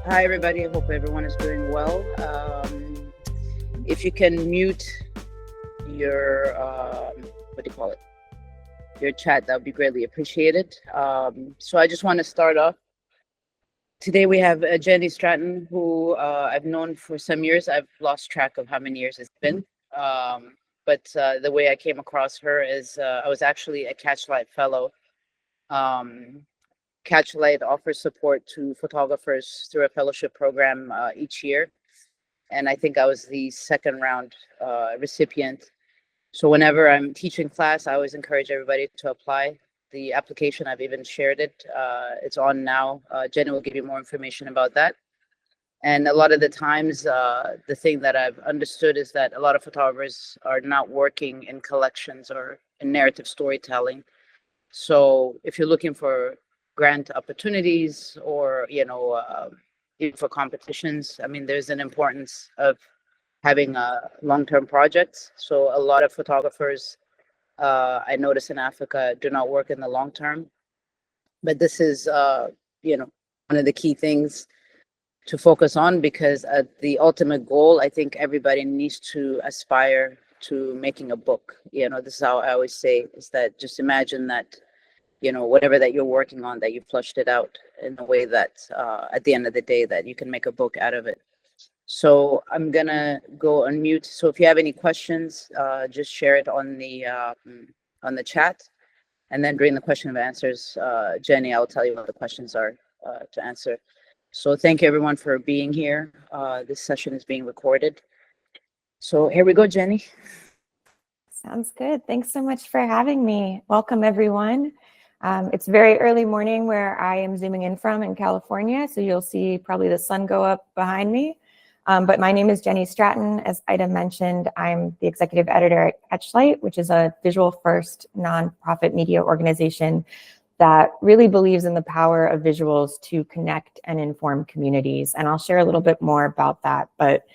Hi, everybody. I hope everyone is doing well. If you can mute your, your chat, that would be greatly appreciated. So I just want to start off. Today we have Jenny Stratton, who I've known for some years. I've lost track of how many years it's been. But the way I came across her is I was actually a CatchLight fellow. CatchLight offers support to photographers through a fellowship program each year. And I think I was the second round recipient. So whenever I'm teaching class, I always encourage everybody to apply. The application, I've even shared it. It's on now. Jenny will give you more information about that. And a lot of the times, the thing that I've understood is that a lot of photographers are not working in collections or in narrative storytelling. So if you're looking for grant opportunities or, even for competitions, I mean, there's an importance of having long-term projects. So a lot of photographers, I notice in Africa, do not work in the long term. But this is, one of the key things to focus on, because the ultimate goal, I think everybody needs to aspire to making a book. This is how I always say, is that just imagine that, whatever that you're working on, that you flushed it out in a way that at the end of the day that you can make a book out of it. So I'm gonna go unmute. So if you have any questions, just share it on the chat. And then during the question and answers, Jenny, I'll tell you what the questions are to answer. So thank you everyone for being here. This session is being recorded. So here we go, Jenny. Sounds good. Thanks so much for having me. Welcome everyone. It's very early morning where I am zooming in from in California, so you'll see probably the sun go up behind me. But my name is Jenny Stratton. As Aida mentioned, I'm the executive editor at CatchLight, which is a visual-first nonprofit media organization that really believes in the power of visuals to connect and inform communities. And I'll share a little bit more about that. But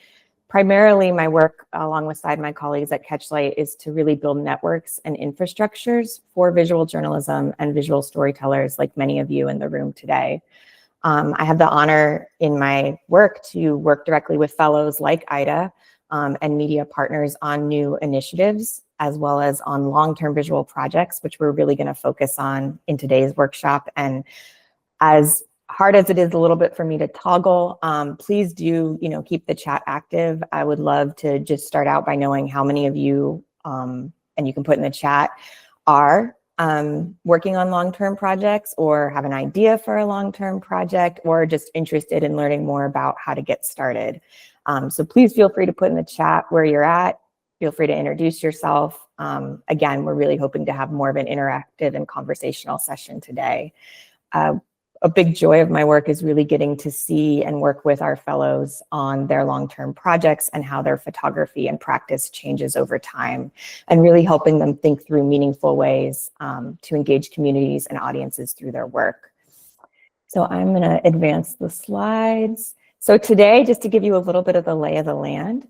primarily, my work alongside my colleagues at CatchLight is to really build networks and infrastructures for visual journalism and visual storytellers like many of you in the room today. I have the honor in my work to work directly with fellows like Aida and media partners on new initiatives, as well as on long-term visual projects, which we're really going to focus on in today's workshop. And as hard as it is a little bit for me to toggle, please do, keep the chat active. I would love to just start out by knowing how many of you, and you can put in the chat, are working on long-term projects or have an idea for a long-term project or just interested in learning more about how to get started. So please feel free to put in the chat where you're at. Feel free to introduce yourself. Again, we're really hoping to have more of an interactive and conversational session today. A big joy of my work is really getting to see and work with our fellows on their long-term projects and how their photography and practice changes over time, and really helping them think through meaningful ways to engage communities and audiences through their work. So I'm going to advance the slides. So today, just to give you a little bit of the lay of the land,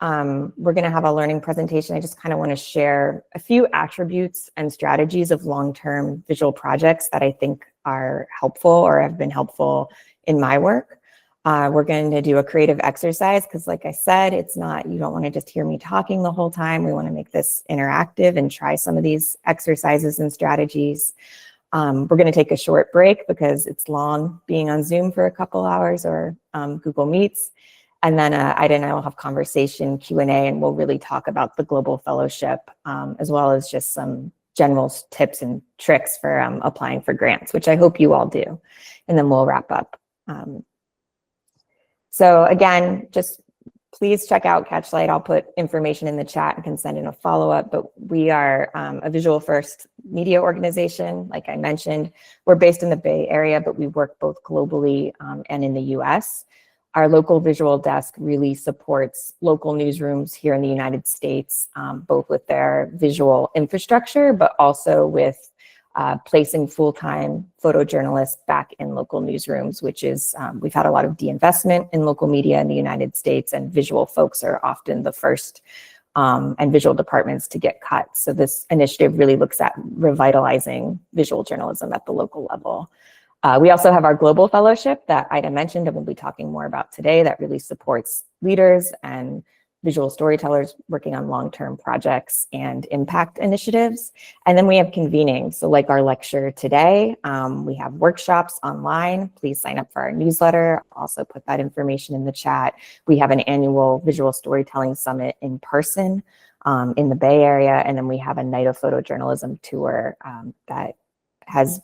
we're going to have a learning presentation. I just kind of want to share a few attributes and strategies of long-term visual projects that I think are helpful or have been helpful in my work. We're going to do a creative exercise because, like I said, it's not, you don't want to just hear me talking the whole time. We want to make this interactive and try some of these exercises and strategies. We're going to take a short break because it's long being on Zoom for a couple hours or Google Meets. And then Aida and I will have conversation, Q&A, and we'll really talk about the Global Fellowship, as well as just some general tips and tricks for applying for grants, which I hope you all do. And then we'll wrap up. So again, just please check out CatchLight. I'll put information in the chat and can send in a follow-up, but we are a visual first media organization. Like I mentioned, we're based in the Bay Area, but we work both globally and in the US. Our local visual desk really supports local newsrooms here in the United States, both with their visual infrastructure, but also with placing full-time photojournalists back in local newsrooms, which is, we've had a lot of de-investment in local media in the United States, and visual folks are often the first and visual departments to get cut. So this initiative really looks at revitalizing visual journalism at the local level. We also have our Global Fellowship that Aida mentioned and we'll be talking more about today that really supports leaders and visual storytellers working on long-term projects and impact initiatives. And then we have convening. So like our lecture today, we have workshops online. Please sign up for our newsletter. I'll also put that information in the chat. We have an annual visual storytelling summit in person in the Bay Area. And then we have a night of photojournalism tour that has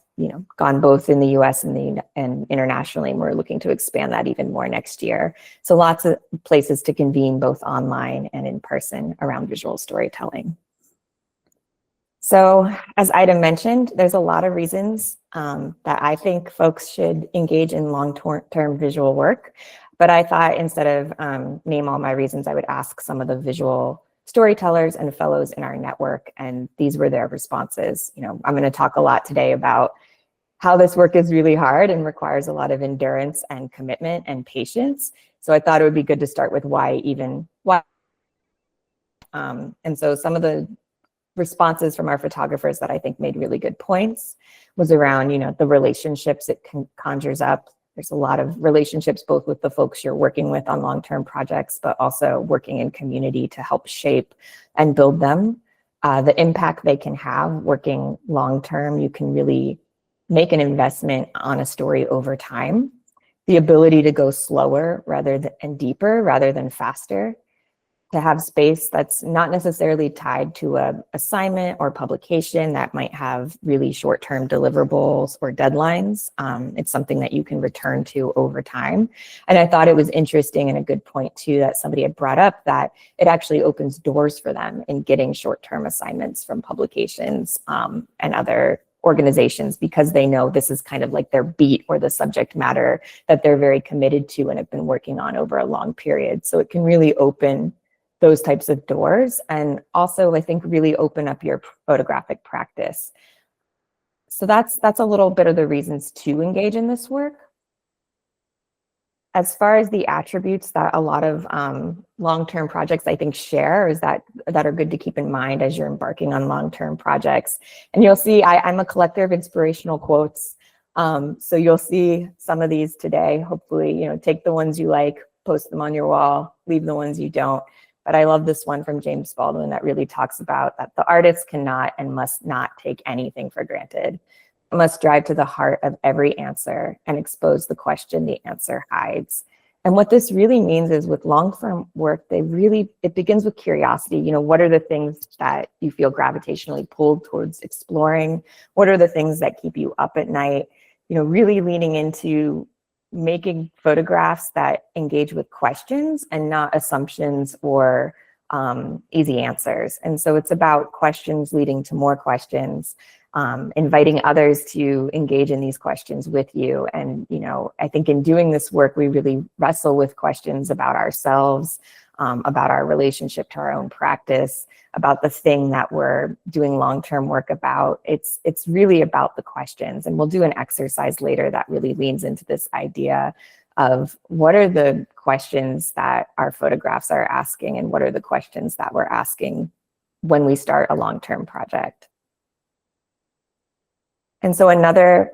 gone both in the US and internationally, and we're looking to expand that even more next year. So lots of places to convene both online and in person around visual storytelling. So as Aida mentioned, there's a lot of reasons that I think folks should engage in long-term visual work, but I thought instead of name all my reasons, I would ask some of the visual storytellers and fellows in our network, and these were their responses. I'm going to talk a lot today about how this work is really hard and requires a lot of endurance and commitment and patience. So I thought it would be good to start with why. And so some of the responses from our photographers that I think made really good points was around, the relationships it conjures up. There's a lot of relationships both with the folks you're working with on long-term projects, but also working in community to help shape and build them. The impact they can have working long-term, you can really make an investment on a story over time. The ability to go slower and deeper rather than faster. To have space that's not necessarily tied to an assignment or publication that might have really short-term deliverables or deadlines. It's something that you can return to over time. And I thought it was interesting and a good point too that somebody had brought up that it actually opens doors for them in getting short-term assignments from publications and other organizations, because they know this is kind of like their beat or the subject matter that they're very committed to and have been working on over a long period. So it can really open those types of doors, and also I think really open up your photographic practice. So that's a little bit of the reasons to engage in this work. As far as the attributes that a lot of long-term projects I think share is that are good to keep in mind as you're embarking on long-term projects. And you'll see I'm a collector of inspirational quotes. So you'll see some of these today. Hopefully, take the ones you like, post them on your wall, leave the ones you don't. But I love this one from James Baldwin that really talks about that the artist cannot and must not take anything for granted. It must drive to the heart of every answer and expose the question the answer hides. And what this really means is with long-term work, it begins with curiosity. What are the things that you feel gravitationally pulled towards exploring? What are the things that keep you up at night? Really leaning into making photographs that engage with questions and not assumptions or easy answers. And so it's about questions leading to more questions, inviting others to engage in these questions with you. And, I think in doing this work, we really wrestle with questions about ourselves, about our relationship to our own practice, about the thing that we're doing long-term work about. It's really about the questions. And we'll do an exercise later that really leans into this idea of what are the questions that our photographs are asking and what are the questions that we're asking when we start a long-term project. And so another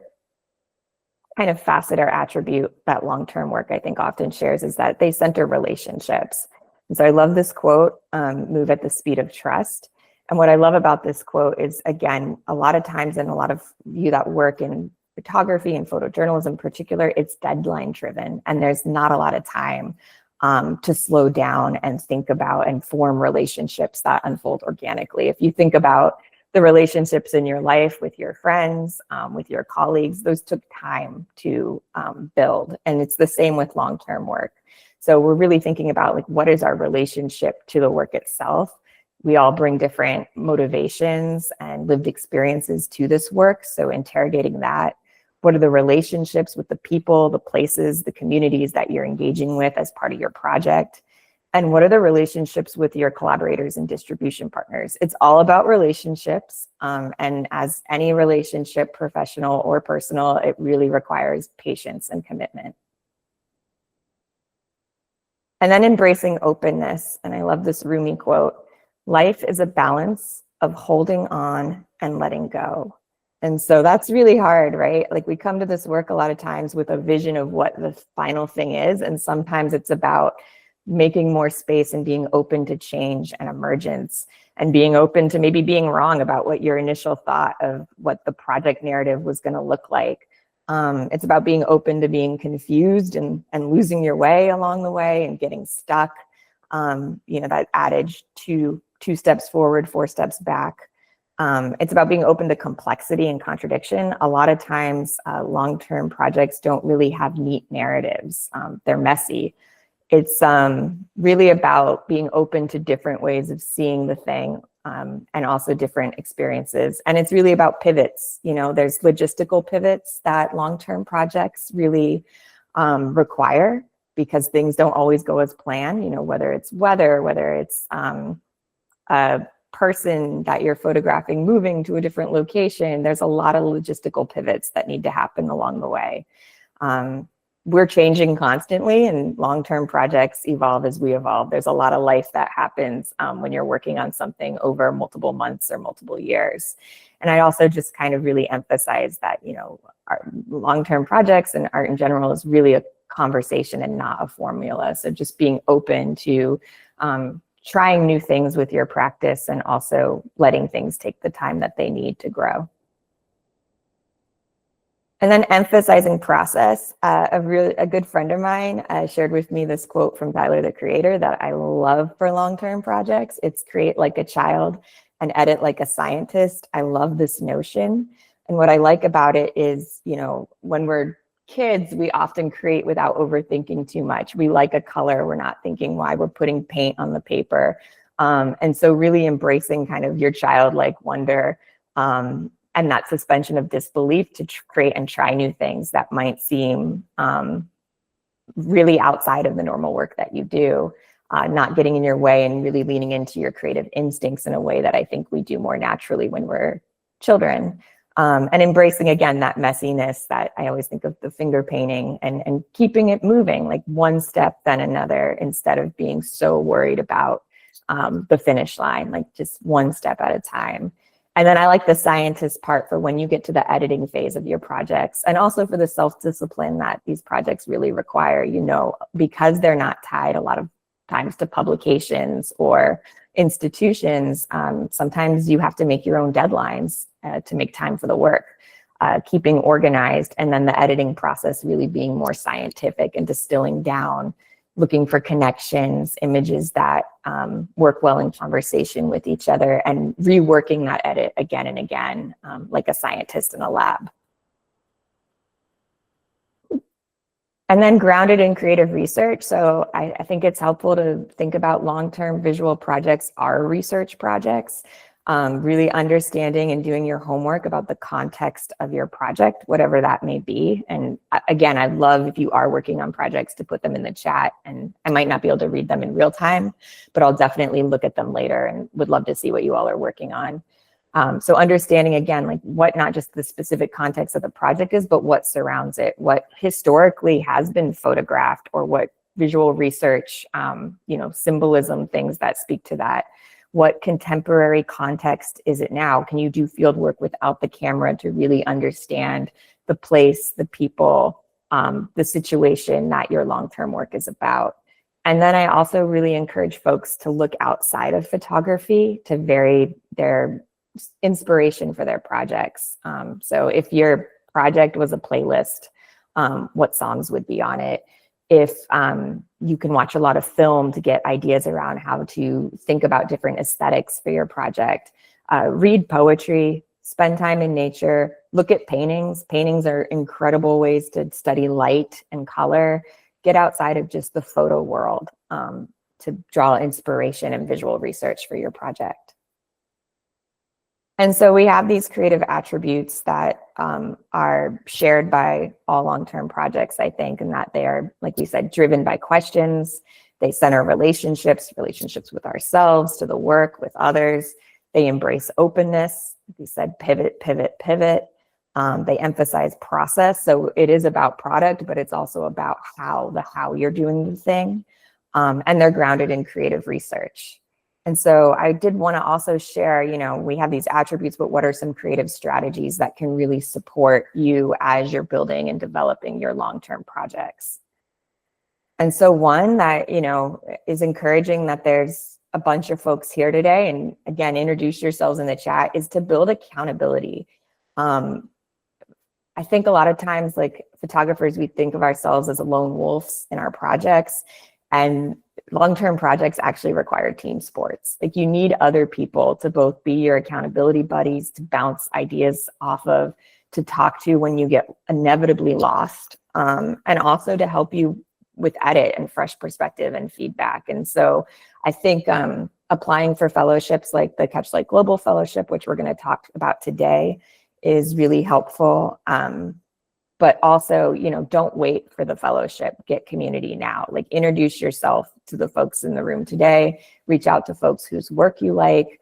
kind of facet or attribute that long-term work I think often shares is that they center relationships. And so I love this quote, move at the speed of trust. And what I love about this quote is, again, a lot of times, and a lot of you that work in photography and photojournalism in particular, it's deadline driven, and there's not a lot of time to slow down and think about and form relationships that unfold organically. If you think about the relationships in your life with your friends, with your colleagues, those took time to build. And it's the same with long-term work. So we're really thinking about what is our relationship to the work itself. We all bring different motivations and lived experiences to this work. So interrogating that, what are the relationships with the people, the places, the communities that you're engaging with as part of your project? And what are the relationships with your collaborators and distribution partners? It's all about relationships. And as any relationship, professional or personal, it really requires patience and commitment. And then embracing openness. And I love this Rumi quote, life is a balance of holding on and letting go. And so that's really hard, right? Like we come to this work a lot of times with a vision of what the final thing is. And sometimes it's about making more space and being open to change and emergence, and being open to maybe being wrong about what your initial thought of what the project narrative was going to look like. It's about being open to being confused and losing your way along the way and getting stuck. You know, that adage, two steps forward, 4 steps back. It's about being open to complexity and contradiction. A lot of times, long-term projects don't really have neat narratives. They're messy. It's really about being open to different ways of seeing the thing, and also different experiences. And it's really about pivots. You know, there's logistical pivots that long-term projects really require, because things don't always go as planned, you know, whether it's weather, whether it's a person that you're photographing moving to a different location. There's a lot of logistical pivots that need to happen along the way. We're changing constantly, and long-term projects evolve as we evolve. There's a lot of life that happens when you're working on something over multiple months or multiple years. And I also just kind of really emphasize that, you know, our long-term projects and art in general is really a conversation and not a formula. So just being open to trying new things with your practice, and also letting things take the time that they need to grow. And then emphasizing process. A good friend of mine shared with me this quote from Tyler, the Creator, that I love for long-term projects. It's create like a child and edit like a scientist. I love this notion. And what I like about it is, you know, when we're kids, we often create without overthinking too much. We like a color, we're not thinking why we're putting paint on the paper. And so really embracing kind of your childlike wonder, and that suspension of disbelief to create and try new things that might seem really outside of the normal work that you do, not getting in your way, and really leaning into your creative instincts in a way that I think we do more naturally when we're children. And embracing, again, that messiness that I always think of the finger painting, and keeping it moving, like one step then another, instead of being so worried about the finish line, like just one step at a time. And then I like the scientist part for when you get to the editing phase of your projects, and also for the self-discipline that these projects really require, you know, because they're not tied a lot of times to publications or institutions. Sometimes you have to make your own deadlines to make time for the work, keeping organized, and then the editing process really being more scientific and distilling down, looking for connections, images that work well in conversation with each other, and reworking that edit again and again, like a scientist in a lab. And then grounded in creative research. So I think it's helpful to think about long-term visual projects are research projects, really understanding and doing your homework about the context of your project, whatever that may be. And again, I'd love if you are working on projects to put them in the chat, and I might not be able to read them in real time, but I'll definitely look at them later and would love to see what you all are working on. So understanding, again, like what not just the specific context of the project is, but what surrounds it, what historically has been photographed, or what visual research, you know, symbolism, things that speak to that. What contemporary context is it now? Can you do field work without the camera to really understand the place, the people, the situation that your long-term work is about? And then I also really encourage folks to look outside of photography to vary their inspiration for their projects. So if your project was a playlist, what songs would be on it? If you can watch a lot of film to get ideas around how to think about different aesthetics for your project, read poetry, spend time in nature, look at paintings. Paintings are incredible ways to study light and color. Get outside of just the photo world to draw inspiration and visual research for your project. And so we have these creative attributes that are shared by all long-term projects, I think, and that they are, like we said, driven by questions. They center relationships with ourselves, to the work, with others. They embrace openness. Like we said, pivot, pivot, pivot. They emphasize process. So it is about product, but it's also about how you're doing the thing. And they're grounded in creative research. And so I did want to also share, we have these attributes, but what are some creative strategies that can really support you as you're building and developing your long-term projects? And so one that, is encouraging that there's a bunch of folks here today, and again, introduce yourselves in the chat, is to build accountability. I think a lot of times, like photographers, we think of ourselves as lone wolves in our projects, and long-term projects actually require team sports. Like you need other people to both be your accountability buddies, to bounce ideas off of, to talk to when you get inevitably lost, and also to help you with edit and fresh perspective and feedback. And so I think applying for fellowships like the CatchLight Global Fellowship, which we're going to talk about today, is really helpful. But also, don't wait for the fellowship, get community now. Like introduce yourself to the folks in the room today, reach out to folks whose work you like,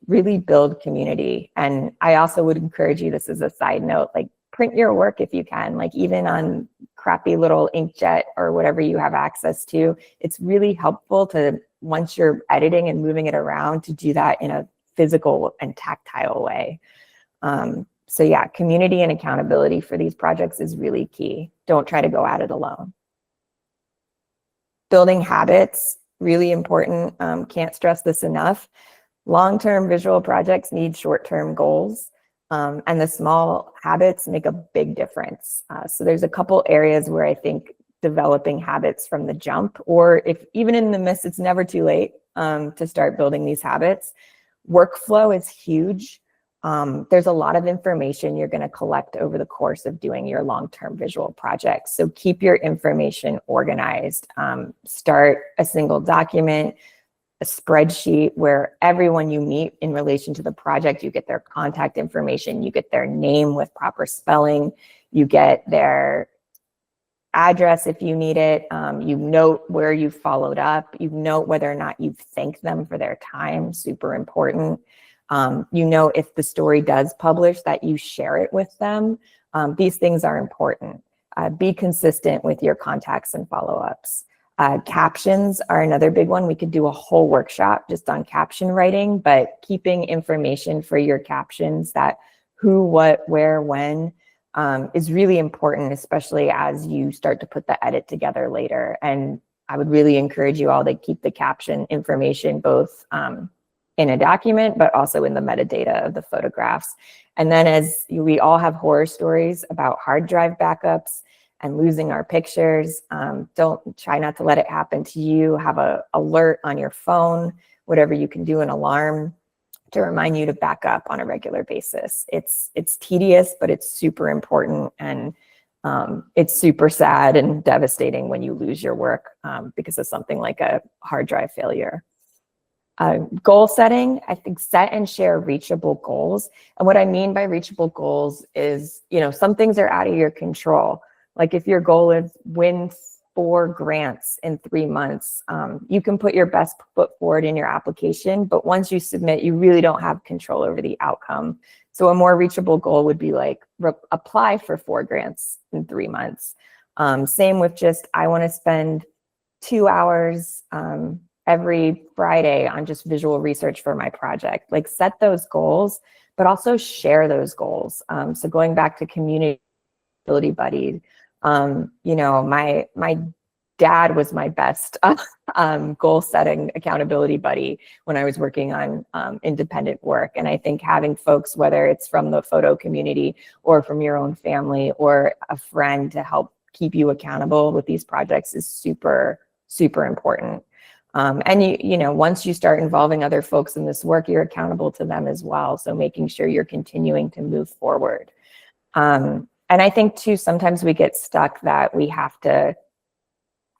really build community. And I also would encourage you, this is a side note, like print your work if you can, like even on crappy little inkjet or whatever you have access to. It's really helpful to, once you're editing and moving it around, to do that in a physical and tactile way. So yeah, community and accountability for these projects is really key. Don't try to go at it alone. Building habits, really important. Can't stress this enough. Long-term visual projects need short-term goals, and the small habits make a big difference. So there's a couple areas where I think developing habits from the jump, or if even in the midst, it's never too late to start building these habits. Workflow is huge. There's a lot of information you're going to collect over the course of doing your long-term visual projects. So keep your information organized. Start a single document, a spreadsheet where everyone you meet in relation to the project, you get their contact information, you get their name with proper spelling, you get their address if you need it, you note where you followed up, you note whether or not you've thanked them for their time, super important. If the story does publish, that you share it with them. These things are important. Be consistent with your contacts and follow-ups. Captions are another big one. We could do a whole workshop just on caption writing, but keeping information for your captions, that who, what, where, when, is really important, especially as you start to put the edit together later. And I would really encourage you all to keep the caption information both in a document, but also in the metadata of the photographs. And then, as we all have horror stories about hard drive backups and losing our pictures, try not to let it happen to you. Have an alert on your phone, whatever you can do, an alarm to remind you to back up on a regular basis. It's tedious, but it's super important. And it's super sad and devastating when you lose your work because of something like a hard drive failure. Goal setting, I think set and share reachable goals. And what I mean by reachable goals is, some things are out of your control. Like if your goal is win 4 grants in 3 months, you can put your best foot forward in your application, but once you submit, you really don't have control over the outcome. So a more reachable goal would be like apply for 4 grants in 3 months. Same with just, I want to spend 2 hours every Friday on just visual research for my project. Like set those goals, but also share those goals. So going back to community buddy, my dad was my best goal setting accountability buddy when I was working on independent work. And I think having folks, whether it's from the photo community or from your own family or a friend to help keep you accountable with these projects is super, super important. And once you start involving other folks in this work, you're accountable to them as well. So making sure you're continuing to move forward. And I think too, sometimes we get stuck that we have to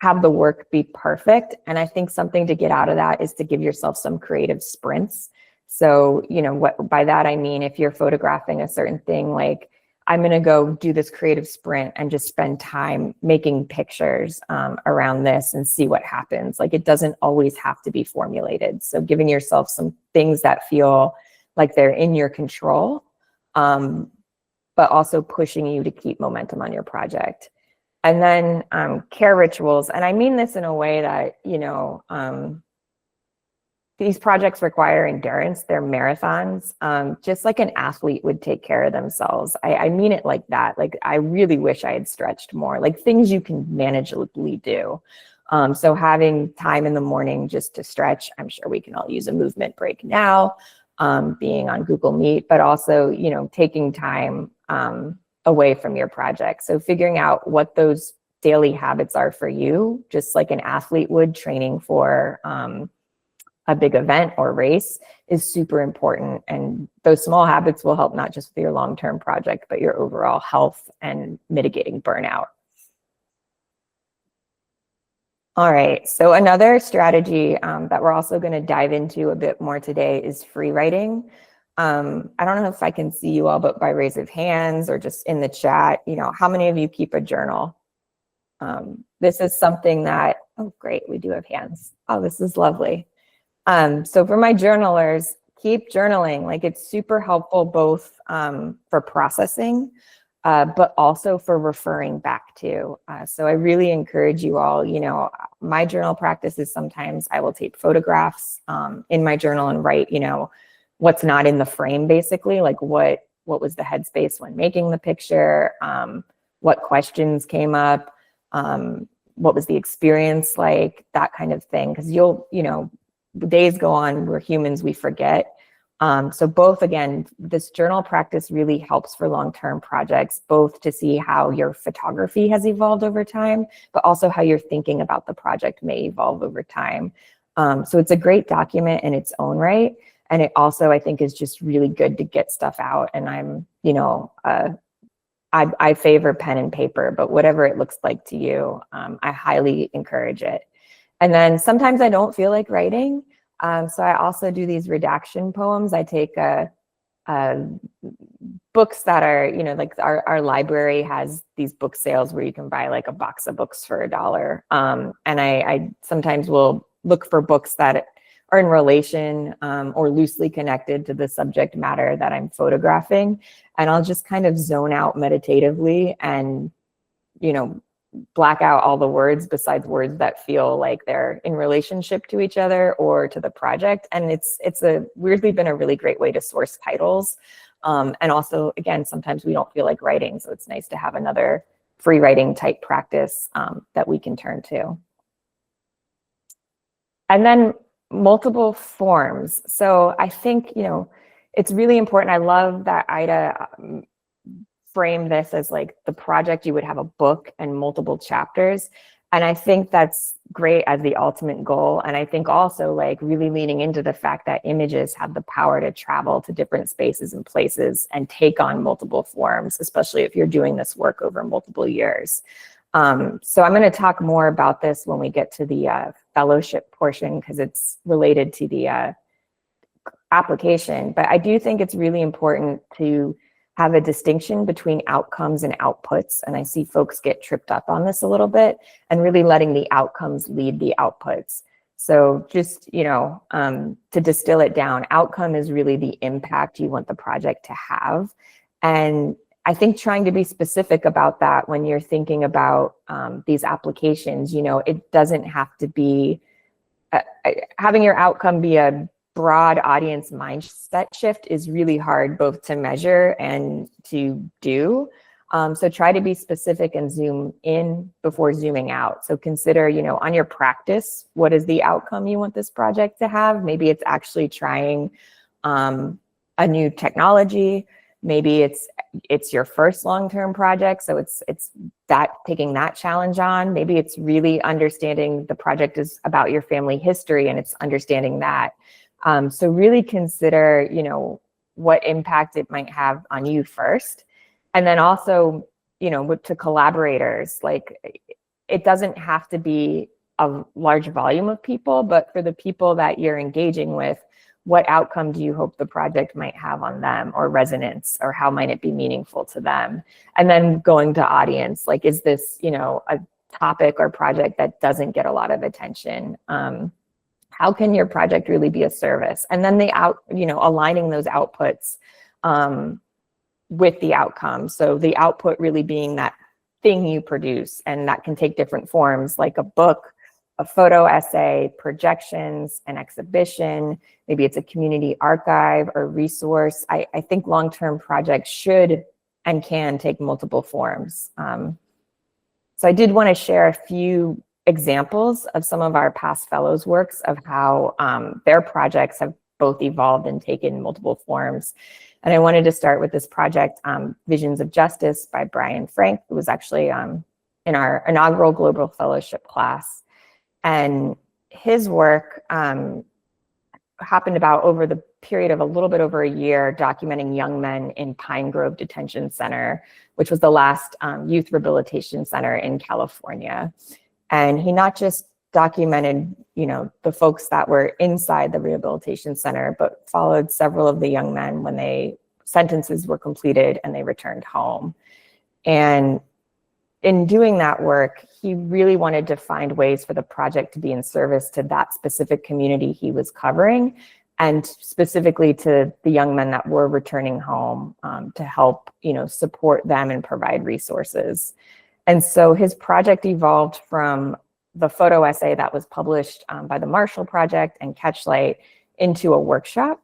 have the work be perfect. And I think something to get out of that is to give yourself some creative sprints. So, what by that I mean, if you're photographing a certain thing, like I'm going to go do this creative sprint and just spend time making pictures around this and see what happens. Like it doesn't always have to be formulated. So giving yourself some things that feel like they're in your control, but also pushing you to keep momentum on your project. And then care rituals. And I mean this in a way that, these projects require endurance. They're marathons, just like an athlete would take care of themselves. I mean it like that. Like, I really wish I had stretched more, like things you can manageably do. So having time in the morning just to stretch, I'm sure we can all use a movement break now, being on Google Meet, but also, you know, taking time away from your project. So figuring out what those daily habits are for you, just like an athlete would training for a big event or race, is super important. And those small habits will help not just with your long-term project, but your overall health and mitigating burnout. All right, so another strategy that we're also going to dive into a bit more today is free writing. I don't know if I can see you all, but by raise of hands or just in the chat, you know, how many of you keep a journal? This is something that, oh great, we do have hands. Oh, this is lovely. So for my journalers, keep journaling. Like, it's super helpful both for processing, but also for referring back to. So I really encourage you all, you know, my journal practice is sometimes I will take photographs in my journal and write, you know, what's not in the frame, basically, like what was the headspace when making the picture, what questions came up, what was the experience like, that kind of thing. Because you know, days go on, we're humans, we forget. So both, again, this journal practice really helps for long-term projects, both to see how your photography has evolved over time, but also how you're thinking about the project may evolve over time. So it's a great document in its own right. And it also, I think, is just really good to get stuff out. And I'm, you know, I favor pen and paper, but whatever it looks like to you, I highly encourage it. And then sometimes I don't feel like writing. So I also do these redaction poems. I take books that are, you know, like our library has these book sales where you can buy like a box of books for $1. And I sometimes will look for books that are in relation or loosely connected to the subject matter that I'm photographing. And I'll just kind of zone out meditatively and, you know, black out all the words besides words that feel like they're in relationship to each other or to the project. And it's weirdly been a really great way to source titles. And also, again, sometimes we don't feel like writing. So it's nice to have another free writing type practice that we can turn to. And then multiple forms. So I think, you know, it's really important. I love that Aida frame this as like the project, you would have a book and multiple chapters. And I think that's great as the ultimate goal. And I think also like really leaning into the fact that images have the power to travel to different spaces and places and take on multiple forms, especially if you're doing this work over multiple years. So I'm going to talk more about this when we get to the fellowship portion, because it's related to the application. But I do think it's really important to have a distinction between outcomes and outputs. And I see folks get tripped up on this a little bit, and really letting the outcomes lead the outputs. So just, you know, to distill it down, outcome is really the impact you want the project to have. And I think trying to be specific about that when you're thinking about these applications, you know, it doesn't have to be having your outcome be a broad audience mindset shift is really hard both to measure and to do. So try to be specific and zoom in before zooming out. So consider, you know, on your practice, what is the outcome you want this project to have? Maybe it's actually trying a new technology. Maybe it's your first long-term project, so it's that taking that challenge on. Maybe it's really understanding the project is about your family history and it's understanding that. So really consider, you know, what impact it might have on you first. And then also, you know, to collaborators, like it doesn't have to be a large volume of people, but for the people that you're engaging with, what outcome do you hope the project might have on them, or resonance, or how might it be meaningful to them? And then going to audience, like, is this, you know, a topic or project that doesn't get a lot of attention? How can your project really be a service? And then aligning those outputs with the outcome. So the output really being that thing you produce, and that can take different forms, like a book, a photo essay, projections, an exhibition, maybe it's a community archive or resource. I think long-term projects should and can take multiple forms. So I did want to share a few examples of some of our past fellows' works of how their projects have both evolved and taken multiple forms. And I wanted to start with this project, Visions of Justice by Brian Frank, who was actually in our inaugural Global Fellowship class. And his work happened about over the period of a little bit over a year, documenting young men in Pine Grove Detention Center, which was the last youth rehabilitation center in California. And he not just documented, the folks that were inside the rehabilitation center, but followed several of the young men when sentences were completed and they returned home. And in doing that work, he really wanted to find ways for the project to be in service to that specific community he was covering, and specifically to the young men that were returning home, to help, support them and provide resources. And so his project evolved from the photo essay that was published by the Marshall Project and CatchLight into a workshop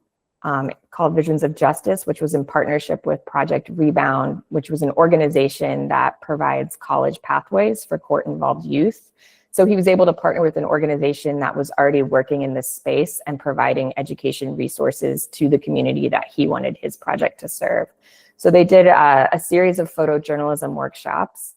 called Visions of Justice, which was in partnership with Project Rebound, which was an organization that provides college pathways for court-involved youth. So he was able to partner with an organization that was already working in this space and providing education resources to the community that he wanted his project to serve. So they did a series of photojournalism workshops.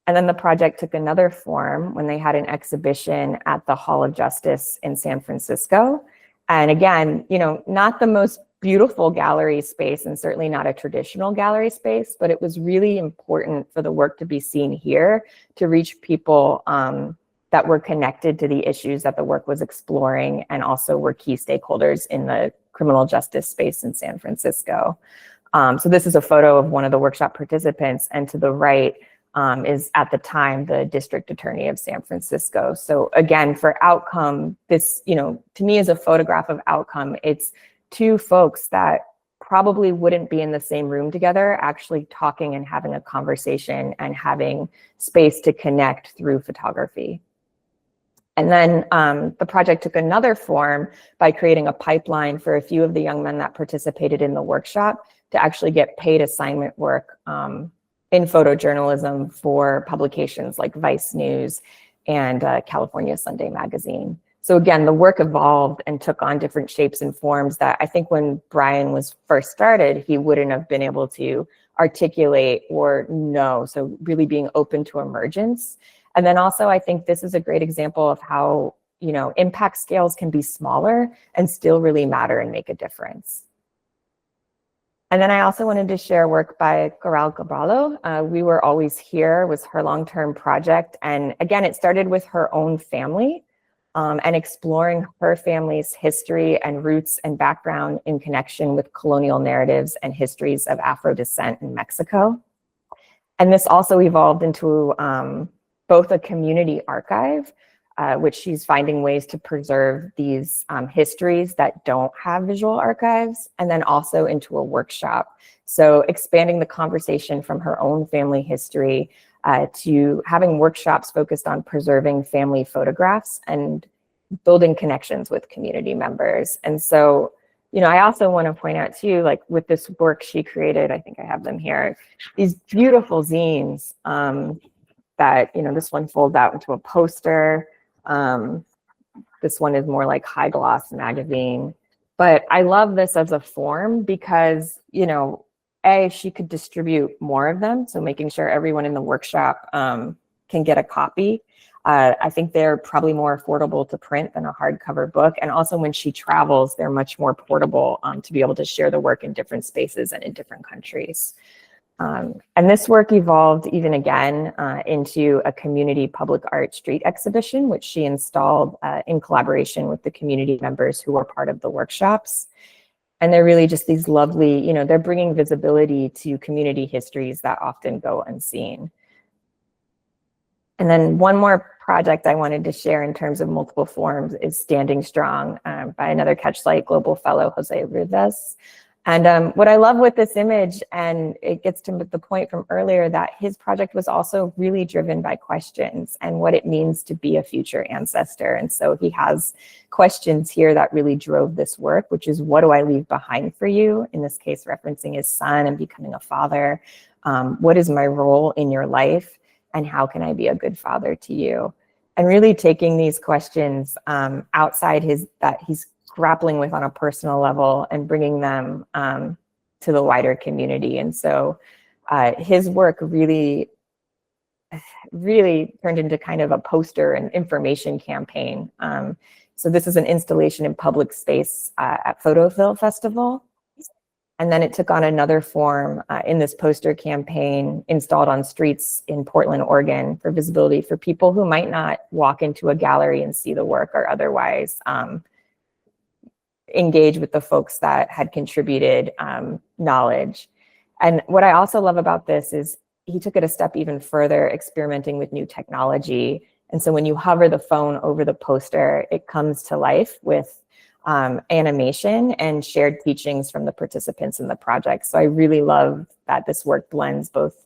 And then the project took another form when they had an exhibition at the Hall of Justice in San Francisco. And again, not the most beautiful gallery space, and certainly not a traditional gallery space, but it was really important for the work to be seen here to reach people that were connected to the issues that the work was exploring, and also were key stakeholders in the criminal justice space in San Francisco. So this is a photo of one of the workshop participants, and to the right is at the time the district attorney of San Francisco. So again, for outcome, this, to me is a photograph of outcome. It's two folks that probably wouldn't be in the same room together, actually talking and having a conversation and having space to connect through photography. And then the project took another form by creating a pipeline for a few of the young men that participated in the workshop to actually get paid assignment work in photojournalism for publications like Vice News and California Sunday Magazine. So again, the work evolved and took on different shapes and forms that I think when Brian was first started, he wouldn't have been able to articulate or know. So really being open to emergence. And then also, I think this is a great example of how, impact scales can be smaller and still really matter and make a difference. And then I also wanted to share work by Coral Caballo. We Were Always Here was her long-term project. And again, it started with her own family and exploring her family's history and roots and background in connection with colonial narratives and histories of Afro descent in Mexico. And this also evolved into both a community archive, which she's finding ways to preserve these histories that don't have visual archives, and then also into a workshop. So expanding the conversation from her own family history to having workshops focused on preserving family photographs and building connections with community members. And so, I also want to point out too, like with this work she created, I think I have them here, these beautiful zines that, this one folds out into a poster. This one is more like high gloss magazine, but I love this as a form because, she could distribute more of them. So making sure everyone in the workshop can get a copy. I think they're probably more affordable to print than a hardcover book. And also when she travels, they're much more portable to be able to share the work in different spaces and in different countries. And this work evolved even again into a community public art street exhibition, which she installed in collaboration with the community members who were part of the workshops. And they're really just these lovely, they're bringing visibility to community histories that often go unseen. And then one more project I wanted to share in terms of multiple forms is Standing Strong by another CatchLight Global Fellow, Jose Rivas. And what I love with this image, and it gets to the point from earlier, that his project was also really driven by questions and what it means to be a future ancestor. And so he has questions here that really drove this work, which is, what do I leave behind for you? In this case, referencing his son and becoming a father. What is my role in your life? And how can I be a good father to you? And really taking these questions outside that he's grappling with on a personal level and bringing them to the wider community. And so his work really turned into kind of a poster and information campaign. So this is an installation in public space at Photophil Festival. And then it took on another form in this poster campaign installed on streets in Portland, Oregon, for visibility for people who might not walk into a gallery and see the work, or otherwise engage with the folks that had contributed knowledge. And what I also love about this is he took it a step even further, experimenting with new technology. And so when you hover the phone over the poster, it comes to life with animation and shared teachings from the participants in the project. So I really love that this work blends both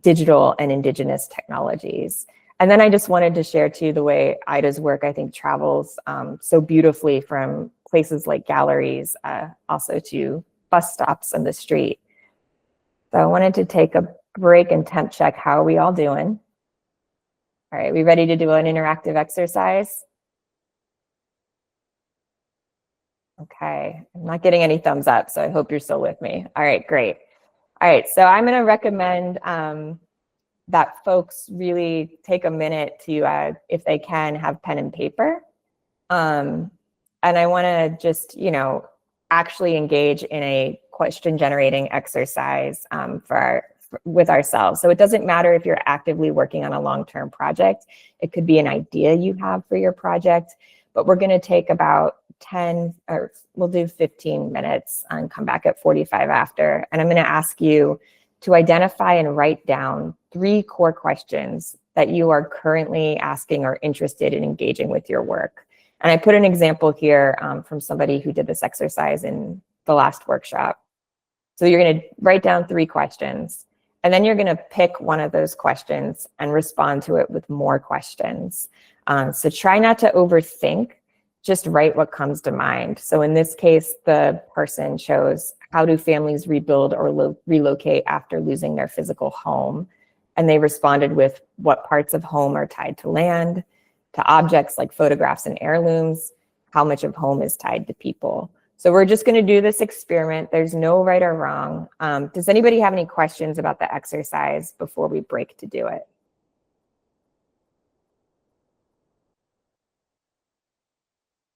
digital and indigenous technologies. And then I just wanted to share too the way Aida's work, I think, travels so beautifully from places like galleries, also to bus stops on the street. So I wanted to take a break and temp check. How are we all doing? All right, we ready to do an interactive exercise? Okay, I'm not getting any thumbs up, so I hope you're still with me. All right, great. All right, so I'm gonna recommend that folks really take a minute to, if they can, have pen and paper. And I wanna just, actually engage in a question generating exercise with ourselves. So it doesn't matter if you're actively working on a long-term project. It could be an idea you have for your project, but we're gonna take about 10, or we'll do 15 minutes and come back at 45 after. And I'm gonna ask you to identify and write down 3 core questions that you are currently asking or interested in engaging with your work. And I put an example here from somebody who did this exercise in the last workshop. So you're gonna write down 3 questions, and then you're gonna pick one of those questions and respond to it with more questions. So try not to overthink, just write what comes to mind. So in this case, the person chose, how do families rebuild or relocate after losing their physical home? And they responded with, what parts of home are tied to land, to objects like photographs and heirlooms, how much of home is tied to people. So we're just gonna do this experiment. There's no right or wrong. Does anybody have any questions about the exercise before we break to do it?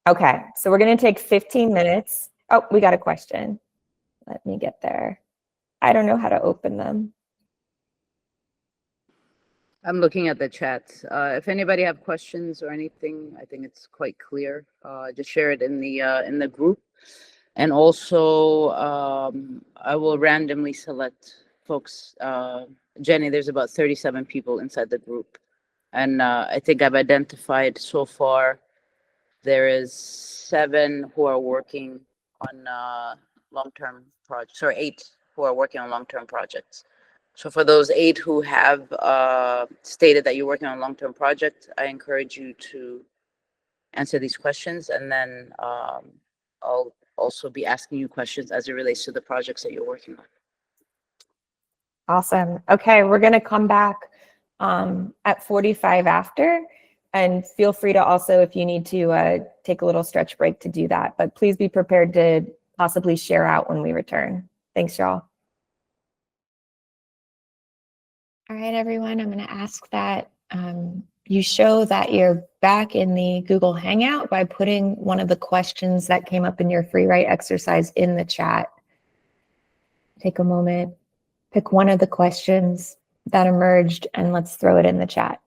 Okay, so we're gonna take 15 minutes. Oh, we got a question. Let me get there. I don't know how to open them. I'm looking at the chat. If anybody have questions or anything, I think it's quite clear. Just share it in the group. And also, I will randomly select folks. Jenny, there's about 37 people inside the group. And I think I've identified so far, there is 7 who are working on long-term projects, or 8 who are working on long-term projects. So for those 8 who have stated that you're working on a long-term project, I encourage you to answer these questions, and then I'll also be asking you questions as it relates to the projects that you're working on. Awesome. Okay, we're gonna come back at 45 after, and feel free to also, if you need to, take a little stretch break to do that, but please be prepared to possibly share out when we return. Thanks, y'all. All right, everyone, I'm going to ask that you show that you're back in the Google Hangout by putting one of the questions that came up in your free write exercise in the chat. Take a moment, pick one of the questions that emerged, and let's throw it in the chat.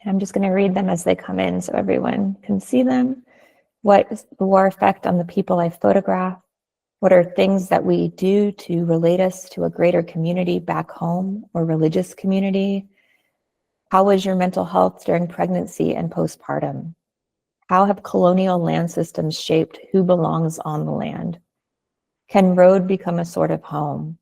And I'm just going to read them as they come in so everyone can see them. What is the war effect on the people I photograph? What are things that we do to relate us to a greater community back home or religious community? How was your mental health during pregnancy and postpartum? How have colonial land systems shaped who belongs on the land? Can road become a sort of home?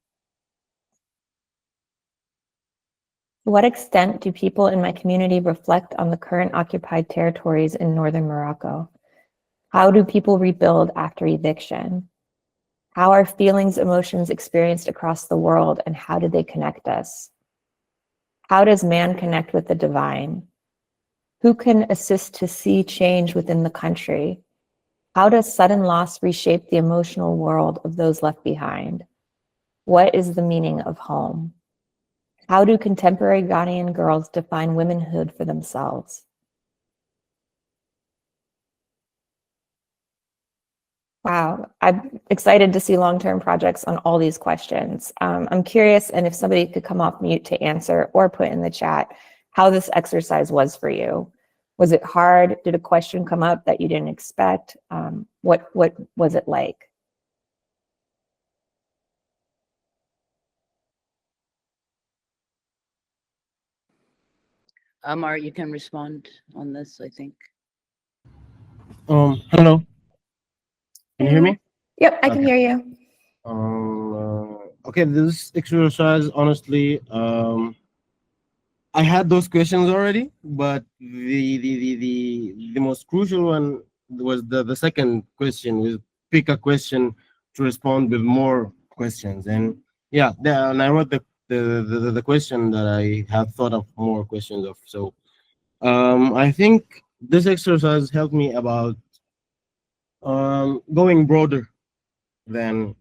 To what extent do people in my community reflect on the current occupied territories in northern Morocco? How do people rebuild after eviction? How are feelings, emotions experienced across the world, and how do they connect us? How does man connect with the divine? Who can assist to see change within the country? How does sudden loss reshape the emotional world of those left behind? What is the meaning of home? How do contemporary Ghanaian girls define womanhood for themselves? Wow, I'm excited to see long-term projects on all these questions. I'm curious, and if somebody could come off mute to answer or put in the chat how this exercise was for you. Was it hard? Did a question come up that you didn't expect? What was it like? Amar, you can respond on this, I think. Hello. Can you hear me? Yep, I can Okay. hear you. Okay, this exercise, honestly, I had those questions already, but the most crucial one was the second question, was pick a question to respond with more questions. And yeah, and I wrote the question that I have thought of more questions of. So I think this exercise helped me about going broader than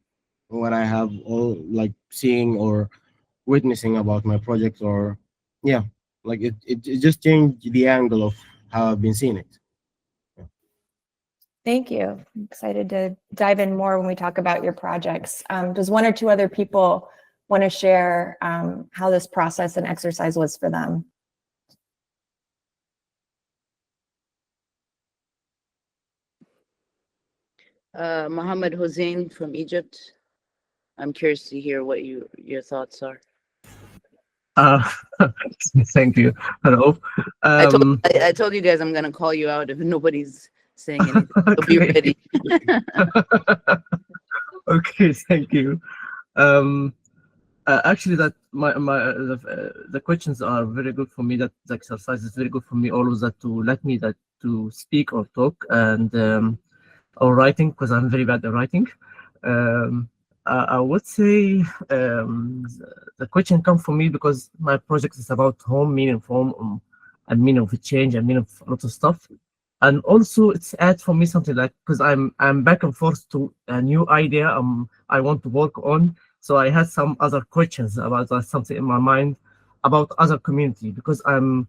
what I have all like seeing or witnessing about my project, or yeah, like it just changed the angle of how I've been seeing it. Thank you. I'm excited to dive in more when we talk about your projects. Does one or two other people want to share how this process and exercise was for them? Mohammed Hussein from Egypt. I'm curious to hear what your thoughts are. Uh, Thank you. Hello. I told you guys I'm gonna call you out if nobody's saying anything. So be Okay. ready. Okay, thank you. Actually, that the questions are very good for me. That the exercise is very good for me. Always that to let me that to speak or talk and or writing, because I'm very bad at writing. Um, I would say the question comes for me because my project is about home, meaning of home, and meaning of change, and meaning of a lot of stuff. And also, it's add for me something like, because I'm back and forth to a new idea I want to work on. So I had some other questions about something in my mind about other community, because I'm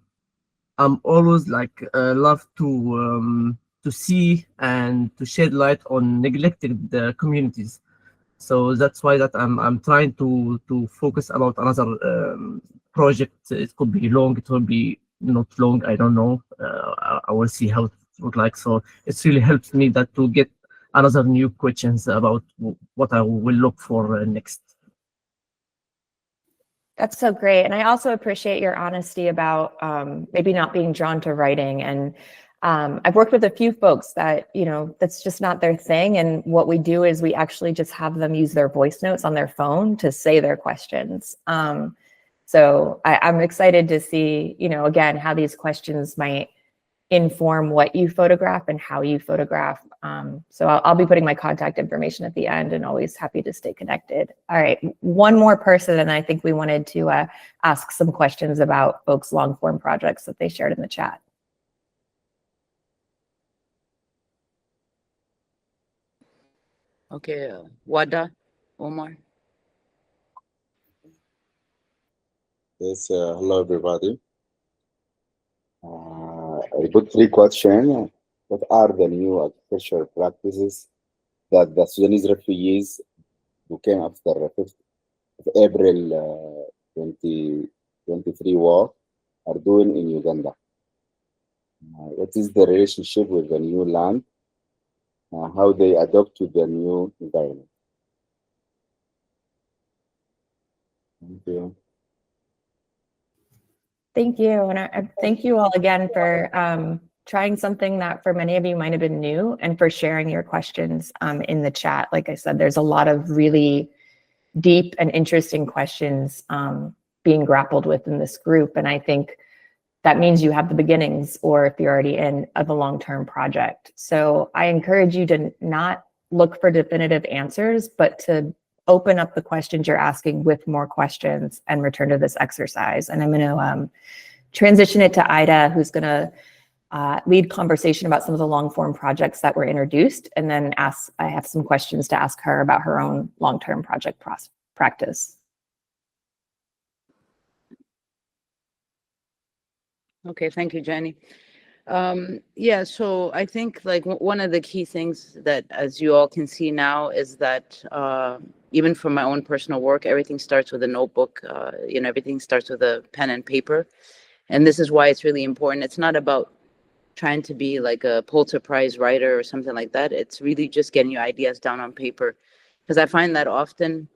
always like love to see and to shed light on neglected communities. So that's why that I'm trying to focus about another project. It could be long, it will be not long, I don't know. I will see how it would like. So it's really helped me that to get another new questions about what I will look for next. That's so great. And I also appreciate your honesty about maybe not being drawn to writing. And I've worked with a few folks that, that's just not their thing. And what we do is we actually just have them use their voice notes on their phone to say their questions. So I'm excited to see, again, how these questions might inform what you photograph and how you photograph. So I'll be putting my contact information at the end, and always happy to stay connected. All right, one more person, and I think we wanted to ask some questions about folks' long form projects that they shared in the chat. Okay, Wada, Omar. Yes, hello everybody. I put three questions. What are the new agricultural practices that the Sudanese refugees who came after the 5th of April 2023 war are doing in Uganda? What is the relationship with the new land? How they adapt to the new environment? Thank you. Thank you, and I thank you all again for trying something that for many of you might have been new, and for sharing your questions in the chat. Like I said, there's a lot of really deep and interesting questions being grappled with in this group. And I think that means you have the beginnings, or if you're already in, of a long-term project. So I encourage you to not look for definitive answers, but to open up the questions you're asking with more questions and return to this exercise. And I'm going to transition it to Aida, who's going to lead conversation about some of the long-form projects that were introduced, and then I have some questions to ask her about her own long-term project practice. Okay, thank you, Jenny. Yeah, so I think like one of the key things that, as you all can see now, is that even from my own personal work, everything starts with a notebook. Everything starts with a pen and paper. And this is why it's really important. It's not about trying to be like a Pulitzer Prize writer or something like that. It's really just getting your ideas down on paper. Because I find that often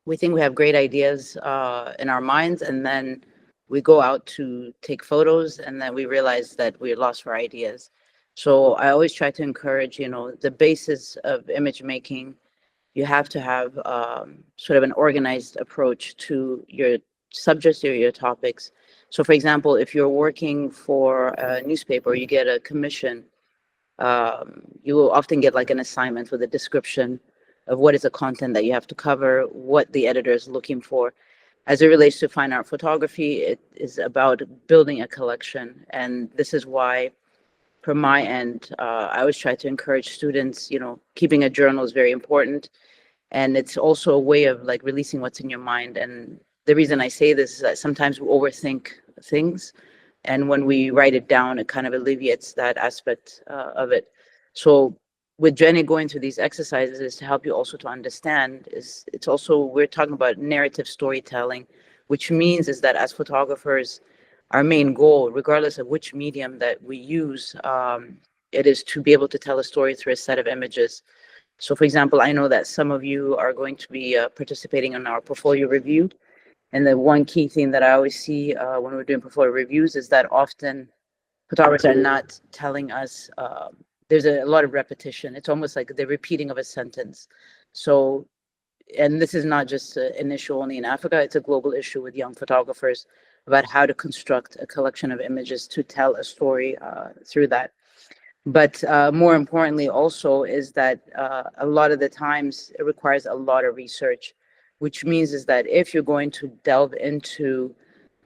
we think we have great ideas in our minds, and then we go out to take photos, and then we realize that we're lost for ideas. So I always try to encourage, the basis of image making. You have to have sort of an organized approach to your subjects or your topics. So for example, if you're working for a newspaper, you get a commission, you will often get like an assignment with a description of what is the content that you have to cover, what the editor is looking for. As it relates to fine art photography, it is about building a collection. And this is why, from my end, I always try to encourage students, keeping a journal is very important. And it's also a way of like releasing what's in your mind. And the reason I say this is that sometimes we overthink things. And when we write it down, it kind of alleviates that aspect of it. So with Jenny going through these exercises is to help you also to understand it's also, we're talking about narrative storytelling, which means is that as photographers, our main goal, regardless of which medium that we use, it is to be able to tell a story through a set of images. So for example, I know that some of you are going to be participating in our portfolio review. And the one key thing that I always see when we're doing portfolio reviews is that often photographers are not telling us, there's a lot of repetition. It's almost like the repeating of a sentence. So, and this is not just an issue only in Africa, it's a global issue with young photographers about how to construct a collection of images to tell a story through that. But more importantly also is that a lot of the times it requires a lot of research, which means is that if you're going to delve into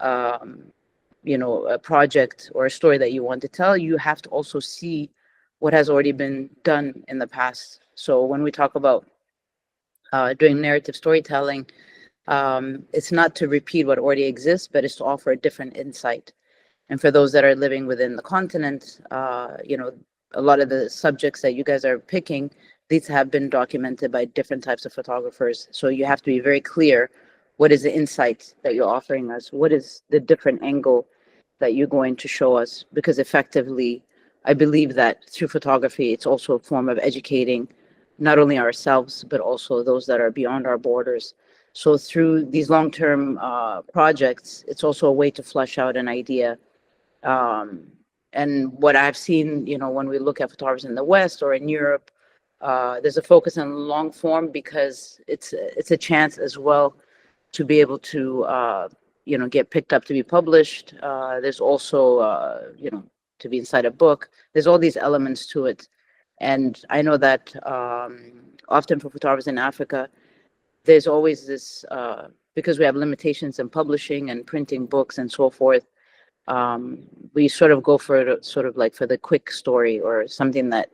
a project or a story that you want to tell, you have to also see what has already been done in the past. So when we talk about doing narrative storytelling, it's not to repeat what already exists, but it's to offer a different insight. And for those that are living within the continent, a lot of the subjects that you guys are picking, these have been documented by different types of photographers. So you have to be very clear, what is the insight that you're offering us? What is the different angle that you're going to show us? Because effectively, I believe that through photography, it's also a form of educating not only ourselves, but also those that are beyond our borders. So through these long-term projects, it's also a way to flesh out an idea. And what I've seen, when we look at photographers in the West or in Europe, there's a focus on long form because it's a chance as well to be able to, get picked up to be published. There's also, to be inside a book. There's all these elements to it. And I know that often for photographers in Africa, there's always this, because we have limitations in publishing and printing books and so forth, we sort of go for the quick story or something that,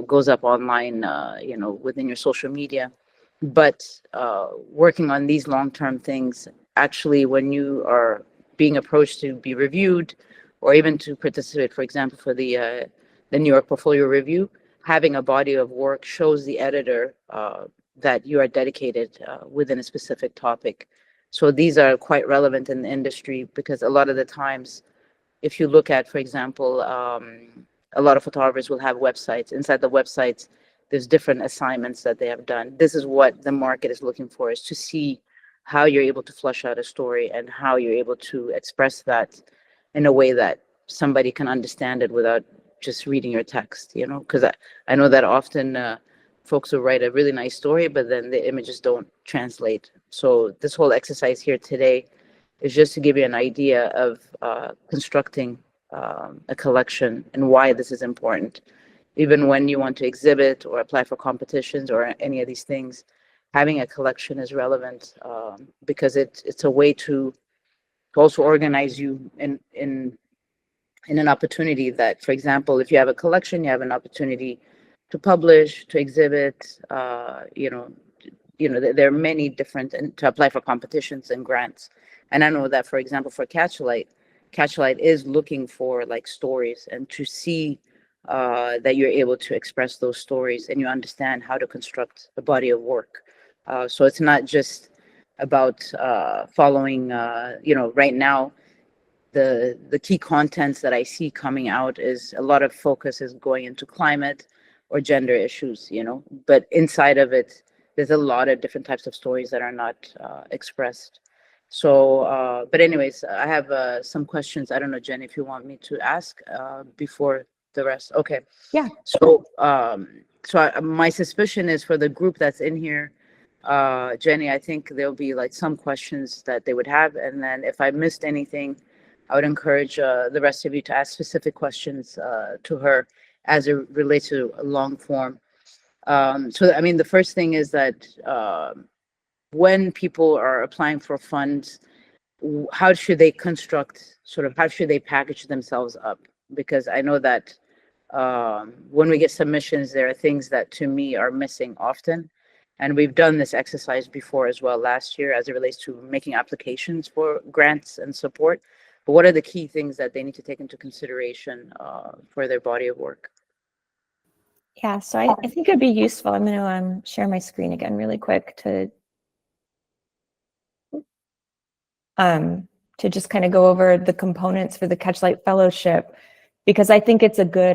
goes up online, within your social media. But working on these long-term things, actually, when you are being approached to be reviewed or even to participate, for example, for the New York Portfolio Review, having a body of work shows the editor that you are dedicated within a specific topic. So these are quite relevant in the industry because a lot of the times, if you look at, for example, a lot of photographers will have websites. Inside the websites, there's different assignments that they have done. This is what the market is looking for, is to see how you're able to flesh out a story and how you're able to express that in a way that somebody can understand it without just reading your text, you know, because I know that often folks will write a really nice story, but then the images don't translate. So this whole exercise here today is just to give you an idea of constructing a collection and why this is important. Even when you want to exhibit or apply for competitions or any of these things, having a collection is relevant because it's a way to also organize you in an opportunity that, for example, if you have a collection, you have an opportunity to publish, to exhibit, there are many different, and to apply for competitions and grants. And I know that, for example, for CatchLight is looking for like stories, and to see that you're able to express those stories and you understand how to construct a body of work. So it's not just about following, right now, the key contents that I see coming out is a lot of focus is going into climate or gender issues, but inside of it, there's a lot of different types of stories that are not expressed. So, but anyways, I have some questions. I don't know, Jen, if you want me to ask before the rest. Okay. Yeah. So, my suspicion is for the group that's in here, Jenny, I think there'll be like some questions that they would have. And then if I missed anything, I would encourage the rest of you to ask specific questions to her as it relates to a long form. So, I mean, the first thing is that when people are applying for funds, how should they how should they package themselves up? Because I know that when we get submissions, there are things that to me are missing often. And we've done this exercise before as well last year as it relates to making applications for grants and support. But what are the key things that they need to take into consideration for their body of work? Yeah, so I think it'd be useful. I'm going to share my screen again really quick to just kind of go over the components for the CatchLight Fellowship, because I think it's a good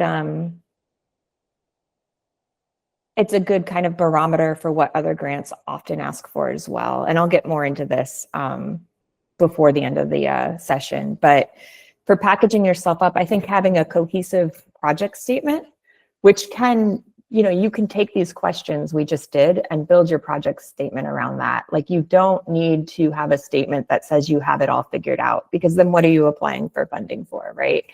kind of barometer for what other grants often ask for as well. And I'll get more into this before the end of the session. But for packaging yourself up, I think having a cohesive project statement, which can, you can take these questions we just did and build your project statement around that. Like, you don't need to have a statement that says you have it all figured out, because then what are you applying for funding for, right?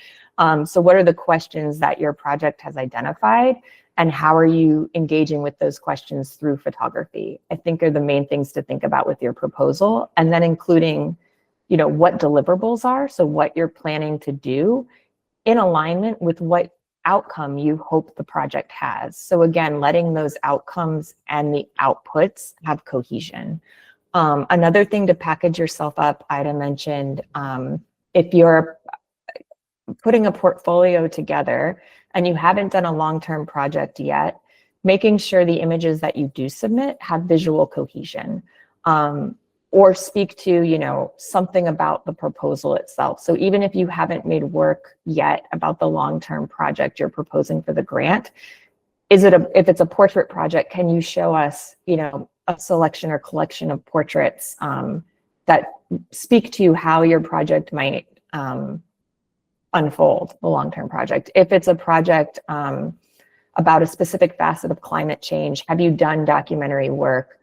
So what are the questions that your project has identified, and how are you engaging with those questions through photography? I think are the main things to think about with your proposal, and then including, what deliverables are, so what you're planning to do in alignment with what outcome you hope the project has. So again, letting those outcomes and the outputs have cohesion. Another thing to package yourself up, Aida mentioned, if you're putting a portfolio together and you haven't done a long-term project yet, making sure the images that you do submit have visual cohesion, or speak to, something about the proposal itself. So even if you haven't made work yet about the long-term project you're proposing for the grant, if it's a portrait project, can you show us, a selection or collection of portraits that speak to how your project might unfold, the long-term project? If it's a project about a specific facet of climate change, have you done documentary work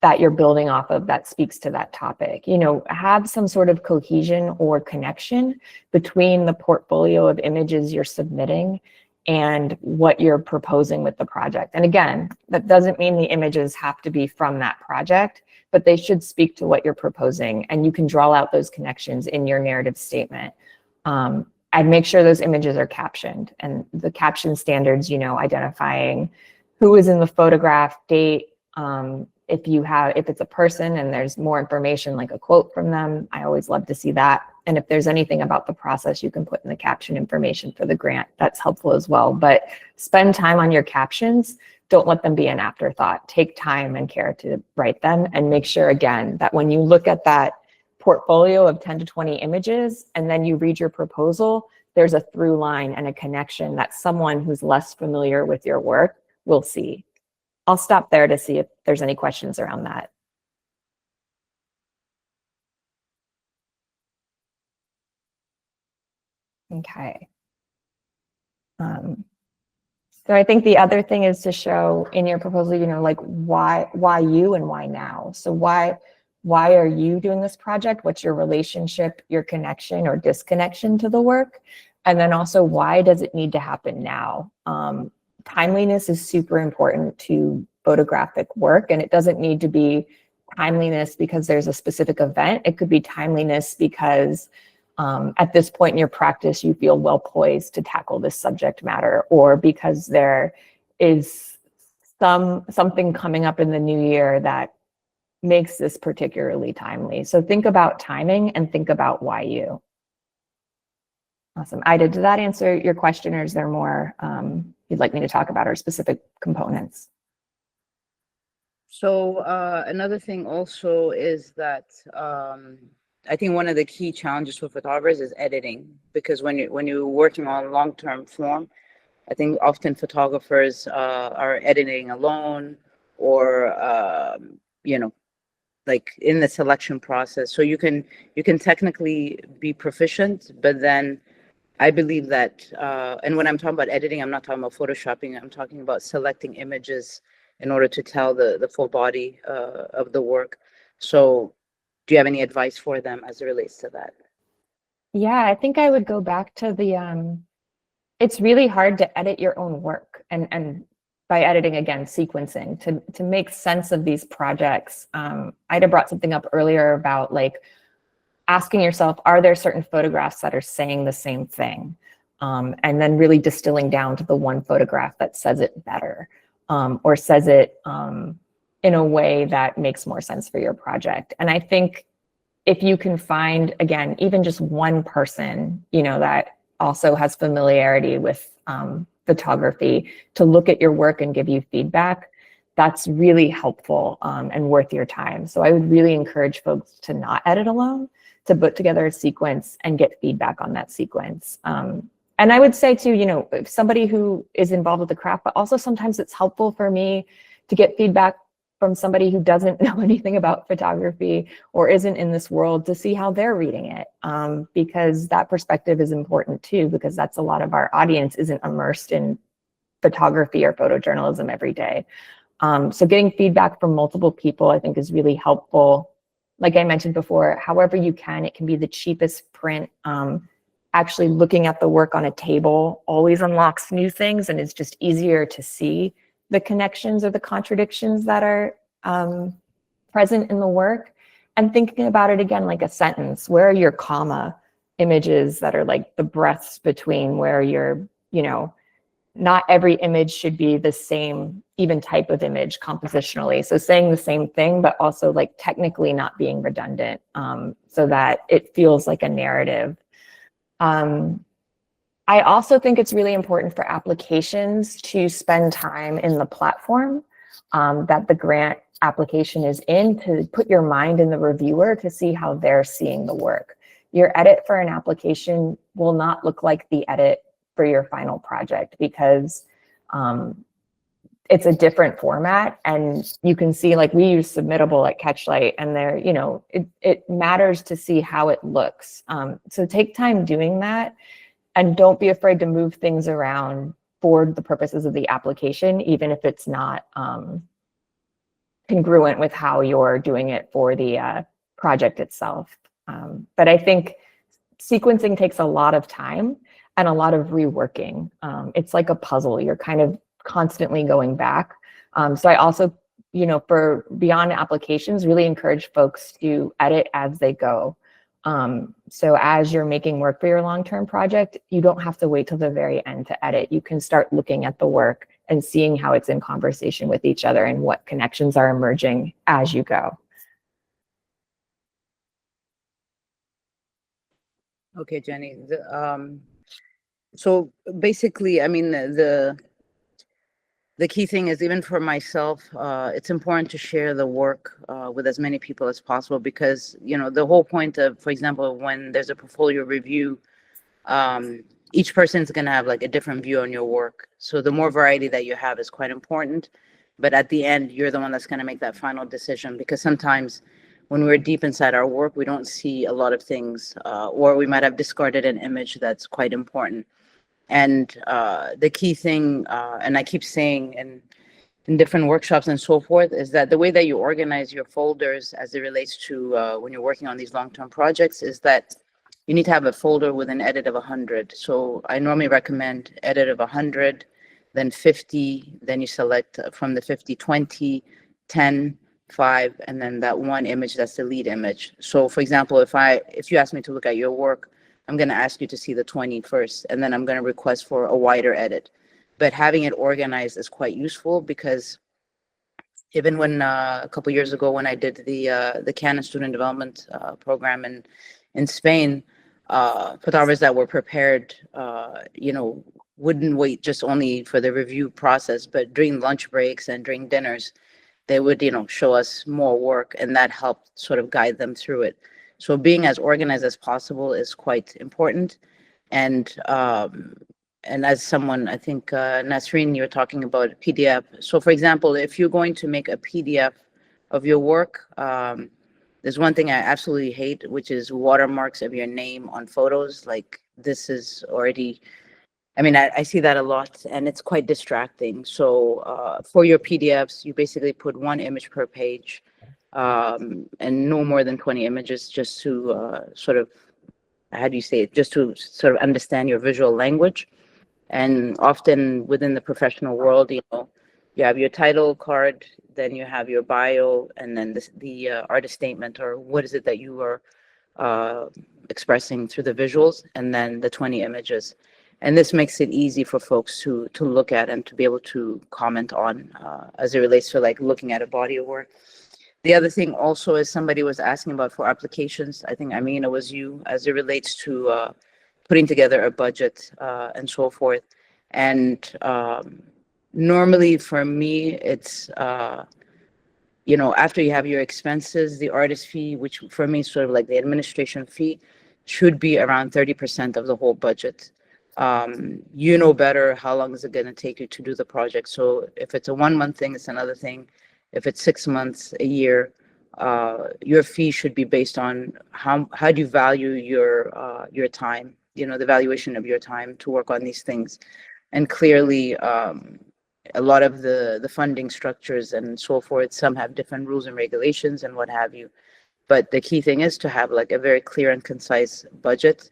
that you're building off of that speaks to that topic? Have some sort of cohesion or connection between the portfolio of images you're submitting and what you're proposing with the project. And again, that doesn't mean the images have to be from that project, but they should speak to what you're proposing, and you can draw out those connections in your narrative statement. I'd make sure those images are captioned, and the caption standards, identifying who is in the photograph, date, if it's a person and there's more information like a quote from them, I always love to see that. And if there's anything about the process you can put in the caption information for the grant, that's helpful as well. But spend time on your captions. Don't let them be an afterthought. Take time and care to write them, and make sure, again, that when you look at that portfolio of 10 to 20 images and then you read your proposal, there's a through line and a connection that someone who's less familiar with your work will see. I'll stop there to see if there's any questions around that. Okay. So I think the other thing is to show in your proposal, you know, like why you and why now? So why are you doing this project? What's your relationship, your connection or disconnection to the work? And then also, why does it need to happen now? Timeliness is super important to photographic work, and it doesn't need to be timeliness because there's a specific event. It could be timeliness because at this point in your practice, you feel well poised to tackle this subject matter, or because there is something coming up in the new year that makes this particularly timely. So think about timing and think about why you. Awesome. Ida, did that answer your question, or is there more you'd like me to talk about, or specific components? So another thing also is that I think one of the key challenges for photographers is editing, because when you're working on long-term form, I think often photographers are editing alone, or you know, like in the selection process. So you can technically be proficient, but then I believe that, and when I'm talking about editing, I'm not talking about photoshopping. I'm talking about selecting images in order to tell the full body of the work. So do you have any advice for them as it relates to that? Yeah, I think I would go back to the, it's really hard to edit your own work, and by editing, again, sequencing to make sense of these projects. Ida brought something up earlier about like asking yourself, are there certain photographs that are saying the same thing? And then really distilling down to the one photograph that says it better, or says it in a way that makes more sense for your project. And I think if you can find, again, even just one person, you know, that also has familiarity with photography to look at your work and give you feedback, that's really helpful and worth your time. So I would really encourage folks to not edit alone, to put together a sequence and get feedback on that sequence. And I would say too, you know, if somebody who is involved with the craft, but also sometimes it's helpful for me to get feedback from somebody who doesn't know anything about photography or isn't in this world, to see how they're reading it. Because that perspective is important too, because that's a lot of our audience isn't immersed in photography or photojournalism every day. So getting feedback from multiple people, I think, is really helpful. Like I mentioned before, however you can, it can be the cheapest print. Actually looking at the work on a table always unlocks new things, and it's just easier to see the connections or the contradictions that are present in the work. And thinking about it again like a sentence, where are your comma images that are like the breaths between, where you're, you know, not every image should be the same even type of image compositionally. So saying the same thing, but also like technically not being redundant, so that it feels like a narrative. I also think it's really important for applications to spend time in the platform that the grant application is in, to put your mind in the reviewer to see how they're seeing the work. Your edit for an application will not look like the edit for your final project, because it's a different format. And you can see, like, we use Submittable at CatchLight, and there, you know, it matters to see how it looks. So take time doing that, and don't be afraid to move things around for the purposes of the application, even if it's not congruent with how you're doing it for the project itself. But I think sequencing takes a lot of time and a lot of reworking. It's like a puzzle. You're kind of constantly going back. So I also, you know, for beyond applications, really encourage folks to edit as they go. So as you're making work for your long-term project, you don't have to wait till the very end to edit. You can start looking at the work and seeing how it's in conversation with each other and what connections are emerging as you go. Okay, Jenny. So basically, I mean, the key thing is, even for myself, it's important to share the work with as many people as possible, because, you know, the whole point of, for example, when there's a portfolio review, each person's going to have like a different view on your work. So the more variety that you have is quite important. But at the end, you're the one that's going to make that final decision, because sometimes when we're deep inside our work, we don't see a lot of things, or we might have discarded an image that's quite important. And the key thing, and I keep saying in different workshops and so forth, is that the way that you organize your folders as it relates to when you're working on these long-term projects is that you need to have a folder with an edit of 100. So I normally recommend edit of 100, then 50, then you select from the 50, 20, 10, 5, and then that one image that's the lead image. So for example, if you ask me to look at your work, I'm going to ask you to see the 20 first, and then I'm going to request for a wider edit. But having it organized is quite useful, because even when a couple years ago when I did the Canon Student Development program in Spain, photographers that were prepared, wouldn't wait just only for the review process, but during lunch breaks and during dinners, they would, show us more work, and that helped sort of guide them through it. So being as organized as possible is quite important. And as someone, I think, Nasreen, you were talking about PDF. So for example, if you're going to make a PDF of your work, there's one thing I absolutely hate, which is watermarks of your name on photos. Like, this is already, I mean, I see that a lot, and it's quite distracting. So for your PDFs, you basically put one image per page, and no more than 20 images, just to sort of, how do you say it, just to sort of understand your visual language. And often within the professional world, you have your title card, then you have your bio, and then the artist statement, or what is it that you are expressing through the visuals, and then the 20 images. And this makes it easy for folks to look at and to be able to comment on as it relates to like looking at a body of work. The other thing also is, somebody was asking about for applications. I think, Amina, was you, as it relates to putting together a budget and so forth. And normally for me, it's, after you have your expenses, the artist fee, which for me is sort of like the administration fee, should be around 30% of the whole budget. You know better how long is it going to take you to do the project. So if it's a 1 month thing, it's another thing. If it's 6 months, a year, your fee should be based on how do you value your time, the valuation of your time to work on these things. And clearly, a lot of the funding structures and so forth, some have different rules and regulations and what have you. But the key thing is to have like a very clear and concise budget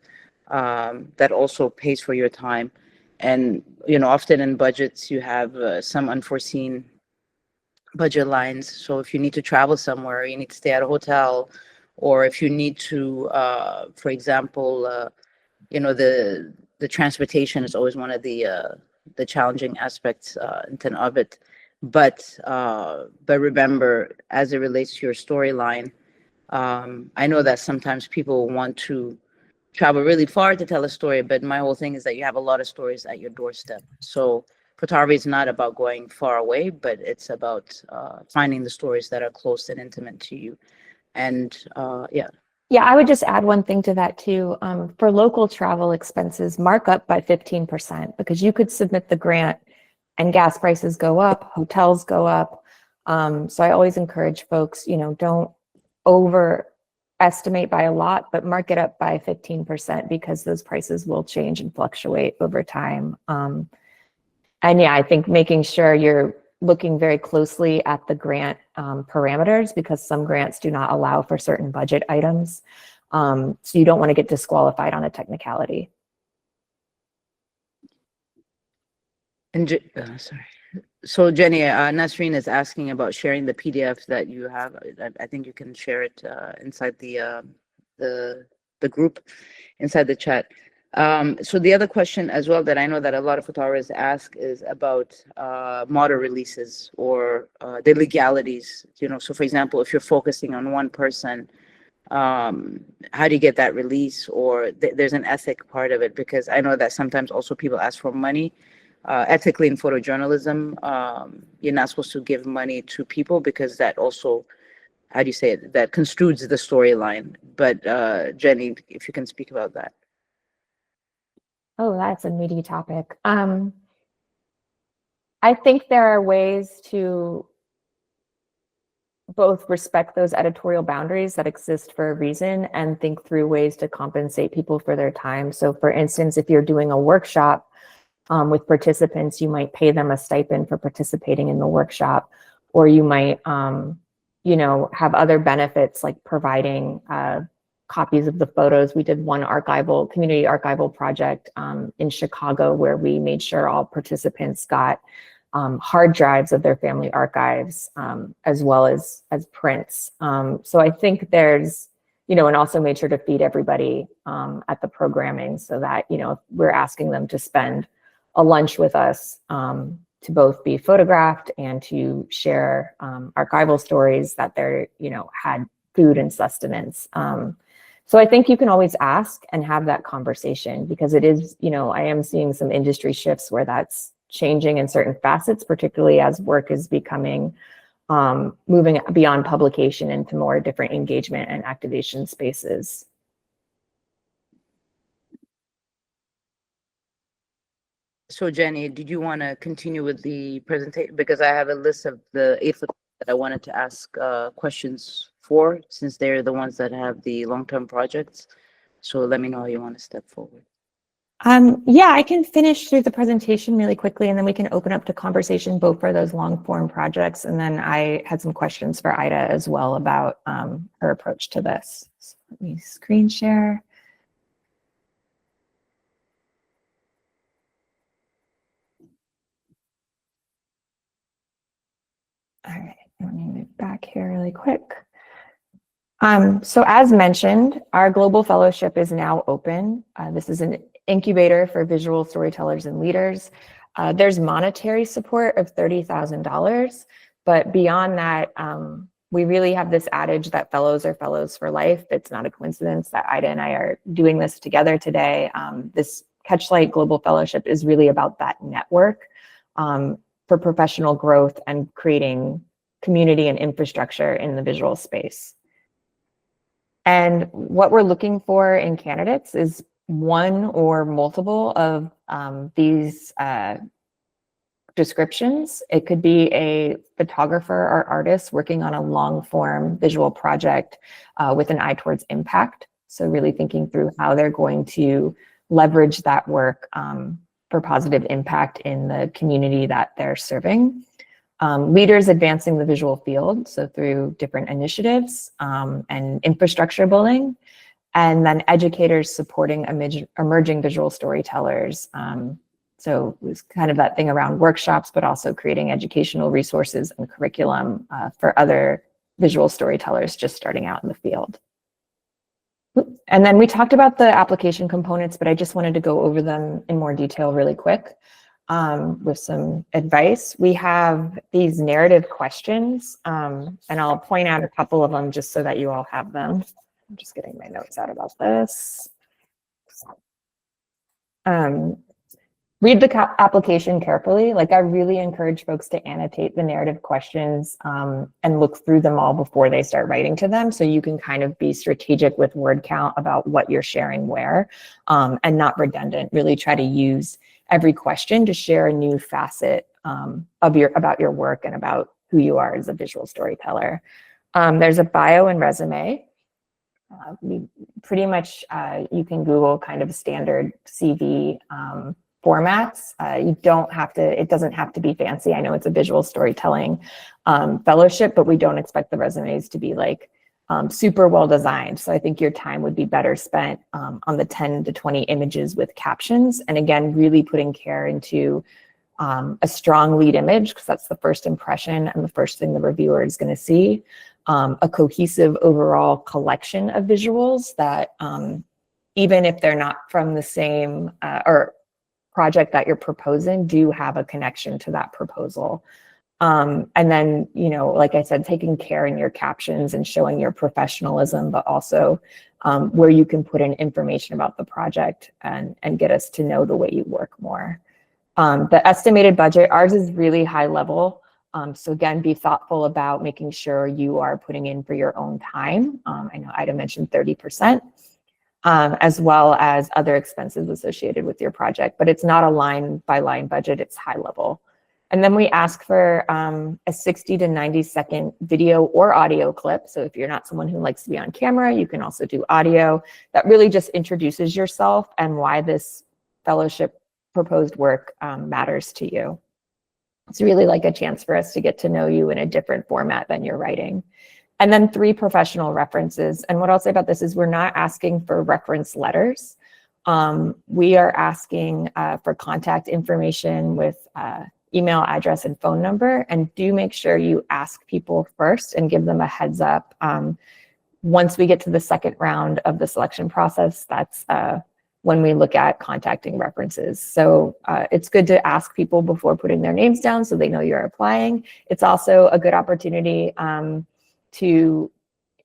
that also pays for your time. And, often in budgets, you have some unforeseen budget lines. So if you need to travel somewhere, you need to stay at a hotel, or if you need to, for example, the transportation is always one of the challenging aspects of it. But remember, as it relates to your storyline, I know that sometimes people want to travel really far to tell a story, but my whole thing is that you have a lot of stories at your doorstep. So photography is not about going far away, but it's about finding the stories that are close and intimate to you. And yeah. Yeah, I would just add one thing to that too. For local travel expenses, mark up by 15%, because you could submit the grant and gas prices go up, hotels go up. So I always encourage folks, don't overestimate by a lot, but mark it up by 15%, because those prices will change and fluctuate over time. And yeah, I think making sure you're looking very closely at the grant parameters, because some grants do not allow for certain budget items. So you don't want to get disqualified on a technicality. And sorry. So Jenny, Nasreen is asking about sharing the PDF that you have. I think you can share it inside the group, inside the chat. So the other question as well that I know that a lot of photographers ask is about model releases, or the legalities. So for example, if you're focusing on one person, how do you get that release? Or there's an ethic part of it, because I know that sometimes also people ask for money. Ethically in photojournalism, you're not supposed to give money to people, because that also, how do you say it, that construes the storyline. But Jenny, if you can speak about that. Oh, that's a meaty topic. I think there are ways to both respect those editorial boundaries that exist for a reason and think through ways to compensate people for their time. So for instance, if you're doing a workshop with participants, you might pay them a stipend for participating in the workshop, or you might, you know, have other benefits like providing copies of the photos. We did one community archival project in Chicago where we made sure all participants got hard drives of their family archives, as well as prints. So I think there's, you know, and also made sure to feed everybody at the programming so that, you know, we're asking them to spend a lunch with us to both be photographed and to share archival stories that they're, you know, had food and sustenance. So I think you can always ask and have that conversation, because it is, you know, I am seeing some industry shifts where that's changing in certain facets, particularly as work is becoming, moving beyond publication into more different engagement and activation spaces. So Jenny, did you want to continue with the presentation? Because I have a list of the AFF that I wanted to ask questions for, since they're the ones that have the long-term projects. So let me know how you want to step forward. Yeah, I can finish through the presentation really quickly, and then we can open up to conversation both for those long form projects. And then I had some questions for Aida as well about her approach to this. So let me screen share. All right, let me move back here really quick. So as mentioned, our Global Fellowship is now open. This is an incubator for visual storytellers and leaders. There's monetary support of $30,000, but beyond that, we really have this adage that fellows are fellows for life. It's not a coincidence that Aida and I are doing this together today. This CatchLight Global Fellowship is really about that network for professional growth and creating community and infrastructure in the visual space. And what we're looking for in candidates is one or multiple of these descriptions. It could be a photographer or artist working on a long form visual project with an eye towards impact. So really thinking through how they're going to leverage that work for positive impact in the community that they're serving. Leaders advancing the visual field, so through different initiatives and infrastructure building, and then educators supporting emerging visual storytellers. So it was kind of that thing around workshops, but also creating educational resources and curriculum for other visual storytellers just starting out in the field. And then we talked about the application components, but I just wanted to go over them in more detail really quick with some advice. We have these narrative questions, and I'll point out a couple of them just so that you all have them. I'm just getting my notes out about this. Read the application carefully. Like, I really encourage folks to annotate the narrative questions and look through them all before they start writing to them, so you can kind of be strategic with word count about what you're sharing where, and not redundant. Really try to use every question to share a new facet about your work and about who you are as a visual storyteller. There's a bio and resume. Pretty much you can Google kind of standard CV formats. You don't have to, it doesn't have to be fancy. I know it's a visual storytelling fellowship, but we don't expect the resumes to be like super well designed. So I think your time would be better spent on the 10 to 20 images with captions. And again, really putting care into a strong lead image, because that's the first impression and the first thing the reviewer is going to see. A cohesive overall collection of visuals that even if they're not from the same or project that you're proposing, do have a connection to that proposal. And then, you know, like I said, taking care in your captions and showing your professionalism, but also where you can put in information about the project and get us to know the way you work more. The estimated budget, ours is really high level. So again, be thoughtful about making sure you are putting in for your own time. I know Aida mentioned 30%, as well as other expenses associated with your project, but it's not a line by line budget, it's high level. And then we ask for a 60 to 90 second video or audio clip. So if you're not someone who likes to be on camera, you can also do audio that really just introduces yourself and why this fellowship proposed work matters to you. It's really like a chance for us to get to know you in a different format than you're writing. And then 3 professional references. And what I'll say about this is we're not asking for reference letters. We are asking for contact information with email address and phone number, and do make sure you ask people first and give them a heads up. Once we get to the second round of the selection process, that's when we look at contacting references. So it's good to ask people before putting their names down so they know you're applying. It's also a good opportunity to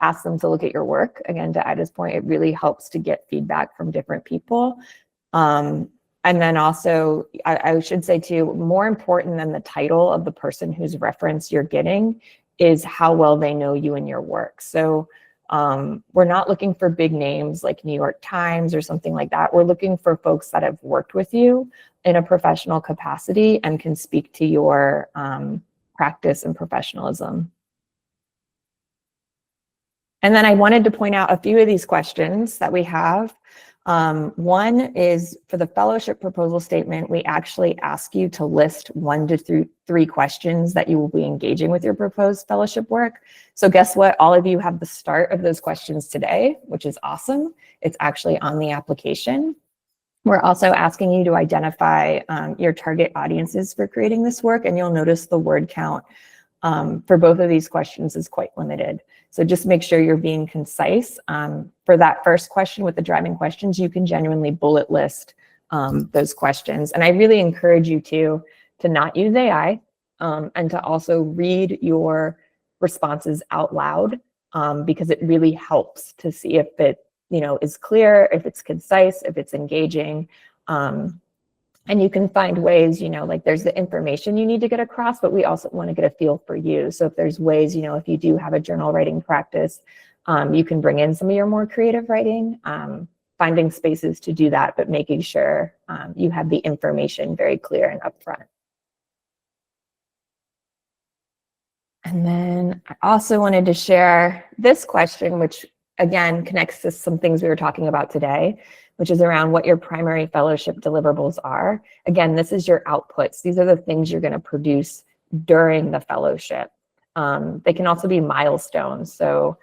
ask them to look at your work. Again, to Aida's point, it really helps to get feedback from different people. And then also, I should say too, more important than the title of the person whose reference you're getting is how well they know you and your work. So we're not looking for big names like New York Times or something like that. We're looking for folks that have worked with you in a professional capacity and can speak to your practice and professionalism. And then I wanted to point out a few of these questions that we have. One is for the fellowship proposal statement, we actually ask you to list 1 to 3 questions that you will be engaging with your proposed fellowship work. So guess what? All of you have the start of those questions today, which is awesome. It's actually on the application. We're also asking you to identify your target audiences for creating this work, and you'll notice the word count for both of these questions is quite limited. So just make sure you're being concise. For that first question with the driving questions, you can genuinely bullet list those questions. And I really encourage you to not use AI and to also read your responses out loud because it really helps to see if it is clear, if it's concise, if it's engaging. And you can find ways, like there's the information you need to get across, but we also want to get a feel for you. So if there's ways, if you do have a journal writing practice, you can bring in some of your more creative writing, finding spaces to do that, but making sure you have the information very clear and upfront. And then I also wanted to share this question, which again connects to some things we were talking about today, which is around what your primary fellowship deliverables are. Again, this is your outputs. These are the things you're going to produce during the fellowship. They can also be milestones. So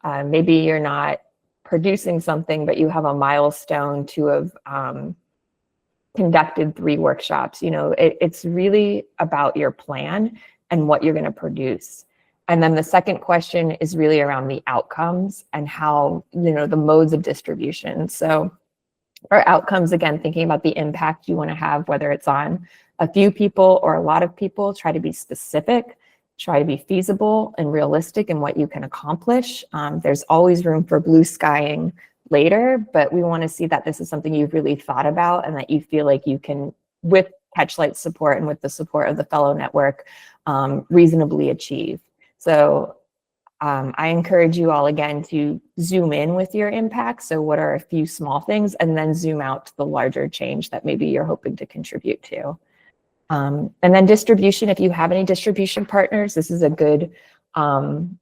maybe you're not producing something, but you have a milestone to have conducted 3 workshops. It's really about your plan and what you're going to produce. And then the second question is really around the outcomes and how, the modes of distribution. So our outcomes, again, thinking about the impact you want to have, whether it's on a few people or a lot of people, try to be specific, try to be feasible and realistic in what you can accomplish. There's always room for blue skying later, but we want to see that this is something you've really thought about and that you feel like you can, with CatchLight's support and with the support of the fellow network, reasonably achieve. So I encourage you all again to zoom in with your impact. So what are a few small things, and then zoom out to the larger change that maybe you're hoping to contribute to. And then distribution, if you have any distribution partners, this is a good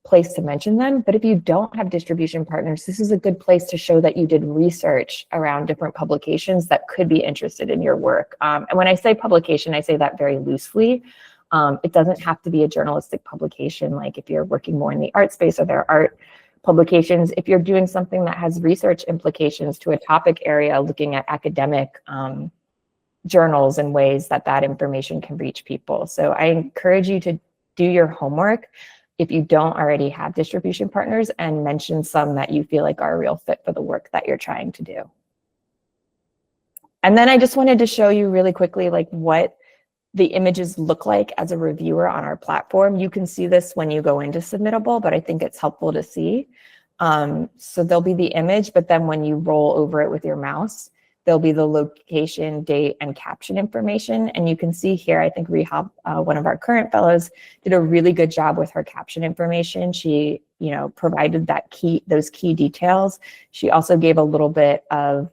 place to mention them. But if you don't have distribution partners, this is a good place to show that you did research around different publications that could be interested in your work. And when I say publication, I say that very loosely. It doesn't have to be a journalistic publication, like if you're working more in the art space or there are art publications. If you're doing something that has research implications to a topic area, looking at academic journals and ways that that information can reach people. So I encourage you to do your homework if you don't already have distribution partners, and mention some that you feel like are a real fit for the work that you're trying to do. And then I just wanted to show you really quickly like what the images look like as a reviewer on our platform. You can see this when you go into Submittable, but I think it's helpful to see. So there'll be the image, but then when you roll over it with your mouse, there'll be the location, date, and caption information. And you can see here, I think Rehab, one of our current fellows, did a really good job with her caption information. She, provided those key details. She also gave a little bit of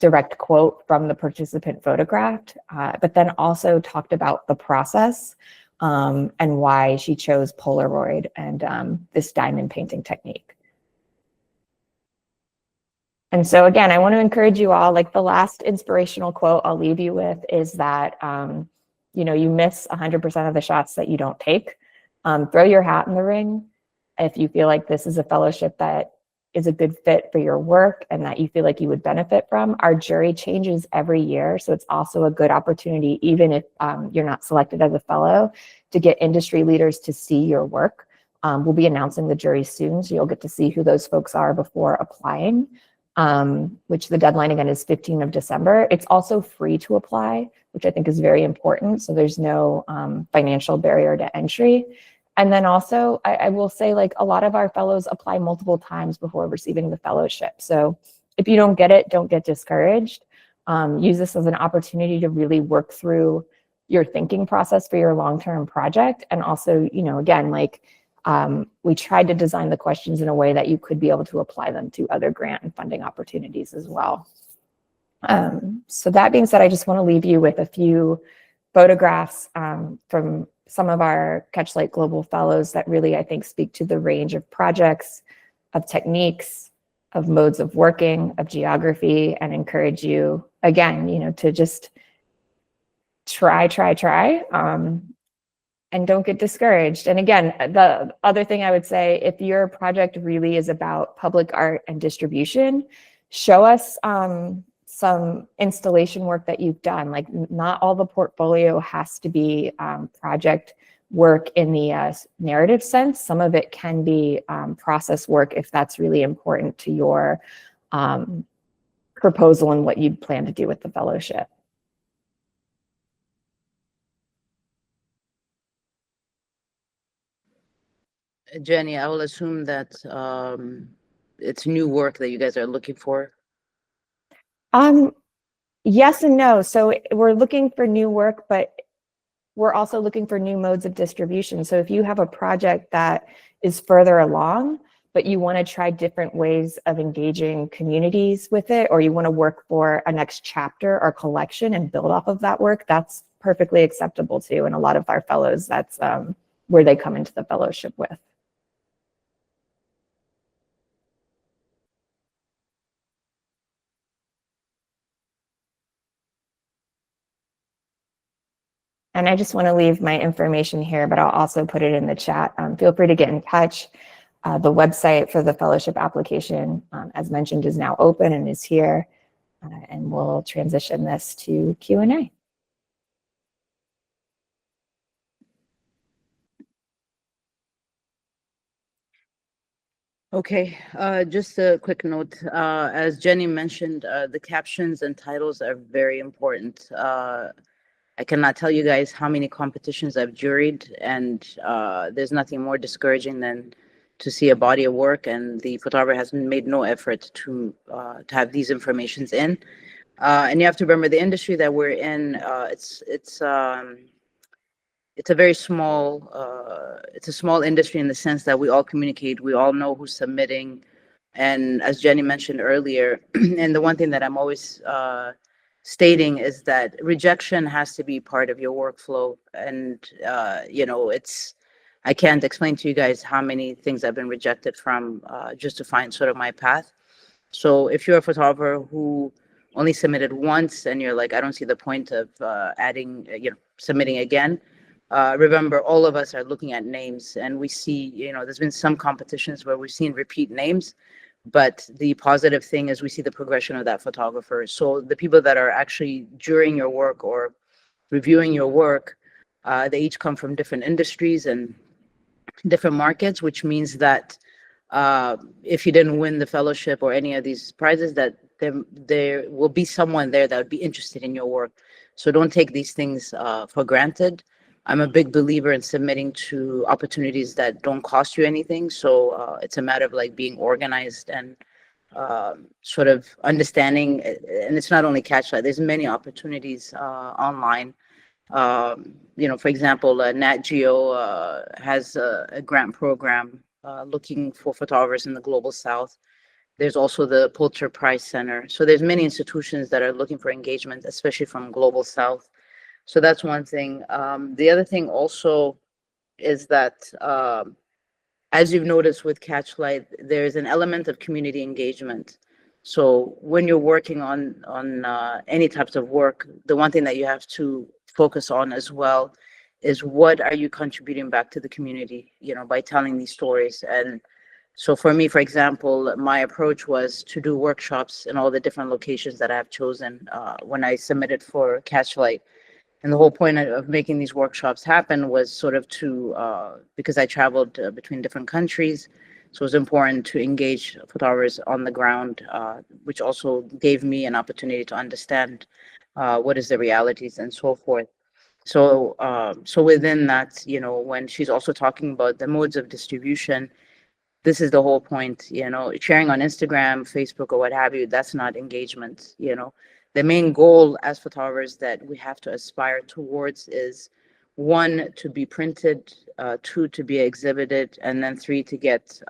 direct quote from the participant photographed, but then also talked about the process and why she chose Polaroid and this diamond painting technique. And so again, I want to encourage you all, like the last inspirational quote I'll leave you with is that, you know, you miss 100% of the shots that you don't take. Throw your hat in the ring if you feel like this is a fellowship that is a good fit for your work and that you feel like you would benefit from. Our jury changes every year, so it's also a good opportunity, even if you're not selected as a fellow, to get industry leaders to see your work. We'll be announcing the jury soon, so you'll get to see who those folks are before applying. Which the deadline again is 15th of December. It's also free to apply, which I think is very important. So there's no financial barrier to entry. And then also I will say, like, a lot of our fellows apply multiple times before receiving the fellowship. So if you don't get it, don't get discouraged. Use this as an opportunity to really work through your thinking process for your long-term project. And also, you know, again, like, we tried to design the questions in a way that you could be able to apply them to other grant and funding opportunities as well. So that being said, I just want to leave you with a few photographs from some of our CatchLight Global Fellows that really, I think, speak to the range of projects, of techniques, of modes of working, of geography, and encourage you, again, you know, to just try, and don't get discouraged. And again, the other thing I would say, if your project really is about public art and distribution, show us some installation work that you've done. Like, not all the portfolio has to be project work in the narrative sense. Some of it can be process work if that's really important to your proposal and what you'd plan to do with the fellowship. Jenny, I will assume that it's new work that you guys are looking for. Yes and no. So we're looking for new work, but we're also looking for new modes of distribution. So if you have a project that is further along, but you want to try different ways of engaging communities with it, or you want to work for a next chapter or collection and build off of that work, that's perfectly acceptable too. And a lot of our fellows, that's where they come into the fellowship with. And I just want to leave my information here, but I'll also put it in the chat. Feel free to get in touch. The website for the fellowship application, as mentioned, is now open and is here. And we'll transition this to Q&A. Okay, just a quick note. As Jenny mentioned, the captions and titles are very important. I cannot tell you guys how many competitions I've juried, and there's nothing more discouraging than to see a body of work and the photographer has made no effort to have these informations in. And you have to remember the industry that we're in. It's a very small, it's a small industry in the sense that we all communicate, we all know who's submitting. And as Jenny mentioned earlier, and the one thing that I'm always stating is that rejection has to be part of your workflow. And, you know, I can't explain to you guys how many things I've been rejected from just to find sort of my path. So if you're a photographer who only submitted once and you're like, I don't see the point of adding, submitting again, remember, all of us are looking at names, and we see, there's been some competitions where we've seen repeat names, but the positive thing is we see the progression of that photographer. So the people that are actually jurying your work or reviewing your work, they each come from different industries and different markets, which means that if you didn't win the fellowship or any of these prizes, that there will be someone there that would be interested in your work. So don't take these things for granted. I'm a big believer in submitting to opportunities that don't cost you anything. So it's a matter of like being organized and sort of understanding. And it's not only CatchLight. There's many opportunities online. For example, Nat Geo has a grant program looking for photographers in the Global South. There's also the Pulitzer Prize Center. So there's many institutions that are looking for engagement, especially from Global South. So that's one thing. The other thing also is that, as you've noticed with CatchLight, there's an element of community engagement. So when you're working on any types of work, the one thing that you have to focus on as well is what are you contributing back to the community, by telling these stories. And so for me, for example, my approach was to do workshops in all the different locations that I have chosen when I submitted for CatchLight. And the whole point of making these workshops happen was sort of to, because I traveled between different countries, so it was important to engage photographers on the ground, which also gave me an opportunity to understand what is the realities and so forth. So, so within that, when she's also talking about the modes of distribution, this is the whole point, sharing on Instagram, Facebook, or what have you, that's not engagement. The main goal as photographers that we have to aspire towards is, one, to be printed, two, to be exhibited, and then three, to get,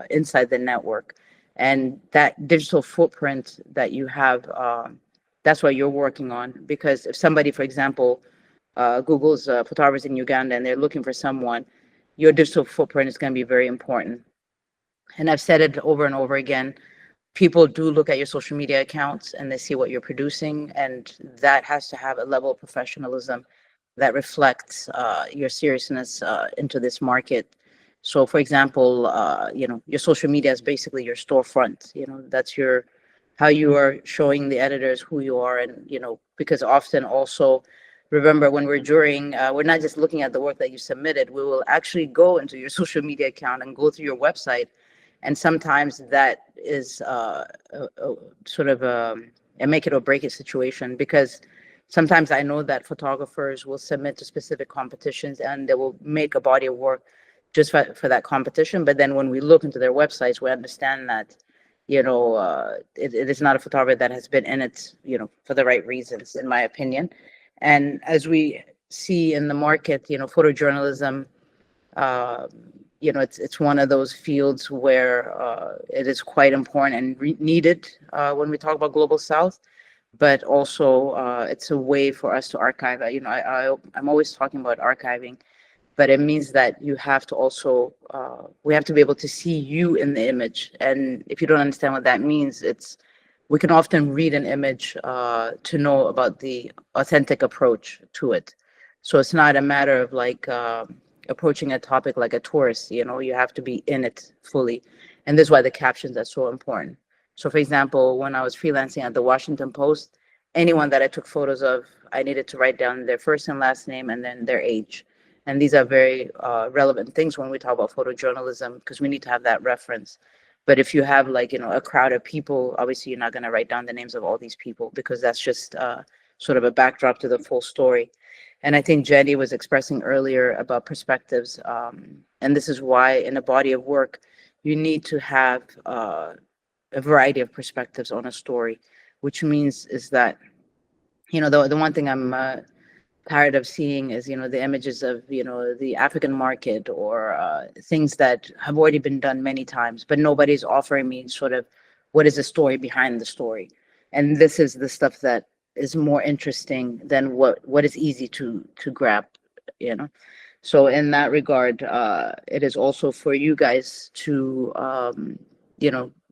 inside the network. And that digital footprint that you have, that's what you're working on. Because if somebody, for example, Google's photographers in Uganda and they're looking for someone, your digital footprint is going to be very important. And I've said it over and over again. People do look at your social media accounts and they see what you're producing, and that has to have a level of professionalism that reflects your seriousness into this market. So, for example, your social media is basically your storefront. That's how you are showing the editors who you are, and because often also, remember, when we're jurying, we're not just looking at the work that you submitted. We will actually go into your social media account and go through your website. And sometimes that is sort of a make it or break it situation, because sometimes I know that photographers will submit to specific competitions and they will make a body of work just for that competition. But then when we look into their websites, we understand that, it is not a photographer that has been in it, for the right reasons, in my opinion. And as we see in the market, photojournalism, it's one of those fields where it is quite important and needed when we talk about Global South, but also it's a way for us to archive. I'm always talking about archiving, but it means that you have to also, we have to be able to see you in the image. And if you don't understand what that means, we can often read an image to know about the authentic approach to it. So it's not a matter of like approaching a topic like a tourist, you have to be in it fully. And this is why the captions are so important. So for example, when I was freelancing at the Washington Post, anyone that I took photos of, I needed to write down their first and last name and then their age. And these are very relevant things when we talk about photojournalism, because we need to have that reference. But if you have like, a crowd of people, obviously you're not going to write down the names of all these people, because that's just sort of a backdrop to the full story. And I think Jenny was expressing earlier about perspectives. And this is why in a body of work, you need to have a variety of perspectives on a story, which means is that, the one thing I'm tired of seeing is, the images of, the African market or things that have already been done many times, but nobody's offering me sort of what is the story behind the story. And this is the stuff that is more interesting than what is easy to grab, So in that regard, it is also for you guys to,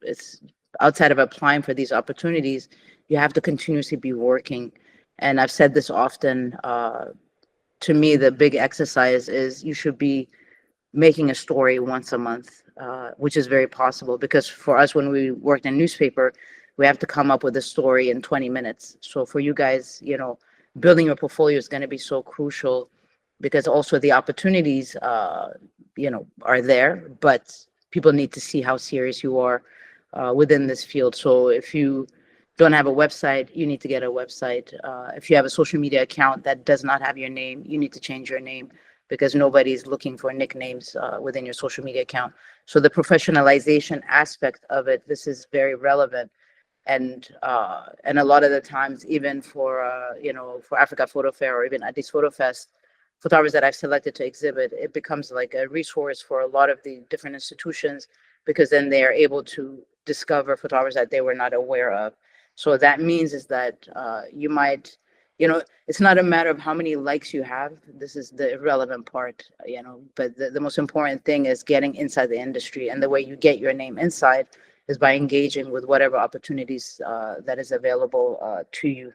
it's outside of applying for these opportunities, you have to continuously be working. And I've said this often, to me, the big exercise is you should be making a story once a month, which is very possible, because for us, when we worked in newspaper, we have to come up with a story in 20 minutes. So for you guys, building your portfolio is going to be so crucial, because also the opportunities, are there, but people need to see how serious you are within this field. So if you don't have a website, you need to get a website. If you have a social media account that does not have your name, you need to change your name, because nobody's looking for nicknames within your social media account. So the professionalization aspect of it, this is very relevant. And a lot of the times, even for Africa Photo Fair or even Addis Photo Fest, photographers that I've selected to exhibit, it becomes like a resource for a lot of the different institutions, because then they are able to discover photographers that they were not aware of. So that means is that you might, it's not a matter of how many likes you have. This is the irrelevant part, but the most important thing is getting inside the industry. And the way you get your name inside is by engaging with whatever opportunities that is available to you.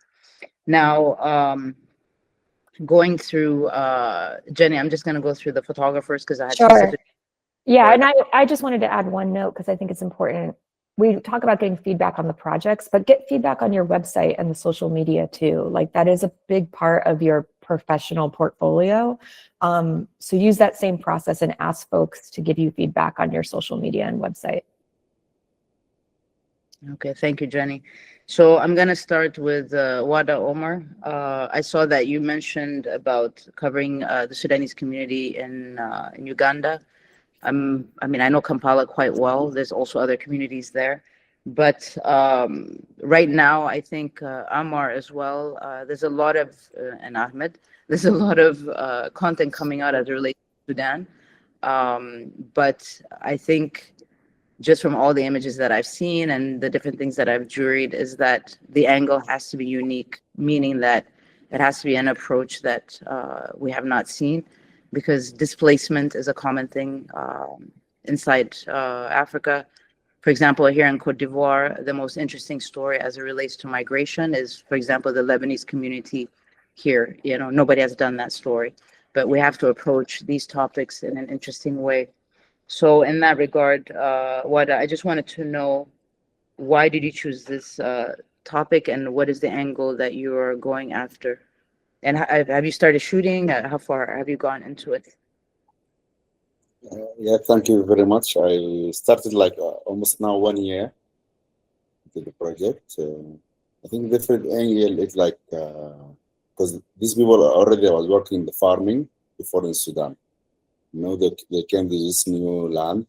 Now, going through, Jenny, I'm just going to go through the photographers because I had Sure. specific. Yeah, and I just wanted to add one note because I think it's important. We talk about getting feedback on the projects, but get feedback on your website and the social media too. Like that is a big part of your professional portfolio. So use that same process and ask folks to give you feedback on your social media and website. Okay, thank you, Jenny. So I'm going to start with Wada Omar. I saw that you mentioned about covering the Sudanese community in Uganda. I know Kampala quite well. There's also other communities there. But right now, I think Ammar as well, there's a lot of, and Ahmed, there's a lot of content coming out as it relates to Sudan. But I think just from all the images that I've seen and the different things that I've juried is that the angle has to be unique, meaning that it has to be an approach that we have not seen, because displacement is a common thing inside Africa. For example, here in Cote d'Ivoire, the most interesting story as it relates to migration is, for example, the Lebanese community here. Nobody has done that story, but we have to approach these topics in an interesting way. So in that regard, Wada, I just wanted to know, why did you choose this topic and what is the angle that you are going after? And have you started shooting? How far have you gone into it? Yeah, thank you very much. I started like almost now 1 year into the project. I think the different angle is like, because these people already was working in the farming before in Sudan. They came to this new land.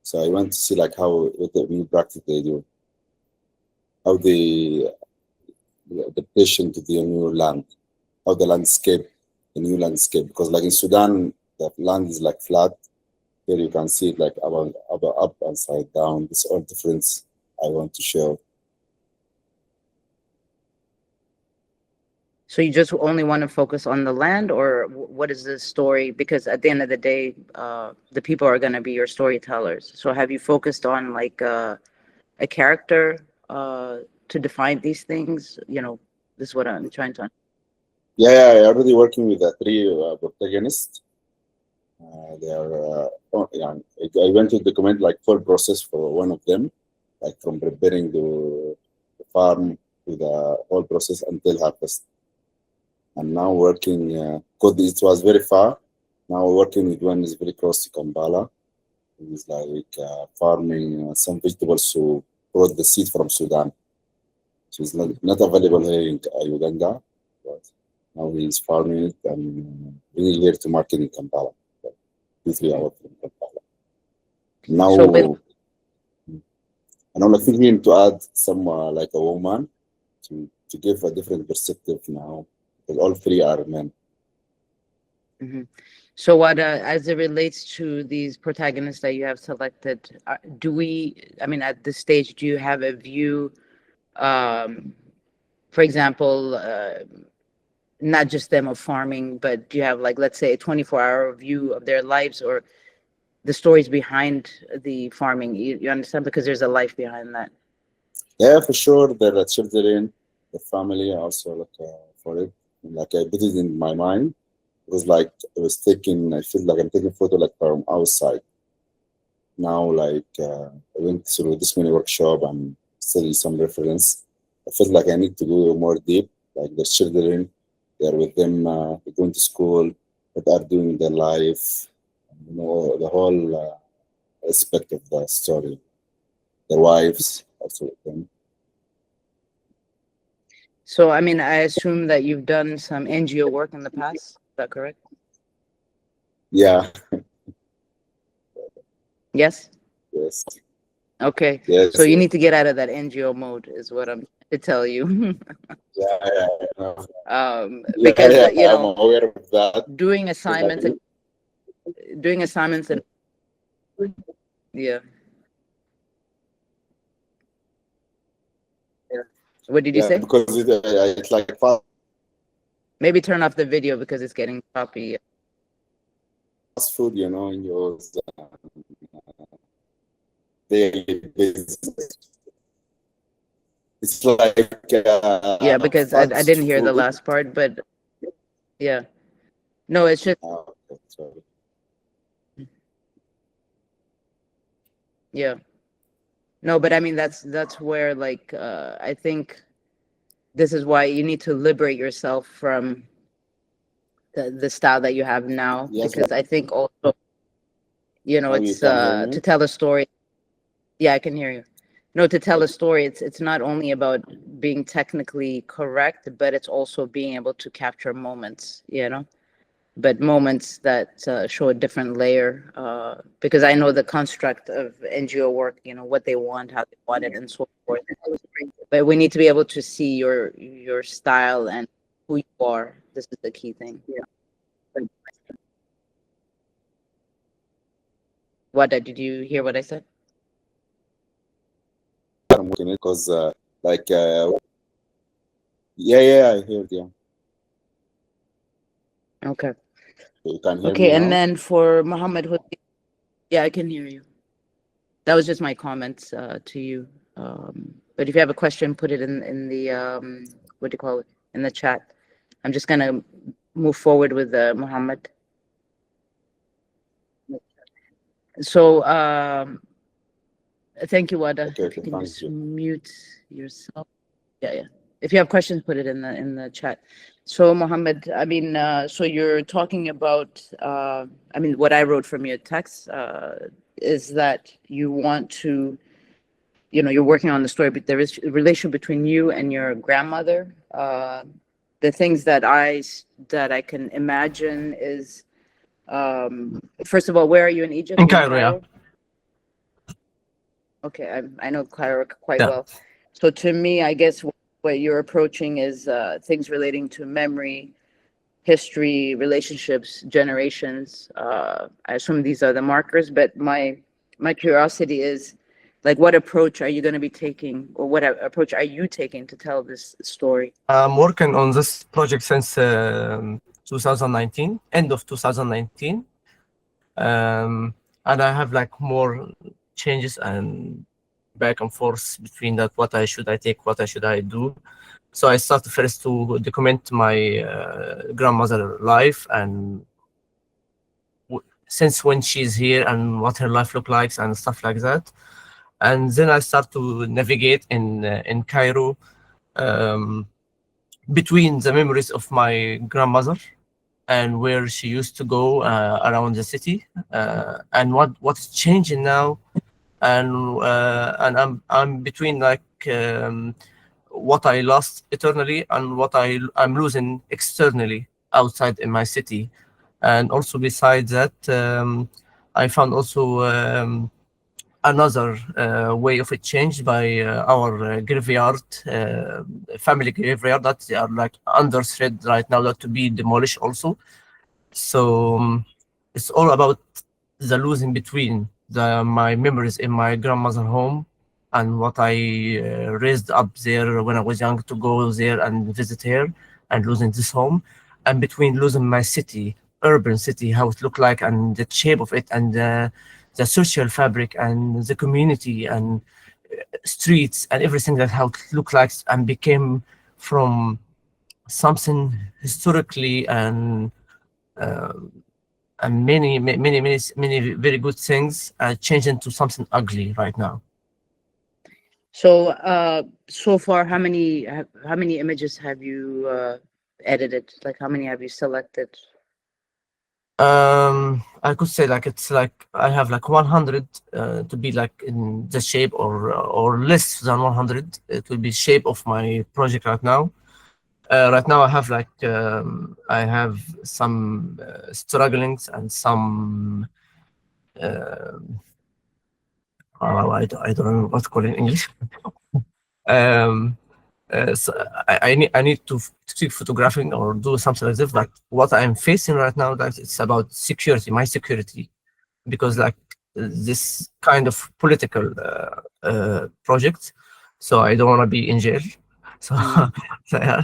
So I went to see like what the new practice they do, how the adaptation to the new land, how the new landscape. Because like in Sudan, the land is like flat. Here you can see it like up and side down. This all difference I want to show. So you just only want to focus on the land, or what is the story? Because at the end of the day, the people are going to be your storytellers. So have you focused on like a character to define these things? This is what I'm trying to. Yeah, I already working with the 3 protagonists. They are. I went to document like full process for one of them, like from preparing the farm to the whole process until harvest. And now working, because it was very far. Now working with one is very close to Kampala. He's like farming some vegetables to brought the seed from Sudan. So it's not available here in Uganda. But now he's farming it and bringing here to market in Kampala. 2-3 hours from Kampala. Now, So and I'm thinking to add some like a woman to give a different perspective now. Because all 3 are men. Mm-hmm. So what, as it relates to these protagonists that you have selected, at this stage, do you have a view, for example, not just them of farming, but do you have like, let's say, a 24-hour view of their lives or the stories behind the farming? You understand? Because there's a life behind that. Yeah, for sure. There are children, the family also like for it. Like I put it in my mind. It was like I feel like I'm taking photo like from outside. Now like I went through this many workshop and study some reference. I felt like I need to go more deep. Like the children, they're with them, they're going to school, what are doing their life, the whole aspect of the story. Their wives also with them. So, I assume that you've done some NGO work in the past. Is that correct? Yeah. Yes? Yes. Okay. Yes. So you need to get out of that NGO mode is what I'm trying to tell you. Yeah. Because, I'm aware of that. doing assignments and yeah. What did you say? Because it's like fast Maybe turn off the video because it's getting choppy. food, you know, in your daily business. It's like Yeah, because I fast didn't hear the food. last part, but yeah. No, it's just, Okay, sorry. yeah. No, but I mean, that's where, like, I think this is why you need to liberate yourself from the style that you have now, Yes, because I think also, you know, now you it's can hear me. to tell a story. Yeah, I can hear you. No, to tell a story, it's not only about being technically correct, but it's also being able to capture moments, you know, but moments that show a different layer. Because I know the construct of NGO work, you know, what they want, how they want it, and so forth. But we need to be able to see your style and who you are. This is the key thing. Yeah. What did you hear what I said? I'm working it because like yeah, I heard you. Okay. You can hear Okay, me and now? then for Muhammad Hussein, yeah, I can hear you. That was just my comments to you. But if you have a question, put it in the what do you call it, in the chat. I'm just gonna move forward with Muhammad. So thank you, Wada. Okay, If you can thank just you. mute yourself. Yeah. If you have questions, put it in the chat. So Mohammed, I mean, so you're talking about, I mean, what I wrote from your text is that you want to, you know, you're working on the story, but there is a relation between you and your grandmother. The things that I can imagine is, first of all, where are you in Egypt? In Cairo, yeah. Okay, I know Cairo quite Yeah. well. So to me, I guess what you're approaching is things relating to memory, history, relationships, generations. I assume these are the markers, but my curiosity is, like, what approach are you going to be taking, or what approach are you taking to tell this story? I'm working on this project since 2019, end of 2019. And I have like more changes and back and forth between that, what should I take, what should I do. So I started first to document my grandmother life and since when she's here and what her life look like and stuff like that. And then I start to navigate in Cairo between the memories of my grandmother and where she used to go around the city and what's changing now and I'm between like what I lost eternally and what I'm losing externally outside in my city. And also besides that, I found also another way of it changed by our graveyard, family graveyard, that they are like under threat right now that to be demolished also. So it's all about the losing between my memories in my grandmother's home and what I raised up there when I was young to go there and visit her, and losing this home, and between losing my city, urban city, how it looked like and the shape of it and the social fabric and the community and streets and everything that how it looked like and became from something historically and many very good things change into something ugly right now. So so far, how many images have you edited? Like, how many have you selected? I could say like it's like I have like 100 to be like in the shape or less than 100. It will be shape of my project right now. Right now I have like I have some strugglings and some I don't know what to call it in English. So I need to keep photographing or do something like this. But what I'm facing right now, that it's about security, my security, because like this kind of political project, so I don't want to be in jail. So,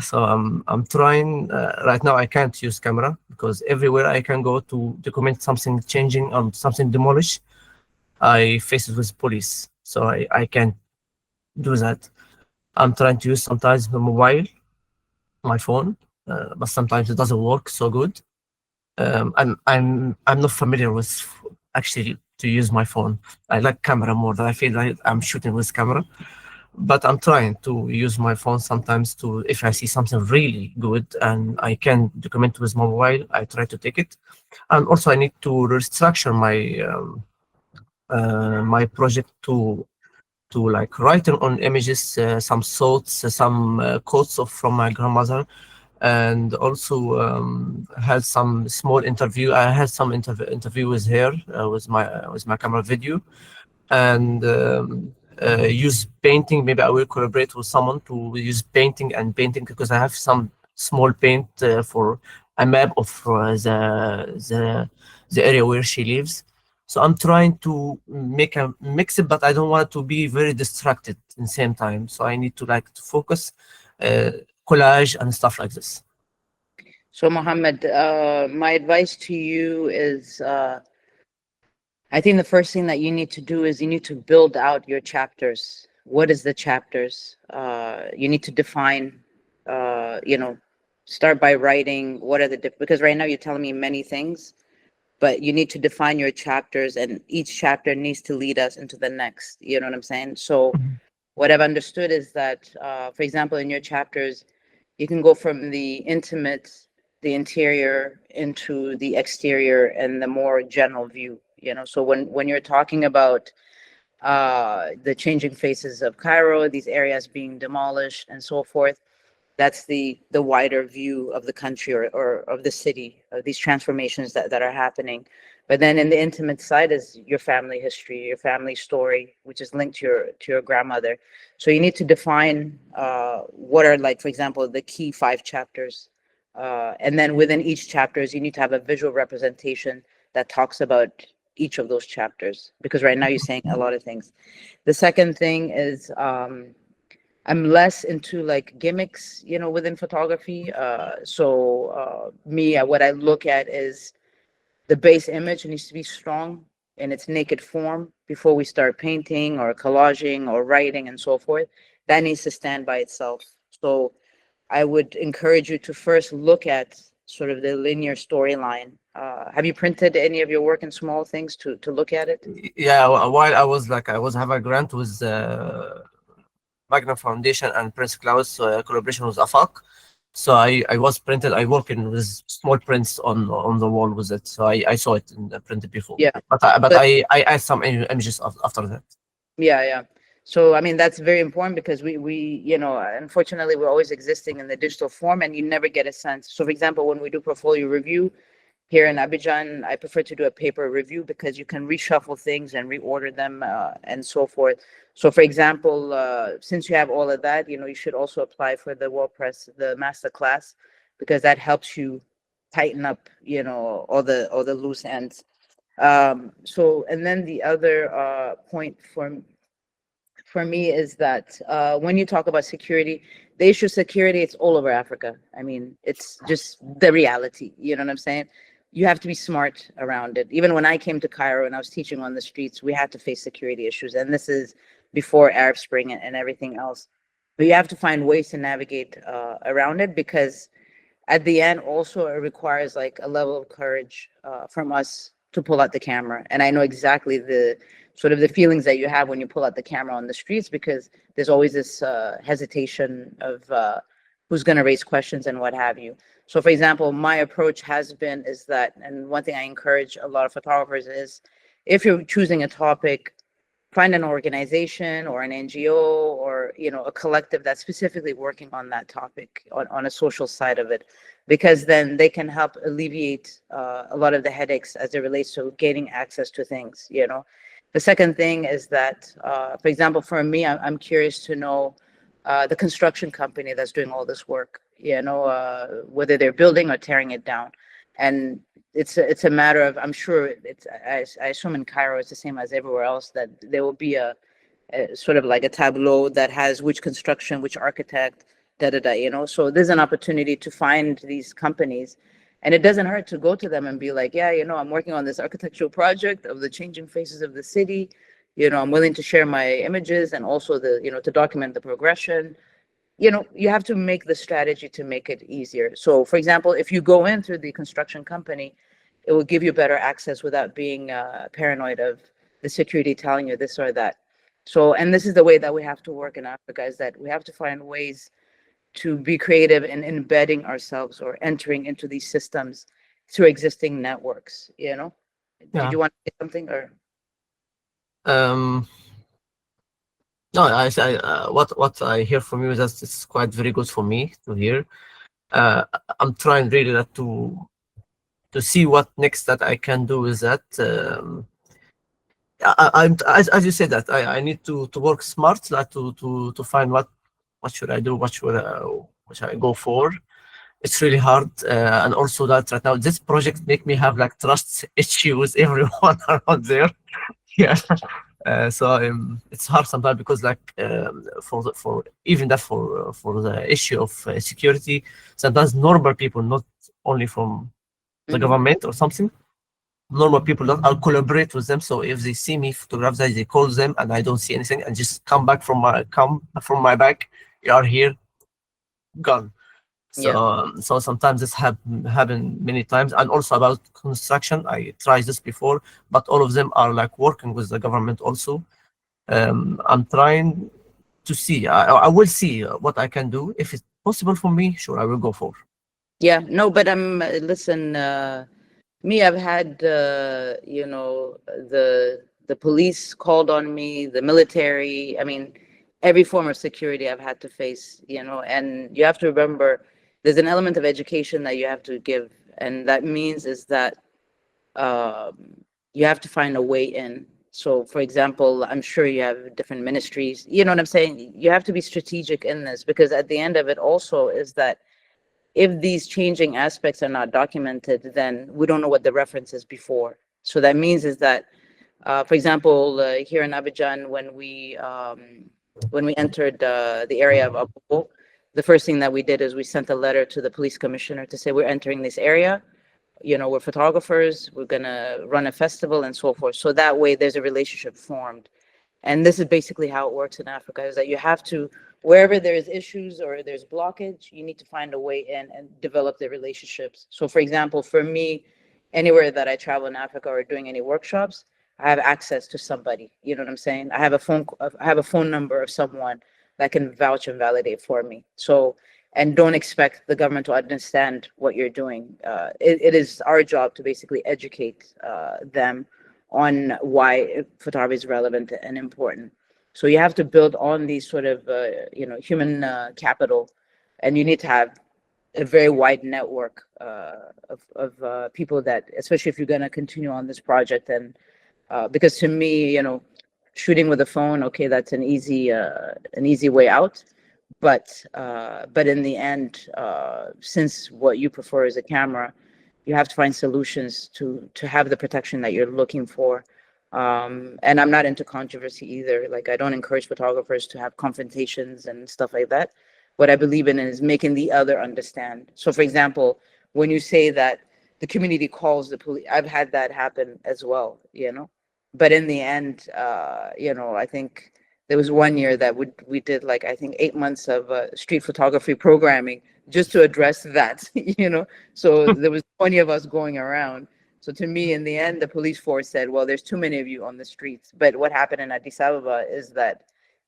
so I'm trying right now. I can't use camera because everywhere I can go to document something changing or something demolished, I face it with police. So I can't do that. I'm trying to use sometimes my mobile, my phone, but sometimes it doesn't work so good. I'm not familiar with actually to use my phone. I like camera more than I feel like I'm shooting with camera. But I'm trying to use my phone sometimes to, if I see something really good and I can document with my mobile, I try to take it. And also I need to restructure my project to like writing on images, some thoughts, some quotes from my grandmother, and also had some small interview. I had some interview with her with my camera video, and use painting. Maybe I will collaborate with someone to use painting because I have some small paint for a map of the area where she lives. So I'm trying to make a mix it, but I don't want it to be very distracted in the same time. So I need to like to focus, collage and stuff like this. So Mohammed, my advice to you is, I think the first thing that you need to do is you need to build out your chapters. What is the chapters? You need to define, start by writing what are because right now you're telling me many things, but you need to define your chapters, and each chapter needs to lead us into the next. You know what I'm saying? So what I've understood is that, for example, in your chapters, you can go from the intimate, the interior, into the exterior and the more general view. So when you're talking about the changing faces of Cairo, these areas being demolished and so forth, that's the wider view of the country or of the city, of these transformations that are happening. But then in the intimate side is your family history, your family story, which is linked to your grandmother. So you need to define what are, like, for example, the key 5 chapters. And then within each chapters, you need to have a visual representation that talks about each of those chapters, because right now you're saying a lot of things. The second thing is, I'm less into like gimmicks, within photography. What I look at is the base image needs to be strong in its naked form before we start painting or collaging or writing and so forth. That needs to stand by itself. So I would encourage you to first look at sort of the linear storyline. Have you printed any of your work in small things to look at it? Yeah, while I was have a grant with Magna Foundation and Prince Claus collaboration with AFAC. So I was printed. I working with small prints on the wall with it. So I saw it in the printed before. Yeah, but I add some images after that. Yeah. So, I mean, that's very important because unfortunately, we're always existing in the digital form and you never get a sense. So, for example, when we do portfolio review here in Abidjan, I prefer to do a paper review because you can reshuffle things and reorder them and so forth. So, for example, since you have all of that, you should also apply for the WordPress, the master class, because that helps you tighten up, all the loose ends. So, and then the other point for me is that when you talk about security, the issue of security, it's all over Africa. I mean, it's just the reality. You know what I'm saying? You have to be smart around it. Even when I came to Cairo and I was teaching on the streets, we had to face security issues. And this is before Arab Spring and everything else. But you have to find ways to navigate around it, because at the end also it requires like a level of courage from us to pull out the camera. And I know exactly the sort of the feelings that you have when you pull out the camera on the streets, because there's always this hesitation of who's going to raise questions and what have you. So, for example, my approach is that, and one thing I encourage a lot of photographers is, if you're choosing a topic, find an organization or an NGO or a collective that's specifically working on that topic on a social side of it, because then they can help alleviate a lot of the headaches as it relates to gaining access to things. The second thing is that, for example, for me, I'm curious to know the construction company that's doing all this work, whether they're building or tearing it down. And it's a matter of, I'm sure I assume in Cairo it's the same as everywhere else, that there will be a sort of like a tableau that has which construction, which architect, you know. So there's an opportunity to find these companies, and it doesn't hurt to go to them and be like, yeah, you know, I'm working on this architectural project of the changing faces of the city. You know, I'm willing to share my images and also the, you know, to document the progression. You know, you have to make the strategy to make it easier. So for example, if you go in through the construction company, it will give you better access without being paranoid of the security telling you this or that. So, and this is the way that we have to work in Africa, is that we have to find ways to be creative in embedding ourselves or entering into these systems through existing networks, you know. Yeah. Did you want to say something or? No, what I hear from you is that it's quite very good for me to hear. I'm trying really that to see what next that I can do with that. I'm as you said that I need to work smart, like to find what should I do, what should I go for. It's really hard, and also that right now this project make me have like trust issue with everyone around there. Yeah. So it's hard sometimes because like for even that for the issue of security, sometimes normal people, not only from the Mhm. government or something, normal people that I'll collaborate with them. So if they see me photograph that, they call them and I don't see anything and just come from my back, you are here, gone. So Yeah. so sometimes this happen many times. And also about construction, I tried this before, but all of them are like working with the government also. I'm trying to see. I will see what I can do. If it's possible for me, sure, I will go for. Yeah, no, but I'm listen, me, I've had you know, the police called on me, the military, I mean, every form of security I've had to face, you know. And you have to remember there's an element of education that you have to give, and that means is that you have to find a way in. So for example, I'm sure you have different ministries, you know what I'm saying? You have to be strategic in this, because at the end of it also is that if these changing aspects are not documented, then we don't know what the reference is before. So that means is that, for example, here in Abidjan, when we entered the area of Abubo, the first thing that we did is we sent a letter to the police commissioner to say we're entering this area. You know, we're photographers. We're gonna run a festival and so forth. So that way, there's a relationship formed. And this is basically how it works in Africa, is that you have to, wherever there's issues or there's blockage, you need to find a way in and develop the relationships. So for example, for me, anywhere that I travel in Africa or doing any workshops, I have access to somebody. You know what I'm saying? I have a phone number of someone that can vouch and validate for me. So, and don't expect the government to understand what you're doing. It is our job to basically educate them on why photography is relevant and important. So you have to build on these sort of you know, human capital, and you need to have a very wide network of people that, especially if you're going to continue on this project. And because to me, you know, shooting with a phone, okay, that's an easy way out. But in the end, since what you prefer is a camera, you have to find solutions to have the protection that you're looking for. And I'm not into controversy either. Like, I don't encourage photographers to have confrontations and stuff like that. What I believe in is making the other understand. So for example, when you say that the community calls the police, I've had that happen as well, you know. But in the end, you know, I think there was one year that we did like, I think 8 months of street photography programming just to address that, you know. So there was 20 of us going around. So to me, in the end, the police force said, well, there's too many of you on the streets. But what happened in Addis Ababa is that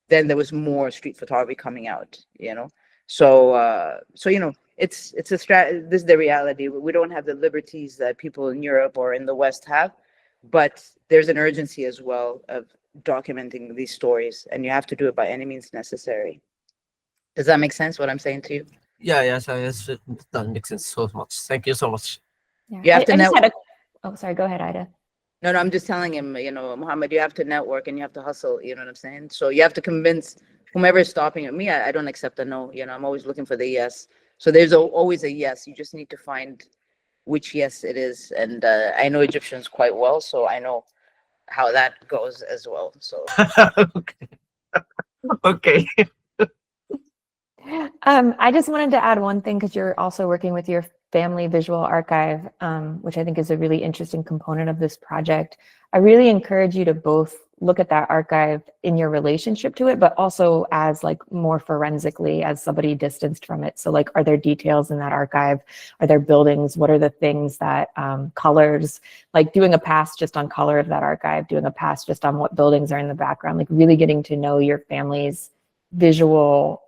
then there was more street photography coming out, you know. So so you know, it's a this is the reality. We don't have the liberties that people in Europe or in the West have, but there's an urgency as well of documenting these stories, and you have to do it by any means necessary. Does that make sense, what I'm saying to you? Yeah, yes, that makes sense so much. Thank you so much. Yeah. You have to I just network. had a, oh, sorry, go ahead, Ida. No, I'm just telling him, you know, Muhammad, you have to network and you have to hustle, you know what I'm saying? So you have to convince whomever is stopping at me. I don't accept a no, you know, I'm always looking for the yes. So there's always a yes. You just need to find which yes it is. And I know Egyptians quite well, so I know how that goes as well. So Okay. Okay. I just wanted to add one thing because you're also working with your family visual archive, which I think is a really interesting component of this project. I really encourage you to both look at that archive in your relationship to it, but also as like more forensically as somebody distanced from it. So like, are there details in that archive? Are there buildings? What are the things that colors, like doing a pass just on color of that archive, doing a pass just on what buildings are in the background, like really getting to know your family's visual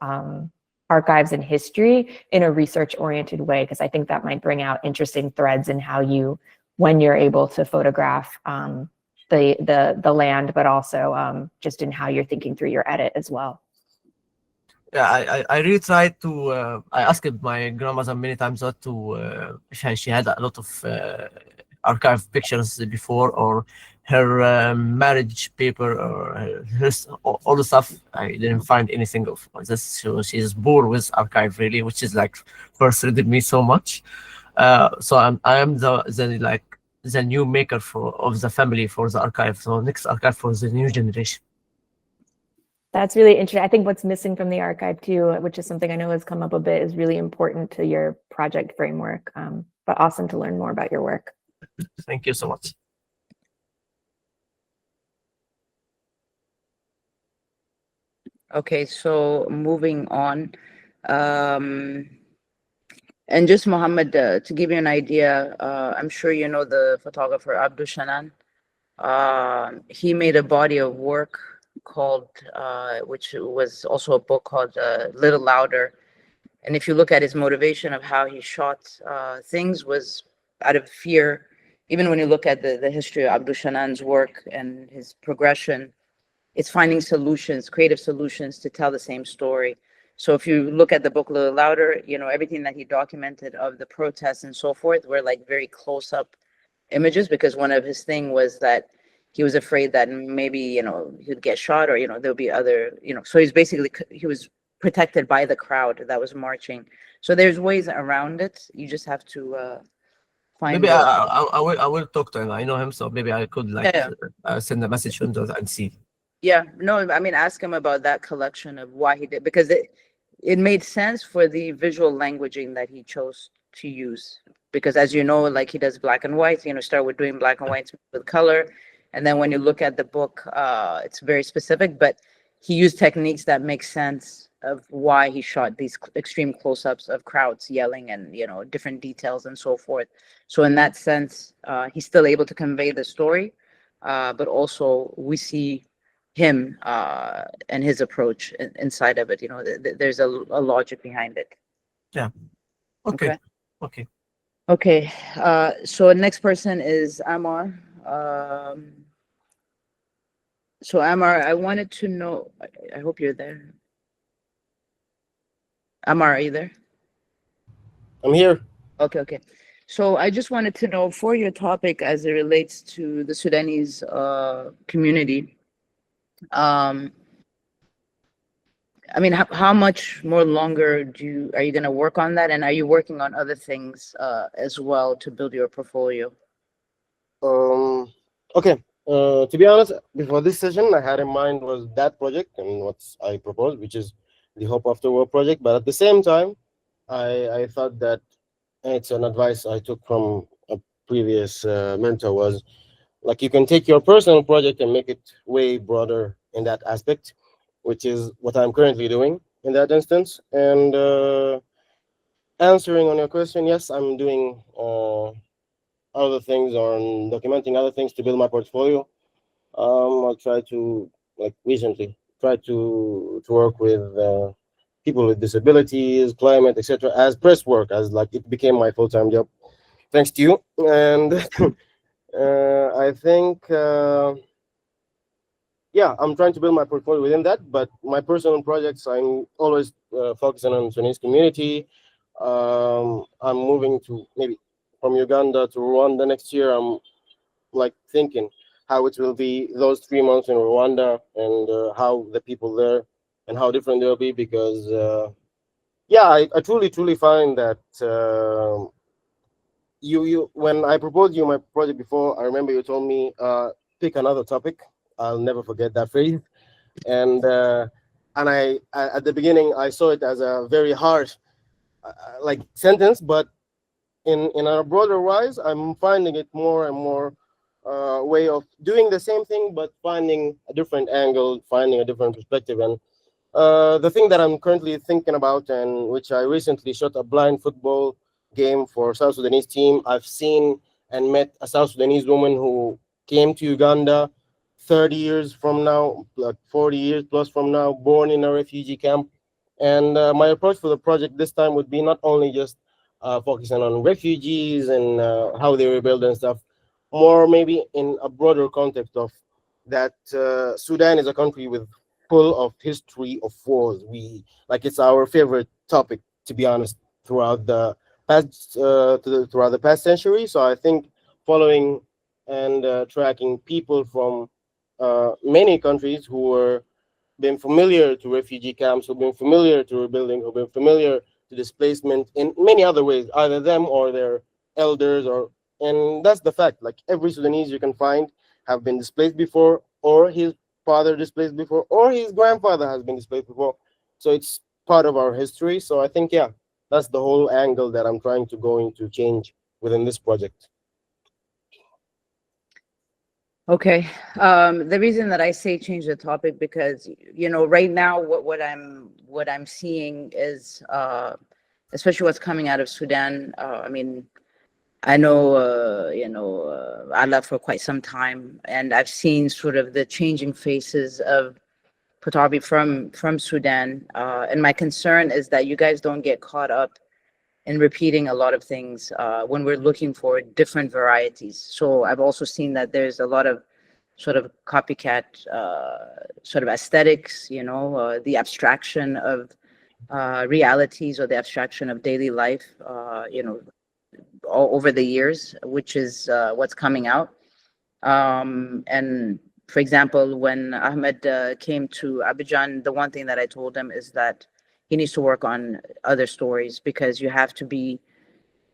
archives and history in a research-oriented way, because I think that might bring out interesting threads in how you, when you're able to photograph the land, but also just in how you're thinking through your edit as well. Yeah, I really tried to. I asked my grandmother many times not to. She had a lot of archive pictures before, or her marriage paper, or all the stuff. I didn't find anything of this. So she's bored with archive really, which is like frustrated me so much. So I am the new maker of the family for the archive. So next archive for the new generation. That's really interesting. I think what's missing from the archive too, which is something I know has come up a bit, is really important to your project framework. But awesome to learn more about your work. Thank you so much. Okay, so moving on. And just Mohammed, to give you an idea, I'm sure you know the photographer Abdul Shanan. He made a body of work called, which was also a book called Little Louder. And if you look at his motivation of how he shot things, was out of fear. Even when you look at the history of Abdul Shanan's work and his progression, it's finding solutions, creative solutions to tell the same story. So if you look at the book Little Louder, you know, everything that he documented of the protests and so forth were like very close up images, because one of his thing was that he was afraid that maybe, you know, he'd get shot, or, you know, there'll be other, you know, so he was protected by the crowd that was marching. So there's ways around it. You just have to find. Maybe I will talk to him. I know him, so maybe I could like send a message to him and see. Yeah, no, I mean, ask him about that collection of why he did, because it made sense for the visual languaging that he chose to use. Because as you know, like he does black and white, you know, start with doing black and whites with color. And then when you look at the book, it's very specific, but he used techniques that make sense of why he shot these extreme close-ups of crowds yelling and, you know, different details and so forth. So in that sense, he's still able to convey the story, but also we see him and his approach inside of it. You know, there's a logic behind it. Yeah. Okay. So next person is Amar. So Amar, I wanted to know, I hope you're there. Amar, are you there? I'm here. Okay. So I just wanted to know, for your topic as it relates to the Sudanese community, I mean, how much more longer are you going to work on that? And are you working on other things as well to build your portfolio? Okay. To be honest, before this session, I had in mind was that project and what I proposed, which is the Hope After War project. But at the same time, I thought that it's an advice I took from a previous mentor, was like, you can take your personal project and make it way broader in that aspect, which is what I'm currently doing in that instance. And answering on your question, yes, I'm doing other things, on documenting other things to build my portfolio. I'll try to, like recently, try to work with people with disabilities, climate, etc., as press work, as like it became my full-time job, thanks to you. And I think, yeah, I'm trying to build my portfolio within that, but my personal projects, I'm always focusing on Sudanese community. I'm moving to maybe from Uganda to Rwanda next year. I'm like thinking how it will be those 3 months in Rwanda, and how the people there and how different they'll be, because yeah, I truly find that you when I proposed you my project before, I remember you told me pick another topic. I'll never forget that phrase. And and at the beginning I saw it as a very harsh like sentence, but in a broader wise, I'm finding it more and more way of doing the same thing, but finding a different angle, finding a different perspective. And the thing that I'm currently thinking about, and which I recently shot a blind football game for South Sudanese team, I've seen and met a South Sudanese woman who came to Uganda 30 years from now, like 40 years plus from now, born in a refugee camp. And my approach for the project this time would be not only just focusing on refugees and how they rebuild and stuff, more maybe in a broader context of that Sudan is a country with full of history of wars. We like it's our favorite topic, to be honest, throughout the past throughout the past century. So I think following and tracking people from many countries who were been familiar to refugee camps, who've been familiar to rebuilding, who've been familiar to displacement in many other ways, either them or their elders, or and that's the fact. Like every Sudanese you can find have been displaced before, or his father displaced before, or his grandfather has been displaced before. So it's part of our history. So I think yeah, that's the whole angle that I'm trying to go into change within this project. Okay. The reason that I say change the topic because right now what I'm seeing is especially what's coming out of Sudan. I mean, I know Allah for quite some time, and I've seen sort of the changing faces of photography from Sudan. And my concern is that you guys don't get caught up in repeating a lot of things when we're looking for different varieties. So I've also seen that there's a lot of sort of copycat sort of aesthetics, the abstraction of realities or the abstraction of daily life, all over the years, which is what's coming out. And for example, when Ahmed came to Abidjan, the one thing that I told him is that he needs to work on other stories because you have to be,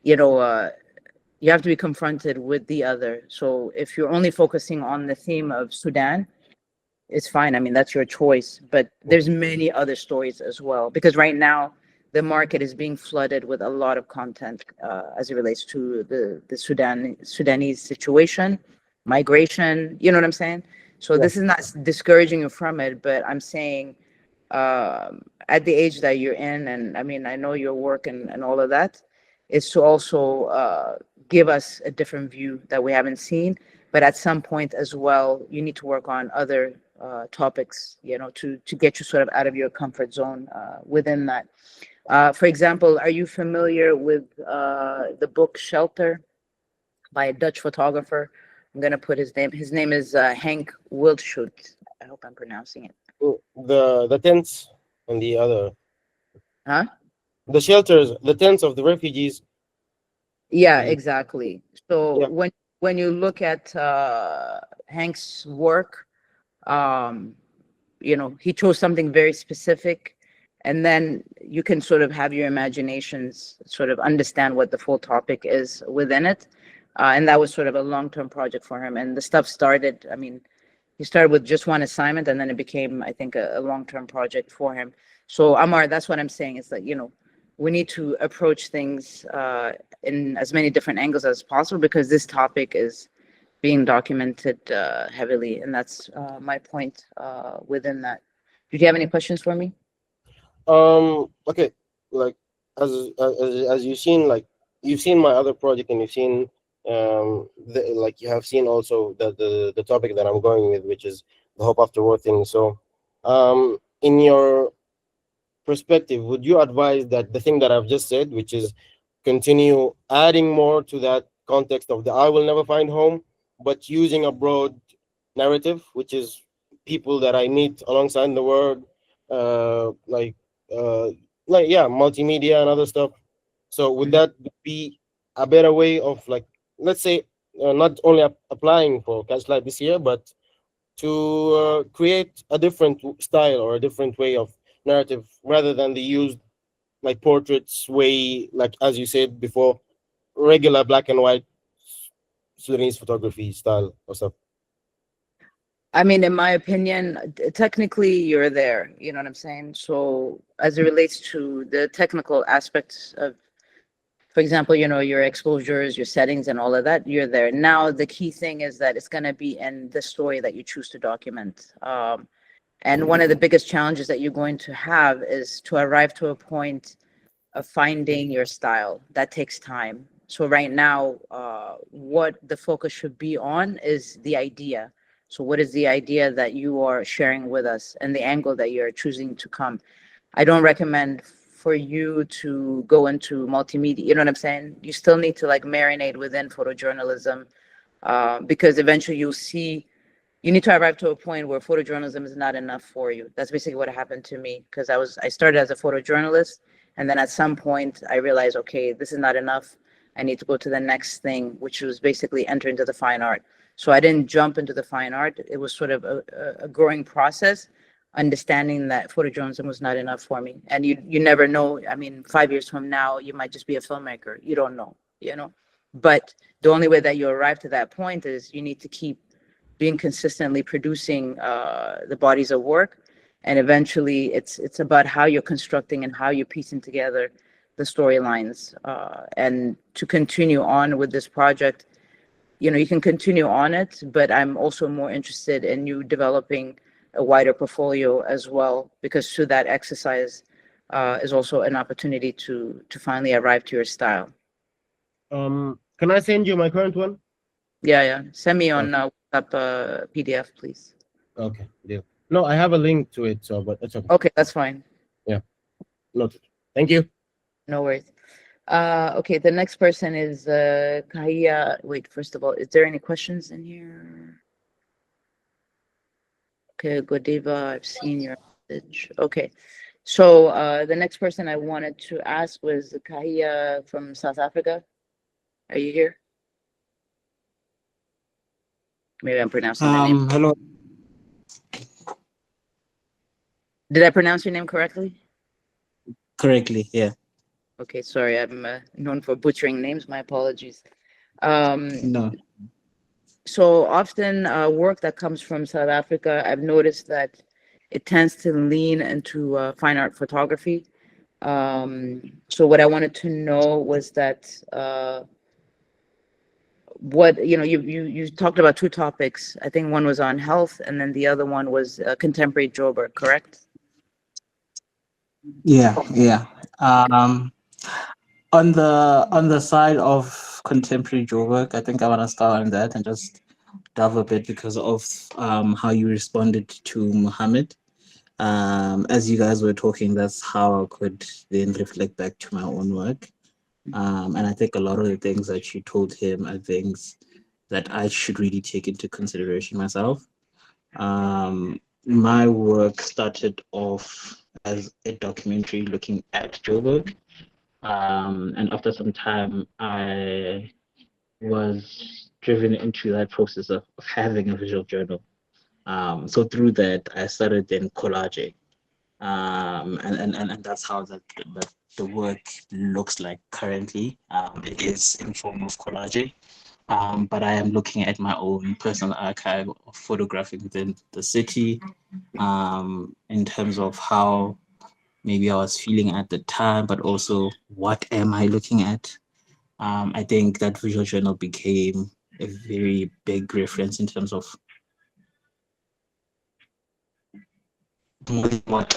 you have to be confronted with the other. So if you're only focusing on the theme of Sudan, it's fine. I mean, that's your choice. But there's many other stories as well, because right now the market is being flooded with a lot of content as it relates to the Sudanese situation, migration. You know what I'm saying? So this is not discouraging you from it, but I'm saying at the age that you're in, and I mean, I know your work and all of that, is to also give us a different view that we haven't seen. But at some point as well, you need to work on other topics, to get you sort of out of your comfort zone within that. For example, are you familiar with the book Shelter by a Dutch photographer? I'm going to put his name. His name is Henk Wildschut. I hope I'm pronouncing it. The tents and the other. Huh? The shelters, the tents of the refugees. Yeah, exactly. So Yeah. when you look at Hank's work, he chose something very specific, and then you can sort of have your imaginations sort of understand what the full topic is within it. And that was sort of a long-term project for him. And the stuff started, I mean, he started with just one assignment, and then it became, I think, a long-term project for him. So Amar, that's what I'm saying, is that, we need to approach things in as many different angles as possible, because this topic is being documented heavily, and that's my point within that. Did you have any questions for me? Okay, like as you've seen, like you've seen my other project, and you've seen like you have seen also the topic that I'm going with, which is the hope after war thing. So in your perspective, would you advise that the thing that I've just said, which is continue adding more to that context of the I will never find home, but using a broad narrative, which is people that I meet alongside the world, like multimedia and other stuff. So would that be a better way of, like, let's say, not only applying for CatchLight this year, but to create a different style or a different way of narrative, rather than the used like portraits way, like as you said before, regular black and white Sudanese photography style or stuff? I mean, in my opinion, technically you're there, you know what I'm saying? So as it relates to the technical aspects of, for example, you know, your exposures, your settings and all of that, you're there. Now, the key thing is that it's going to be in the story that you choose to document. And one of the biggest challenges that you're going to have is to arrive to a point of finding your style. That takes time. So right now, what the focus should be on is the idea. So what is the idea that you are sharing with us and the angle that you're choosing to come? I don't recommend for you to go into multimedia. You know what I'm saying? You still need to like marinate within photojournalism, because eventually you'll see you need to arrive to a point where photojournalism is not enough for you. That's basically what happened to me, because I started as a photojournalist, and then at some point I realized, okay, this is not enough. I need to go to the next thing, which was basically enter into the fine art. So I didn't jump into the fine art. It was sort of a growing process, understanding that photojournalism was not enough for me. And you never know. I mean, 5 years from now, you might just be a filmmaker. You don't know, you know. But the only way that you arrive to that point is you need to keep being consistently producing the bodies of work, and eventually it's about how you're constructing and how you're piecing together the storylines, and to continue on with this project. You know, you can continue on it, but I'm also more interested in you developing a wider portfolio as well, because through that exercise is also an opportunity to finally arrive to your style. Can I send you my current one? Yeah, send me on WhatsApp PDF, please. Okay, deal. No, I have a link to it, so but it's okay. Okay, that's fine. Noted. Thank you. No worries. Okay, the next person is Kahia. Wait, first of all, is there any questions in here? Okay, Godiva, I've seen your message. Okay, so the next person I wanted to ask was Kahia from South Africa. Are you here? Maybe I'm pronouncing the name. Hello. Did I pronounce your name correctly? Correctly, yeah. Okay, sorry, I'm known for butchering names. My apologies. No. So often work that comes from South Africa, I've noticed that it tends to lean into fine art photography. So what I wanted to know was that what, you know, you talked about two topics. I think one was on health, and then the other one was contemporary Joburg, correct? Yeah. On the side of contemporary Joburg, I think I want to start on that and just delve a bit because of how you responded to Muhammad. As you guys were talking, that's how I could then reflect back to my own work. And I think a lot of the things that you told him are things that I should really take into consideration myself. My work started off as a documentary looking at Joburg. And after some time, I was driven into that process of having a visual journal. So through that, I started then collaging. And that's how the work looks like currently. It is in form of collaging. But I am looking at my own personal archive of photographing within the city, in terms of how maybe I was feeling at the time, but also what am I looking at? I think that visual journal became a very big reference in terms of what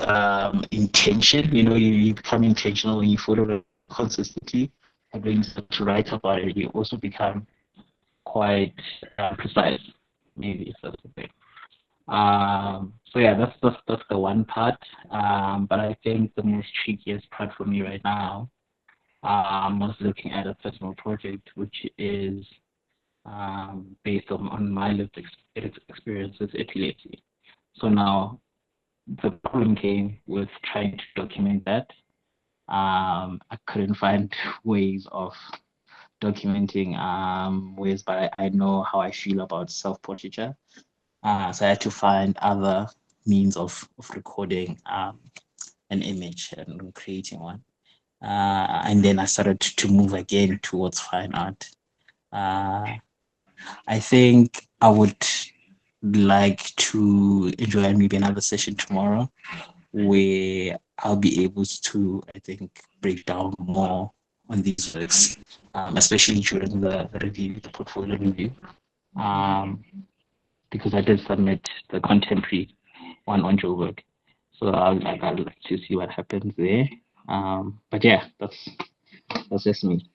intention. You know, you become intentional when you photograph consistently, and when you start to write about it, you also become quite precise, maybe, if that's the thing. So yeah, that's the one part. But I think the most trickiest part for me right now, was looking at a personal project, which is based on my lived experience with epilepsy. So now the problem came with trying to document that. I couldn't find ways of documenting ways, but I know how I feel about self-portraiture. So I had to find other means of recording an image and creating one. And then I started to move again towards fine art. I think I would like to enjoy maybe another session tomorrow where I'll be able to, I think, break down more on these works, especially during the review, the portfolio review, because I did submit the contemporary one on Joburg. So I'd like to see what happens there. But yeah, that's just me.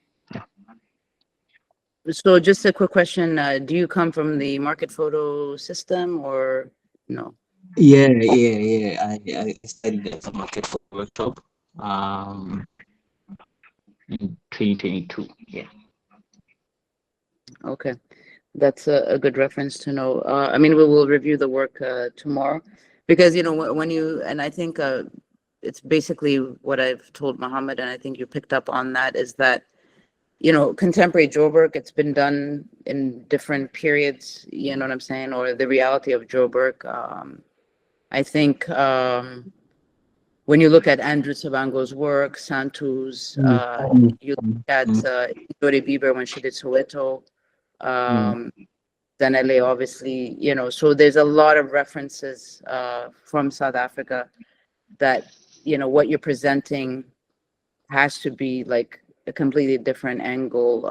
So just a quick question, do you come from the market photo system or no? Yeah. I studied at the market for workshop in 2022. Yeah. Okay, that's a good reference to know. I mean, we will review the work tomorrow, because when you, and I think it's basically what I've told Muhammad, and I think you picked up on that, is that contemporary Joburg, it's been done in different periods, you know what I'm saying, or the reality of Joburg. I think when you look at Andrew Sabango's work, Santu's, you look at Dori Bieber when she did Soweto, Danele, obviously, so there's a lot of references from South Africa that, what you're presenting has to be like a completely different angle.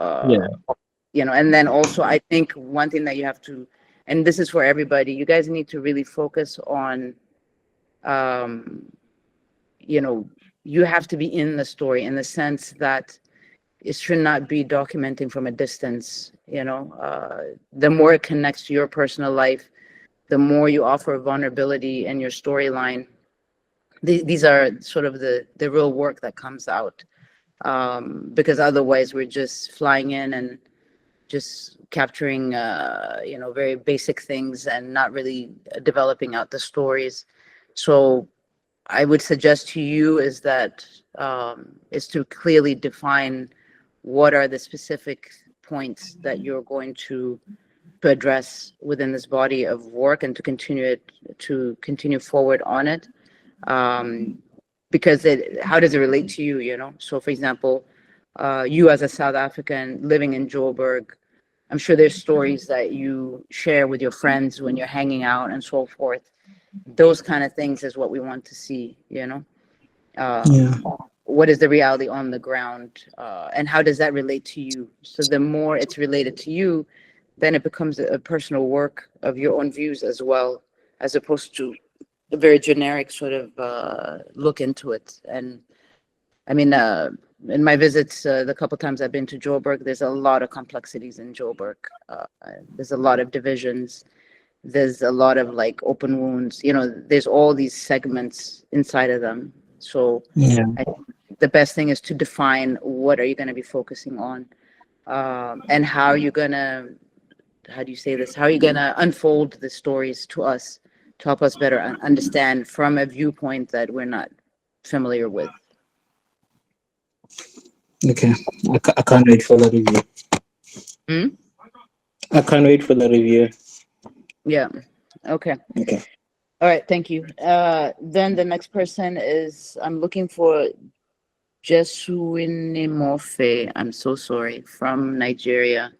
And then also I think one thing that you have to, and this is for everybody, you guys need to really focus on, you have to be in the story in the sense that it should not be documenting from a distance. The more it connects to your personal life, the more you offer vulnerability in your storyline. These are sort of the real work that comes out, because otherwise we're just flying in and just capturing very basic things and not really developing out the stories. So I would suggest to you is to clearly define what are the specific points that you're going to address within this body of work, and to continue forward on it, because how does it relate to you? So for example, you as a South African living in Joburg, I'm sure there's stories that you share with your friends when you're hanging out and so forth. Those kind of things is what we want to see. What is the reality on the ground, and how does that relate to you? So the more it's related to you, then it becomes a personal work of your own views as well, as opposed to a very generic sort of look into it. And I mean, in my visits, the couple times I've been to Joburg, there's a lot of complexities in Joburg. There's a lot of divisions. There's a lot of like open wounds. There's all these segments inside of them. So I think the best thing is to define what are you going to be focusing on, and how are you going to, how do you say this? How are you going to unfold the stories to us to help us better understand from a viewpoint that we're not familiar with? Okay, I can't wait for the review. I can't wait for the review. Yeah. Okay. All right. Thank you. Then the next person is, I'm looking for Jesuinimofe. I'm so sorry, from Nigeria.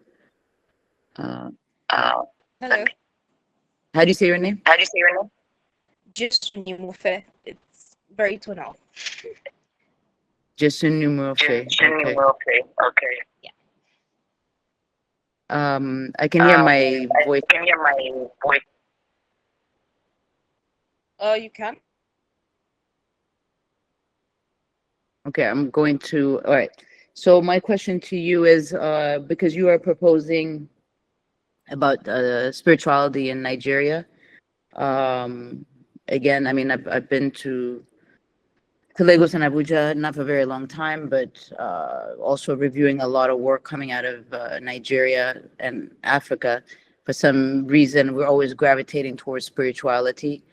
Hello. How do you say your name? Jesuinimofe. It's very tonal. Jesuinimofe. Okay. Yeah. I can hear my voice. You can? Okay, I'm going to, all right. So my question to you is, because you are proposing about spirituality in Nigeria. Again, I mean, I've been to Lagos and Abuja, not for a very long time, but also reviewing a lot of work coming out of Nigeria and Africa. For some reason, we're always gravitating towards spirituality.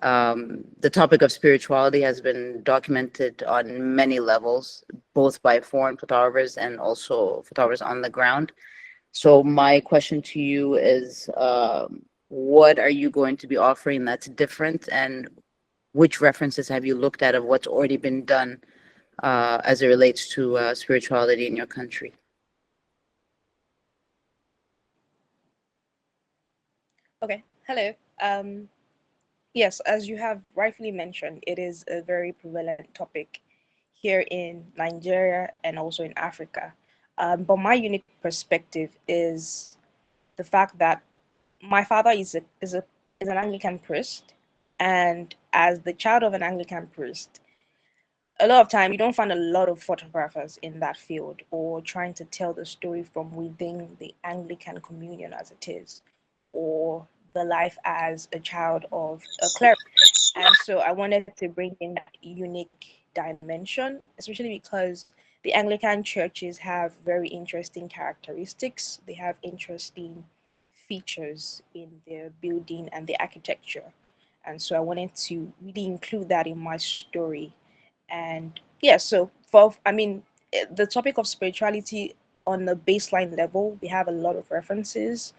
The topic of spirituality has been documented on many levels, both by foreign photographers and also photographers on the ground. So my question to you is, what are you going to be offering that's different, and which references have you looked at of what's already been done as it relates to spirituality in your country? Okay. Hello. Yes, as you have rightfully mentioned, it is a very prevalent topic here in Nigeria and also in Africa. But my unique perspective is the fact that my father is an Anglican priest, and as the child of an Anglican priest, a lot of time you don't find a lot of photographers in that field or trying to tell the story from within the Anglican communion as it is, or the life as a child of a cleric. And so I wanted to bring in that unique dimension, especially because the Anglican churches have very interesting characteristics. They have interesting features in their building and the architecture. And so I wanted to really include that in my story. And yeah, so the topic of spirituality on the baseline level, we have a lot of references.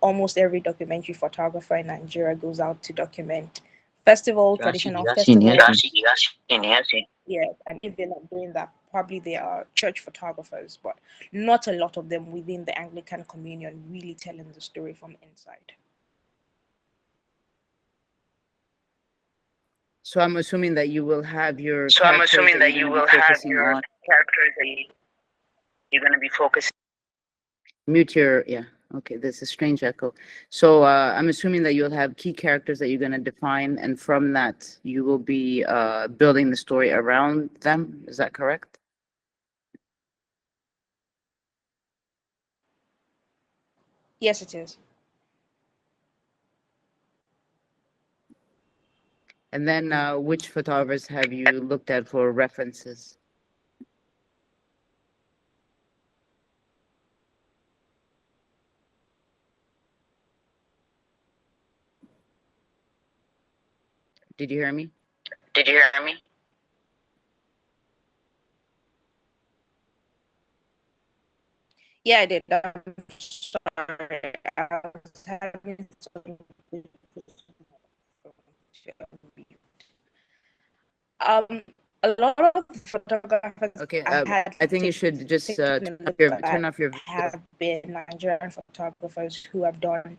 Almost every documentary photographer in Nigeria goes out to document traditional festivals. Yeah, and if they're not doing that, probably they are church photographers, but not a lot of them within the Anglican communion really telling the story from inside. So I'm assuming that you will have your So I'm characters assuming that that you're you going to will be have focusing your on. characters that you're going to be focusing. Mute your, yeah. Okay, there's a strange echo. So I'm assuming that you'll have key characters that you're going to define, and from that, you will be building the story around them. Is that correct? Yes, it is. And then which photographers have you looked at for references? Did you hear me? Did you hear me? Yeah, I did. I'm sorry. I was having some a lot of photographers Okay, I had I think you should just taken a look turn at off your video. have been Nigerian photographers who have done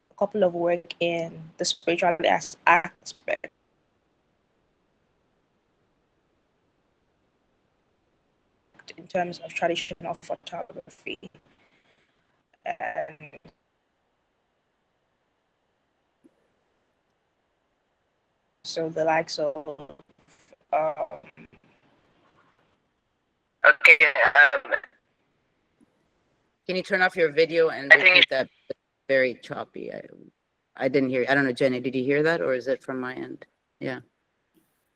a couple of work in the spiritual aspect. In terms of traditional photography. And so the likes of Okay. Can you turn off your video and repeat that? Very choppy. I didn't hear. I don't know, Jenny, did you hear that, or is it from my end? Yeah.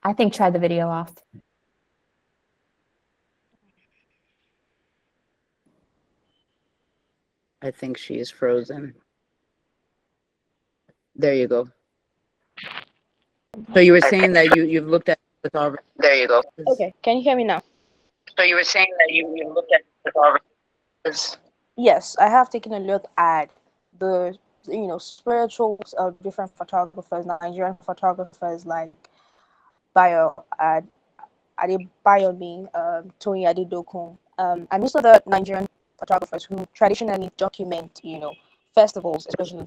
I think try the video off. I think she is frozen. There you go. So you were saying that you've looked at photographers. There you go. okay, can you hear me now? So you were saying that you looked at photographers. Yes, I have taken a look at the spirituals of different photographers, Nigerian photographers like Adebayomi, Tony Adedokun, and most of the Nigerian photographers who traditionally document, festivals, especially,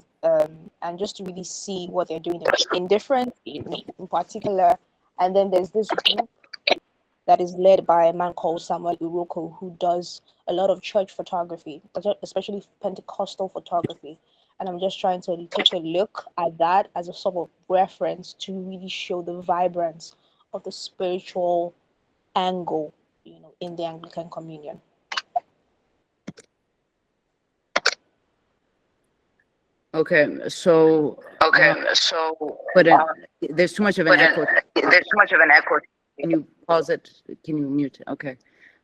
and just to really see what they're doing in different, in particular. And then there's this group that is led by a man called Samuel Uroko, who does a lot of church photography, especially Pentecostal photography. And I'm just trying to take a look at that as a sort of reference to really show the vibrance of the spiritual angle, in the Anglican communion. Okay, so but there's too much of an echo. There's too much of an echo. Can you pause it? Can you mute it? Okay,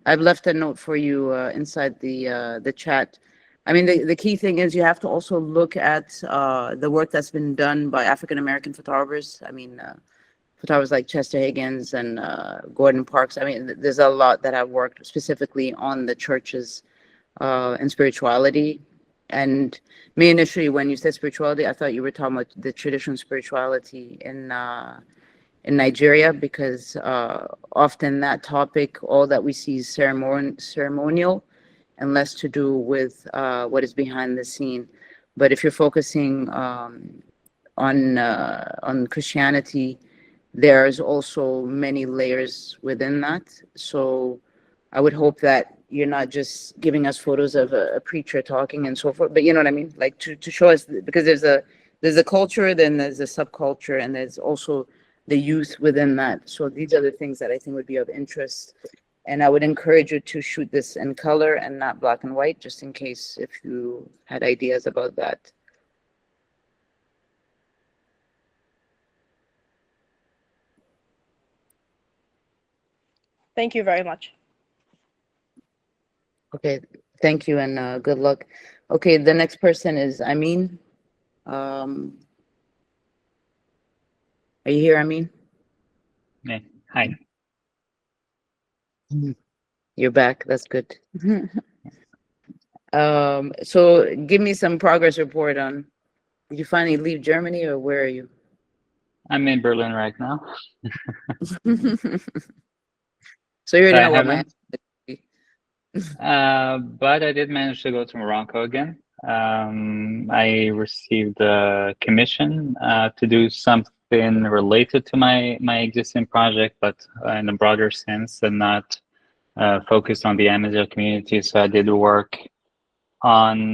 I've left a note for you inside the chat. I mean, the key thing is you have to also look at the work that's been done by African American photographers. I mean, photographers like Chester Higgins and Gordon Parks. I mean, there's a lot that have worked specifically on the churches and spirituality. And me initially, when you said spirituality, I thought you were talking about the traditional spirituality in Nigeria, because often that topic, all that we see is ceremonial and less to do with what is behind the scene. But if you're focusing on Christianity, there's also many layers within that. So I would hope that you're not just giving us photos of a preacher talking and so forth, but you know what I mean? Like to show us, because there's a culture, then there's a subculture, and there's also the youth within that. So these are the things that I think would be of interest. And I would encourage you to shoot this in color and not black and white, just in case if you had ideas about that. Thank you very much. Okay, thank you and good luck. Okay, the next person is Amin. Are you here, Amin? Yeah. Hi. You're back. That's good. So give me some progress report on, did you finally leave Germany or where are you? I'm in Berlin right now. So you already I know what my haven't. But I did manage to go to Morocco again. I received a commission to do something related to my existing project, but in a broader sense and not focused on the Amazigh community. So I did work on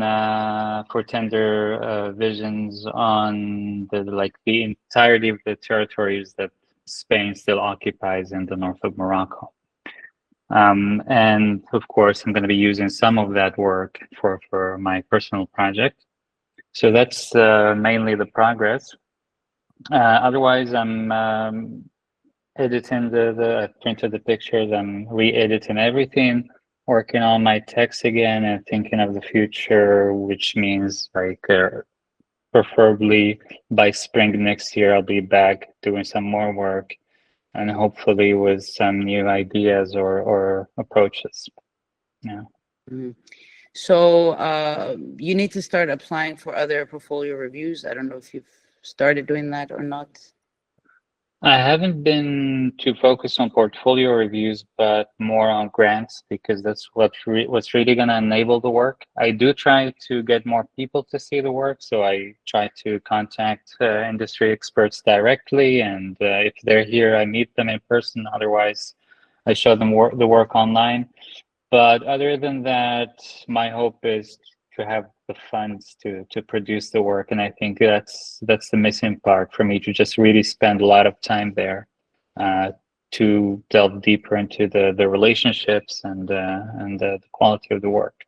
for tender visions on the entirety of the territories that Spain still occupies in the north of Morocco. And of course, I'm going to be using some of that work for my personal project. So that's mainly the progress. Otherwise, I'm editing I printed the pictures, I'm re-editing everything, working on my text again and thinking of the future, which means like preferably by spring next year, I'll be back doing some more work and hopefully with some new ideas or approaches. Yeah. Mhm. So you need to start applying for other portfolio reviews. I don't know if you've started doing that or not. I haven't been too focused on portfolio reviews, but more on grants because that's what's really going to enable the work. I do try to get more people to see the work, so I try to contact industry experts directly, and if they're here, I meet them in person. Otherwise, I show them the work online. But other than that, my hope is to have the funds to produce the work, and I think that's the missing part for me, to just really spend a lot of time there to delve deeper into the relationships and the quality of the work.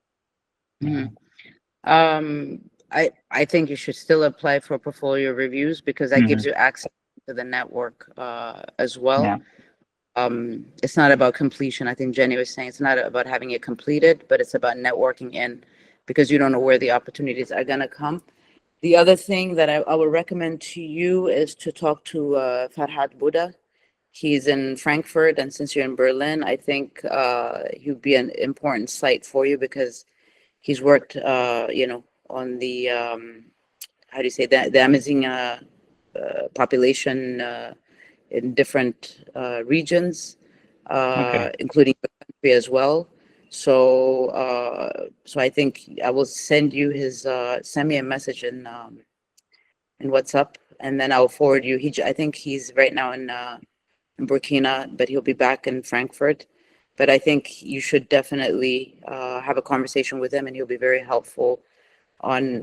Mhm. I think you should still apply for portfolio reviews because that gives you access to the network as well. Yeah. It's not about completion. I think Jenny was saying it's not about having it completed, but it's about networking in, because you don't know where the opportunities are going to come. The other thing that I would recommend to you is to talk to Farhad Buddha. He's in Frankfurt, and since you're in Berlin, I think he'd be an important site for you because he's worked, on the how do you say that, the Amazigh population in different regions, including the country as well. So, so I think I will send you his. Send me a message in WhatsApp, and then I'll forward you. I think he's right now in Burkina, but he'll be back in Frankfurt. But I think you should definitely have a conversation with him, and he'll be very helpful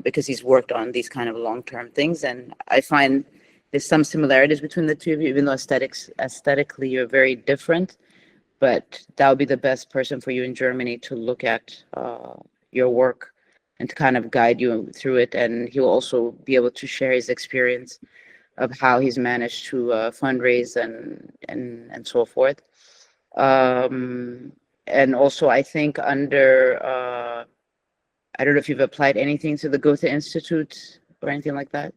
because he's worked on these kind of long-term things. And I find there's some similarities between the two of you, even though aesthetically you're very different. But that would be the best person for you in Germany to look at your work and to kind of guide you through it. And he'll also be able to share his experience of how he's managed to fundraise and so forth. And also, I think under, I don't know if you've applied anything to the Goethe Institute or anything like that.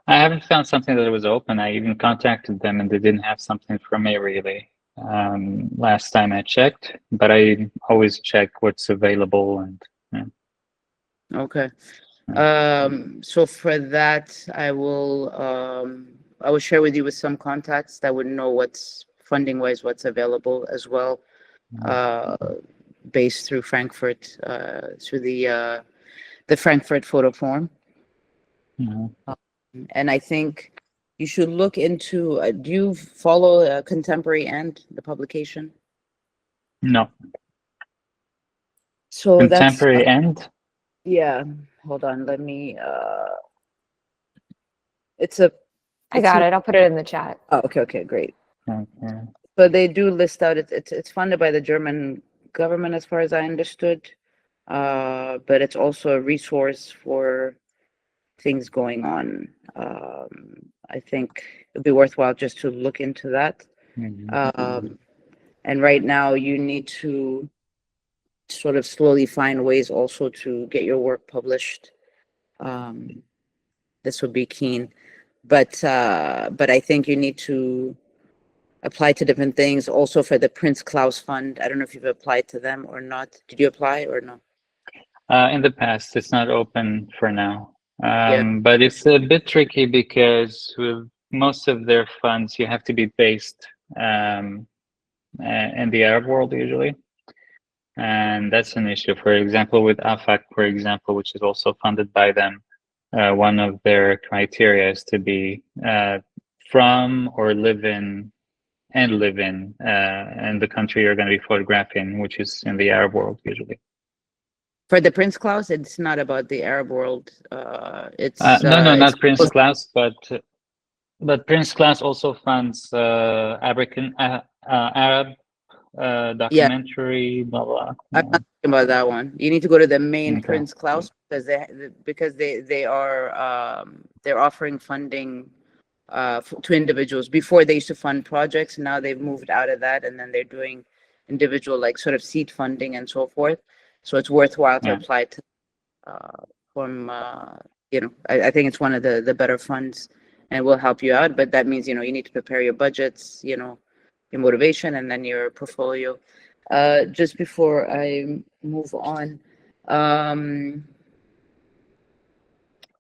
I haven't found something that was open. I even contacted them and they didn't have something for me really. Last time I checked, but I always check what's available and yeah. Okay. So for that, I will share with you with some contacts that would know what's funding wise, what's available as well, based through Frankfurt, through the the Frankfurt Photo Forum. Mhm. And I think you should look into, do you follow Contemporary and the publication? No, So that's, contemporary and yeah, hold on, let me, it's a, I got it. I'll put it in the chat. oh, okay, great. okay. But they do list out, it's funded by the German government as far as I understood. But it's also a resource for things going on. I think it'd be worthwhile just to look into that. Mhm. And right now you need to sort of slowly find ways also to get your work published. This would be keen, but I think you need to apply to different things. Also for the Prince Claus Fund, I don't know if you've applied to them or not. Did you apply or no? In the past, it's not open for now. Yeah. But it's a bit tricky because with most of their funds, you have to be based in the Arab world usually. And that's an issue. For example, with AFAC, for example, which is also funded by them, one of their criteria is to be from or live in the country you're going to be photographing, which is in the Arab world usually. For the Prince Claus, it's not about the Arab world. It's no, it's not Prince Claus, but Prince Claus also funds Arab yeah. documentary, blah blah. I'm not talking about that one. You need to go to the main Okay. Prince Claus because they are they're offering funding to individuals. Before they used to fund projects, now they've moved out of that, and then they're doing individual like sort of seed funding and so forth. So it's worthwhile to Yeah. apply to from you know, I think it's one of the better funds and will help you out. But that means, you know, you need to prepare your budgets, you know, your motivation, and then your portfolio. Just before I move on,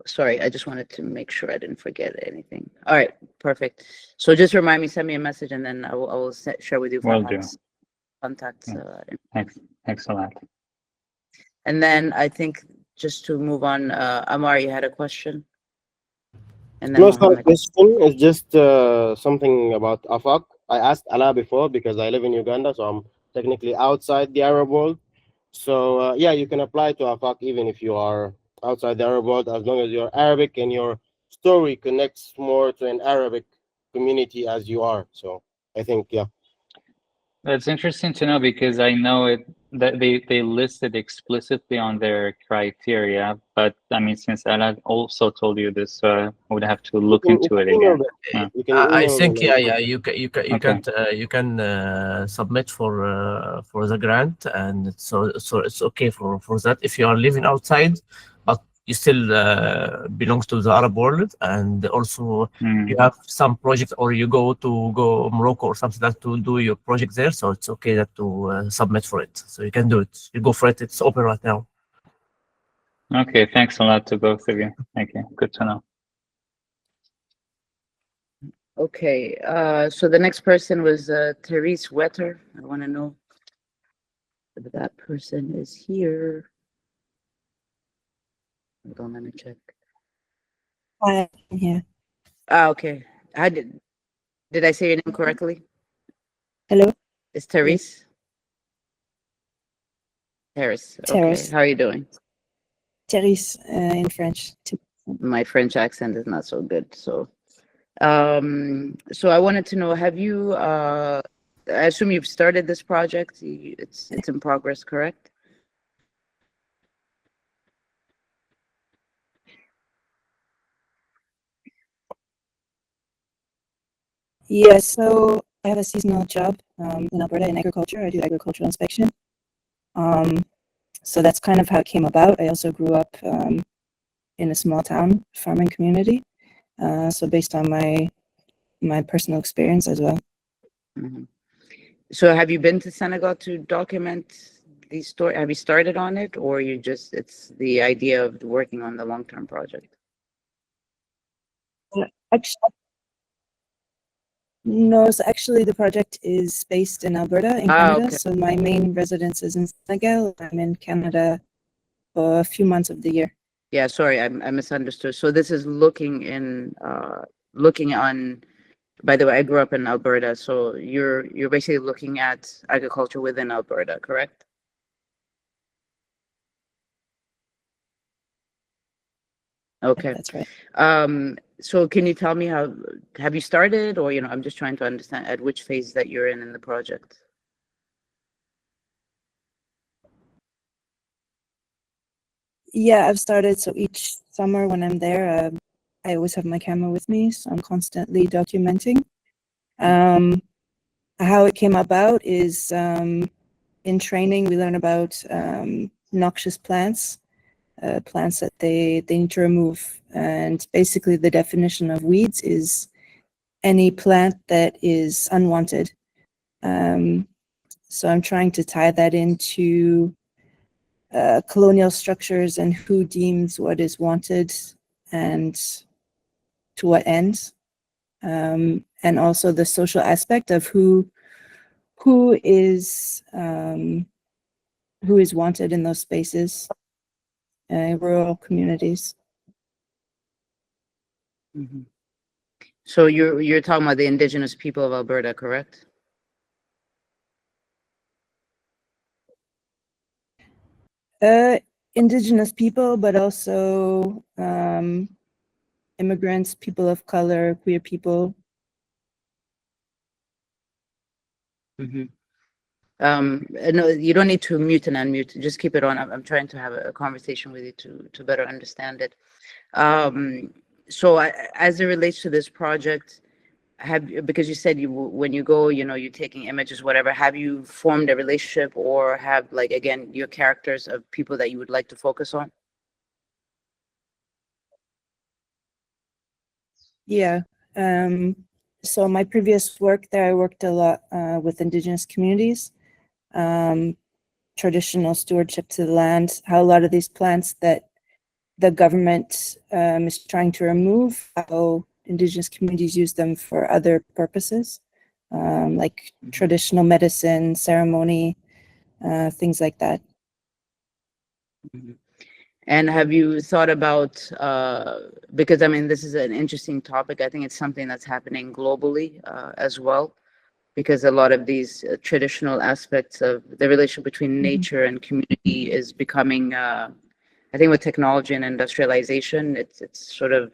sorry, I just wanted to make sure I didn't forget anything. All right, perfect. So just remind me, send me a message, and then I will share with you Will do. Farhan's contacts. Thanks a lot. And then I think just to move on, Amar, you had a question? And then No, it's not a Mohammed. question. It's just something about AFAC. I asked Allah before because I live in Uganda, so I'm technically outside the Arab world. So yeah, you can apply to AFAC even if you are outside the Arab world, as long as you're Arabic and your story connects more to an Arabic community as you are. So I think, yeah. That's interesting to know because I know that they listed explicitly on their criteria, but I mean, since Allah also told you this, I would have to look into it again. You can I email think them. you can submit for the grant, and so it's okay for that if you are living outside, but you still belong to the Arab world, and also you have some project, or you go Morocco or something like that to do your project there, so it's okay that to submit for it. So you can do it. You go for it. It's open right now. Okay, thanks a lot to both of you. Thank you. Good to know. Okay, so the next person was Therese Wetter. I want to know if that person is here. Hold on, let me check. Hi, I'm here. Okay. Did I say your name correctly? Hello? It's Therese? Harris. Okay. Therese. How are you doing? Therese in French. My French accent is not so good. So I wanted to know, have you I assume you've started this project. It's in progress, correct? Yeah, so I have a seasonal job in Alberta in agriculture. I do agricultural inspection. So that's kind of how it came about. I also grew up in a small town farming community. So based on my personal experience as well. Mm-hmm. So have you been to Senegal to document these stories? Have you started on it, or it's the idea of working on the long-term project? Actually, no, so actually the project is based in Alberta in Canada. Okay. So my main residence is in Senegal. I'm in Canada for a few months of the year. Yeah, sorry, I misunderstood. So this is looking on. By the way, I grew up in Alberta, so you're basically looking at agriculture within Alberta, correct? Okay. That's right. So can you tell me how have you started, or I'm just trying to understand at which phase that you're in the project? Yeah, I've started. So each summer when I'm there, I always have my camera with me, so I'm constantly documenting. How it came about is in training, we learn about noxious plants, plants that they need to remove. And basically the definition of weeds is any plant that is unwanted. So I'm trying to tie that into colonial structures and who deems what is wanted and to what end. And also the social aspect of who is wanted in those spaces, rural communities. Mhm. So you're talking about the indigenous people of Alberta, correct? Indigenous people, but also immigrants, people of color, queer people. No, you don't need to mute and unmute. Just keep it on. I'm trying to have a conversation with you to better understand it. So as it relates to this project, because you said when you go, you're taking images, whatever, have you formed a relationship or have, like, again, your characters of people that you would like to focus on? Yeah. So my previous work there, I worked a lot with Indigenous communities, traditional stewardship to the land, how a lot of these plants that the government is trying to remove, how Indigenous communities use them for other purposes, like traditional medicine, ceremony, things like that. And have you thought about, because I mean, this is an interesting topic. I think it's something that's happening globally as well, because a lot of these traditional aspects of the relationship between nature and community is becoming, I think with technology and industrialization, it's sort of,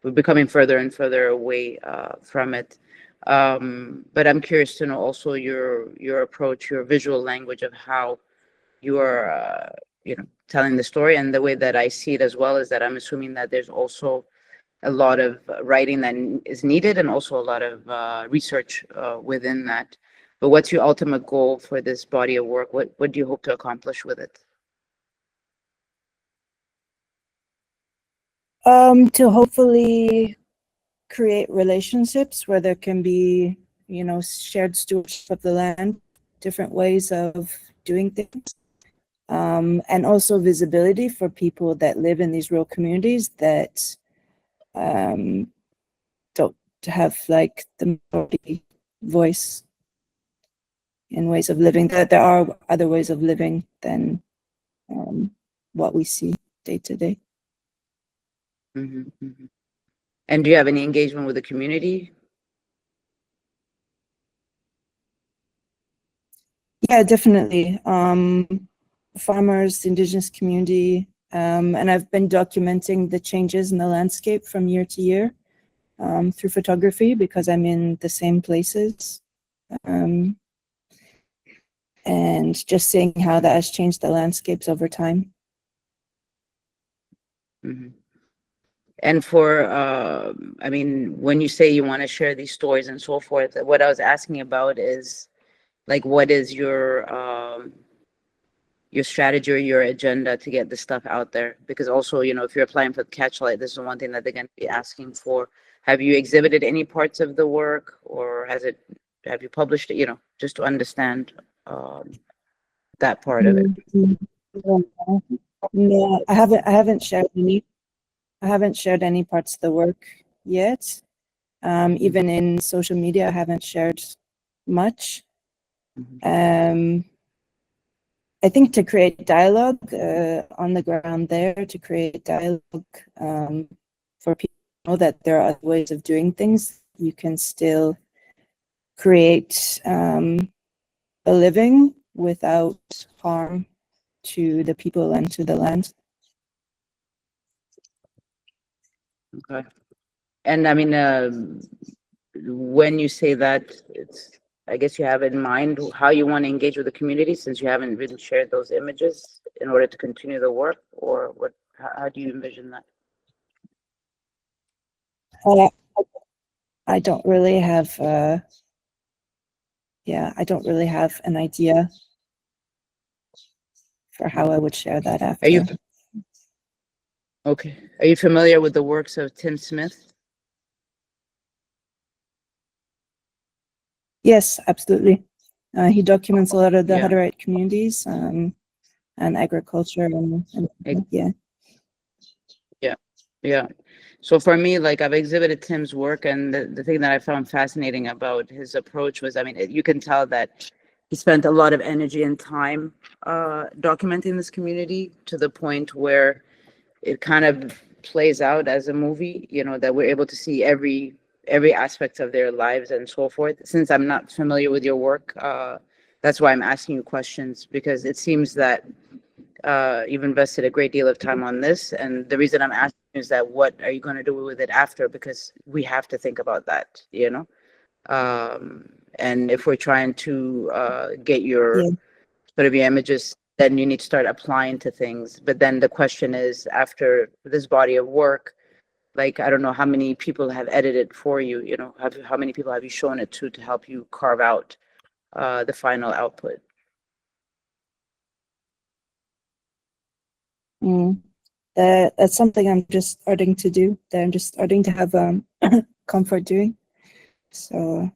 we're becoming further and further away from it. But I'm curious to know also your approach, your visual language of how you are, telling the story. And the way that I see it as well is that I'm assuming that there's also a lot of writing that is needed and also a lot of research within that. But what's your ultimate goal for this body of work? What do you hope to accomplish with it? To hopefully create relationships where there can be, shared stewardship of the land, different ways of doing things, and also visibility for people that live in these rural communities that don't have like the majority voice in ways of living. That there are other ways of living than what we see day to day. And do you have any engagement with the community? Yeah, definitely. Farmers, Indigenous community, and I've been documenting the changes in the landscape from year to year through photography because I'm in the same places. And just seeing how that has changed the landscapes over time. And for, I mean, when you say you want to share these stories and so forth, what I was asking about is, like, what is your strategy or your agenda to get this stuff out there? Because also, if you're applying for the CatchLight, this is one thing that they're going to be asking for. Have you exhibited any parts of the work, or have you published it, just to understand that part of it? No, I haven't shared any. I haven't shared any parts of the work yet. Even in social media, I haven't shared much. And I think to create dialogue on the ground there, to create dialogue for people to know that there are other ways of doing things, you can still create a living without harm to the people and to the land. Okay. And I mean, when you say that, it's, I guess you have in mind how you want to engage with the community, since you haven't really shared those images in order to continue the work, or what? How do you envision that? I don't really have, I don't really have an idea for how I would share that after. Are you okay? Are you familiar with the works of Tim Smith? Yes, absolutely. He documents a lot of the Yeah. Hutterite communities and agriculture and yeah. Yeah. So for me, like, I've exhibited Tim's work, and the thing that I found fascinating about his approach was, I mean, you can tell that he spent a lot of energy and time documenting this community to the point where it kind of plays out as a movie, you know, that we're able to see every aspect of their lives and so forth. Since I'm not familiar with your work, that's why I'm asking you questions, because it seems that you've invested a great deal of time on this. And the reason I'm asking is that what are you going to do with it after? Because we have to think about that, you know? And if we're trying to get your sort of your images, then you need to start applying to things. But then the question is, after this body of work, like, I don't know how many people have edited for you, you know, how many people have you shown it to help you carve out the final output? That's something I'm just starting to do, that I'm just starting to have comfort doing. So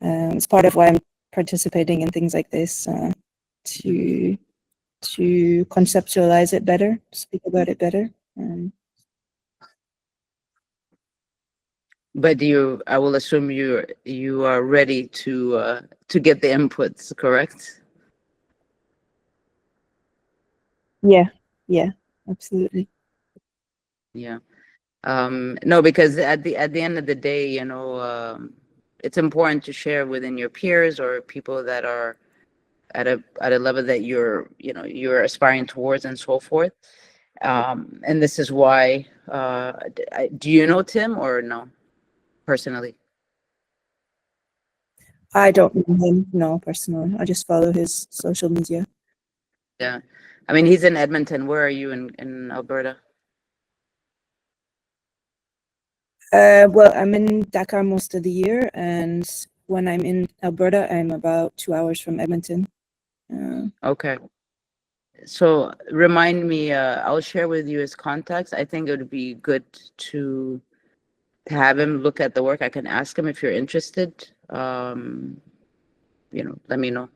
it's part of why I'm participating in things like this, to conceptualize it better, speak about it better. But I will assume you are ready to get the inputs, correct? Yeah, absolutely. Yeah. No, because at the end of the day, you know, it's important to share within your peers or people that are at a level that you're aspiring towards and so forth. And this is why, do you know Tim or no, personally? I don't know him, no, personally. I just follow his social media. Yeah. I mean, he's in Edmonton. Where are you in Alberta? Well, I'm in Dakar most of the year, and when I'm in Alberta, I'm about 2 hours from Edmonton. Okay. So remind me, I'll share with you his contacts. I think it would be good to have him look at the work. I can ask him if you're interested. You know, let me know.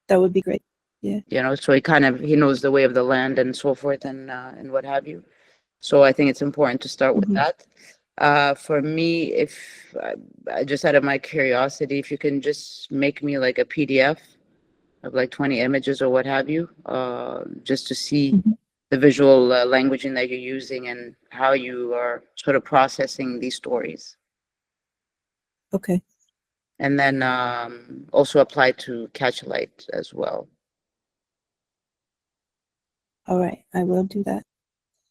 That would be great. Yeah. You know, so he knows the way of the land and so forth and what have you. So I think it's important to start with that. For me, if I just out of my curiosity, if you can just make me like a PDF of like 20 images or what have you, just to see the visual languaging that you're using and how you are sort of processing these stories. Okay. And then also apply to CatchLight as well. All right, I will do that.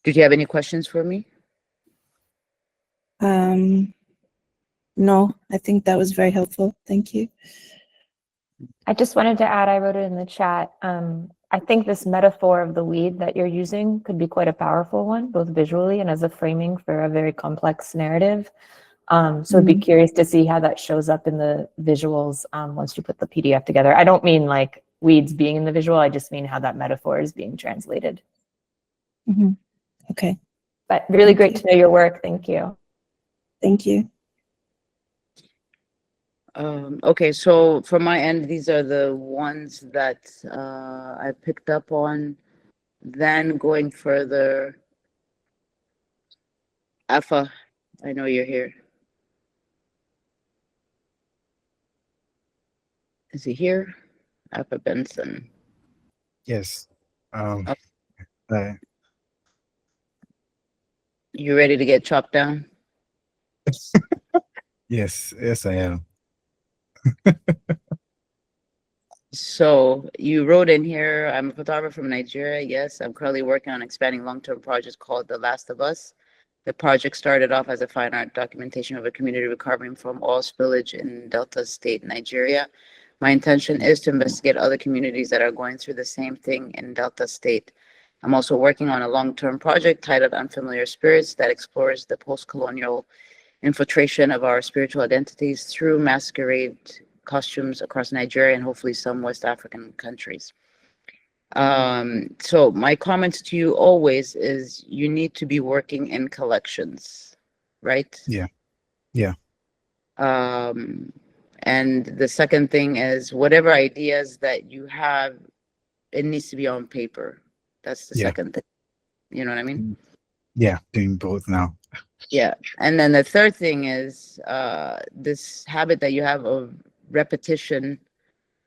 Did you have any questions for me? No, I think that was very helpful. Thank you. I just wanted to add, I wrote it in the chat. I think this metaphor of the weed that you're using could be quite a powerful one, both visually and as a framing for a very complex narrative. So I'd be curious to see how that shows up in the visuals once you put the PDF together. I don't mean like weeds being in the visual, I just mean how that metaphor is being translated. Okay. But really great to know your work. Thank you. Thank you. Okay, so from my end, these are the ones that I picked up on. Then going further, Afa, I know you're here. Is he here? Papa Benson. Yes. Oh. Uh, You ready to get chopped down? yes, I am. So you wrote in here, I'm a photographer from Nigeria. Yes, I'm currently working on expanding long-term project called The Last of Us. The project started off as a fine art documentation of a community recovering from oil spillage in Delta State, Nigeria. My intention is to investigate other communities that are going through the same thing in Delta State. I'm also working on a long-term project titled Unfamiliar Spirits that explores the post-colonial infiltration of our spiritual identities through masquerade costumes across Nigeria and hopefully some West African countries. So my comments to you always is you need to be working in collections, right? Yeah. Yeah. And the second thing is whatever ideas that you have, it needs to be on paper. That's the second thing. You know what I mean? Yeah, doing both now. Yeah. And then the third thing is this habit that you have of repetition,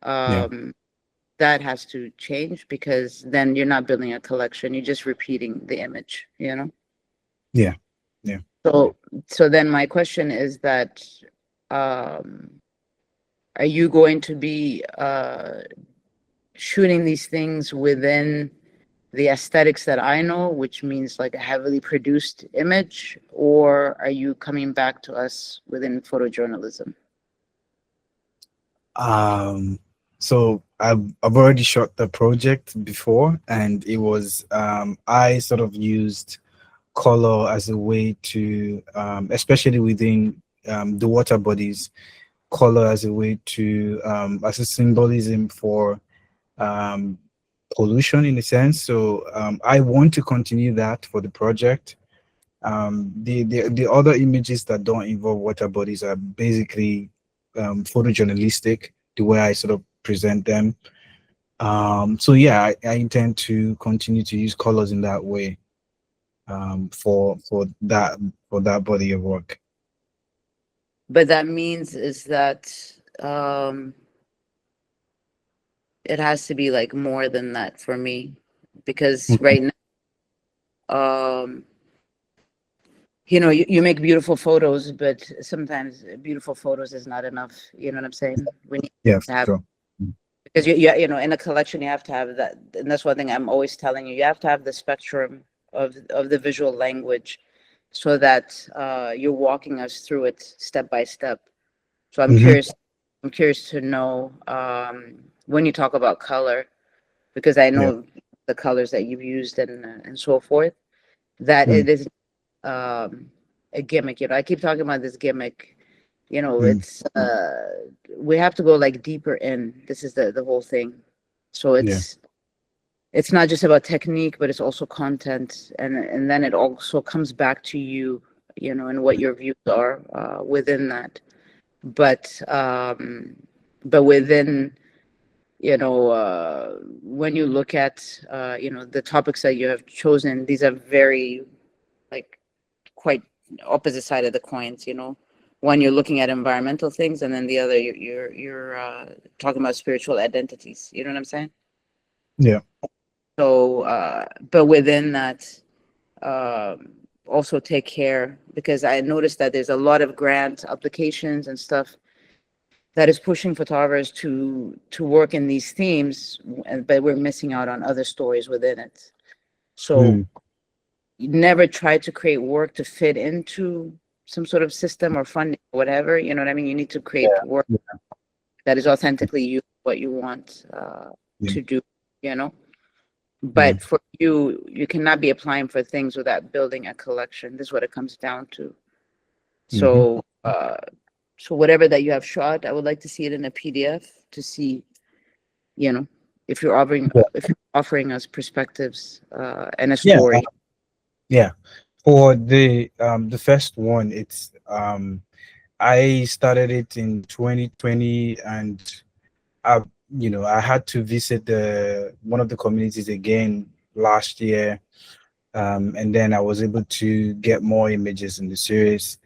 that has to change, because then you're not building a collection, you're just repeating the image, you know? Yeah. So then my question is that are you going to be shooting these things within the aesthetics that I know, which means like a heavily produced image, or are you coming back to us within photojournalism? So I've already shot the project before, and it was I sort of used color as a way to especially within the water bodies, color as a way to as a symbolism for pollution in a sense. So I want to continue that for the project. The other images that don't involve water bodies are basically photojournalistic, the way I sort of present them. So yeah, I intend to continue to use colors in that way for that body of work. But that means is that it has to be like more than that for me, because right now, you know, you make beautiful photos, but sometimes beautiful photos is not enough. You know what I'm saying? We need to have, sure. because you know, in a collection you have to have that, and that's one thing I'm always telling you. You have to have the spectrum of the visual language, so that you're walking us through it step by step. So I'm curious. I'm curious to know when you talk about color, because I know the colors that you've used and so forth, that it is a gimmick. You know, I keep talking about this gimmick. You know, it's we have to go like deeper in. This is the whole thing. So it's not just about technique, but it's also content, and then it also comes back to you, you know, and what your views are within that. But within, you know, when you look at you know, the topics that you have chosen, these are very like quite opposite side of the coins, you know. One, you're looking at environmental things, and then the other, you're talking about spiritual identities. You know what I'm saying? Yeah. So, but within that, also take care, because I noticed that there's a lot of grant applications and stuff that is pushing photographers to work in these themes, but we're missing out on other stories within it. So you never try to create work to fit into some sort of system or funding or whatever. You know what I mean? You need to create work that is authentically you, what you want to do, you know? But for you, you cannot be applying for things without building a collection. This is what it comes down to. So, so whatever that you have shot, I would like to see it in a PDF to see, you know, if you're offering us perspectives and a story. Yeah. For the first one, it's I started it in 2020, and you know, I had to visit one of the communities again last year, and then I was able to get more images in the series.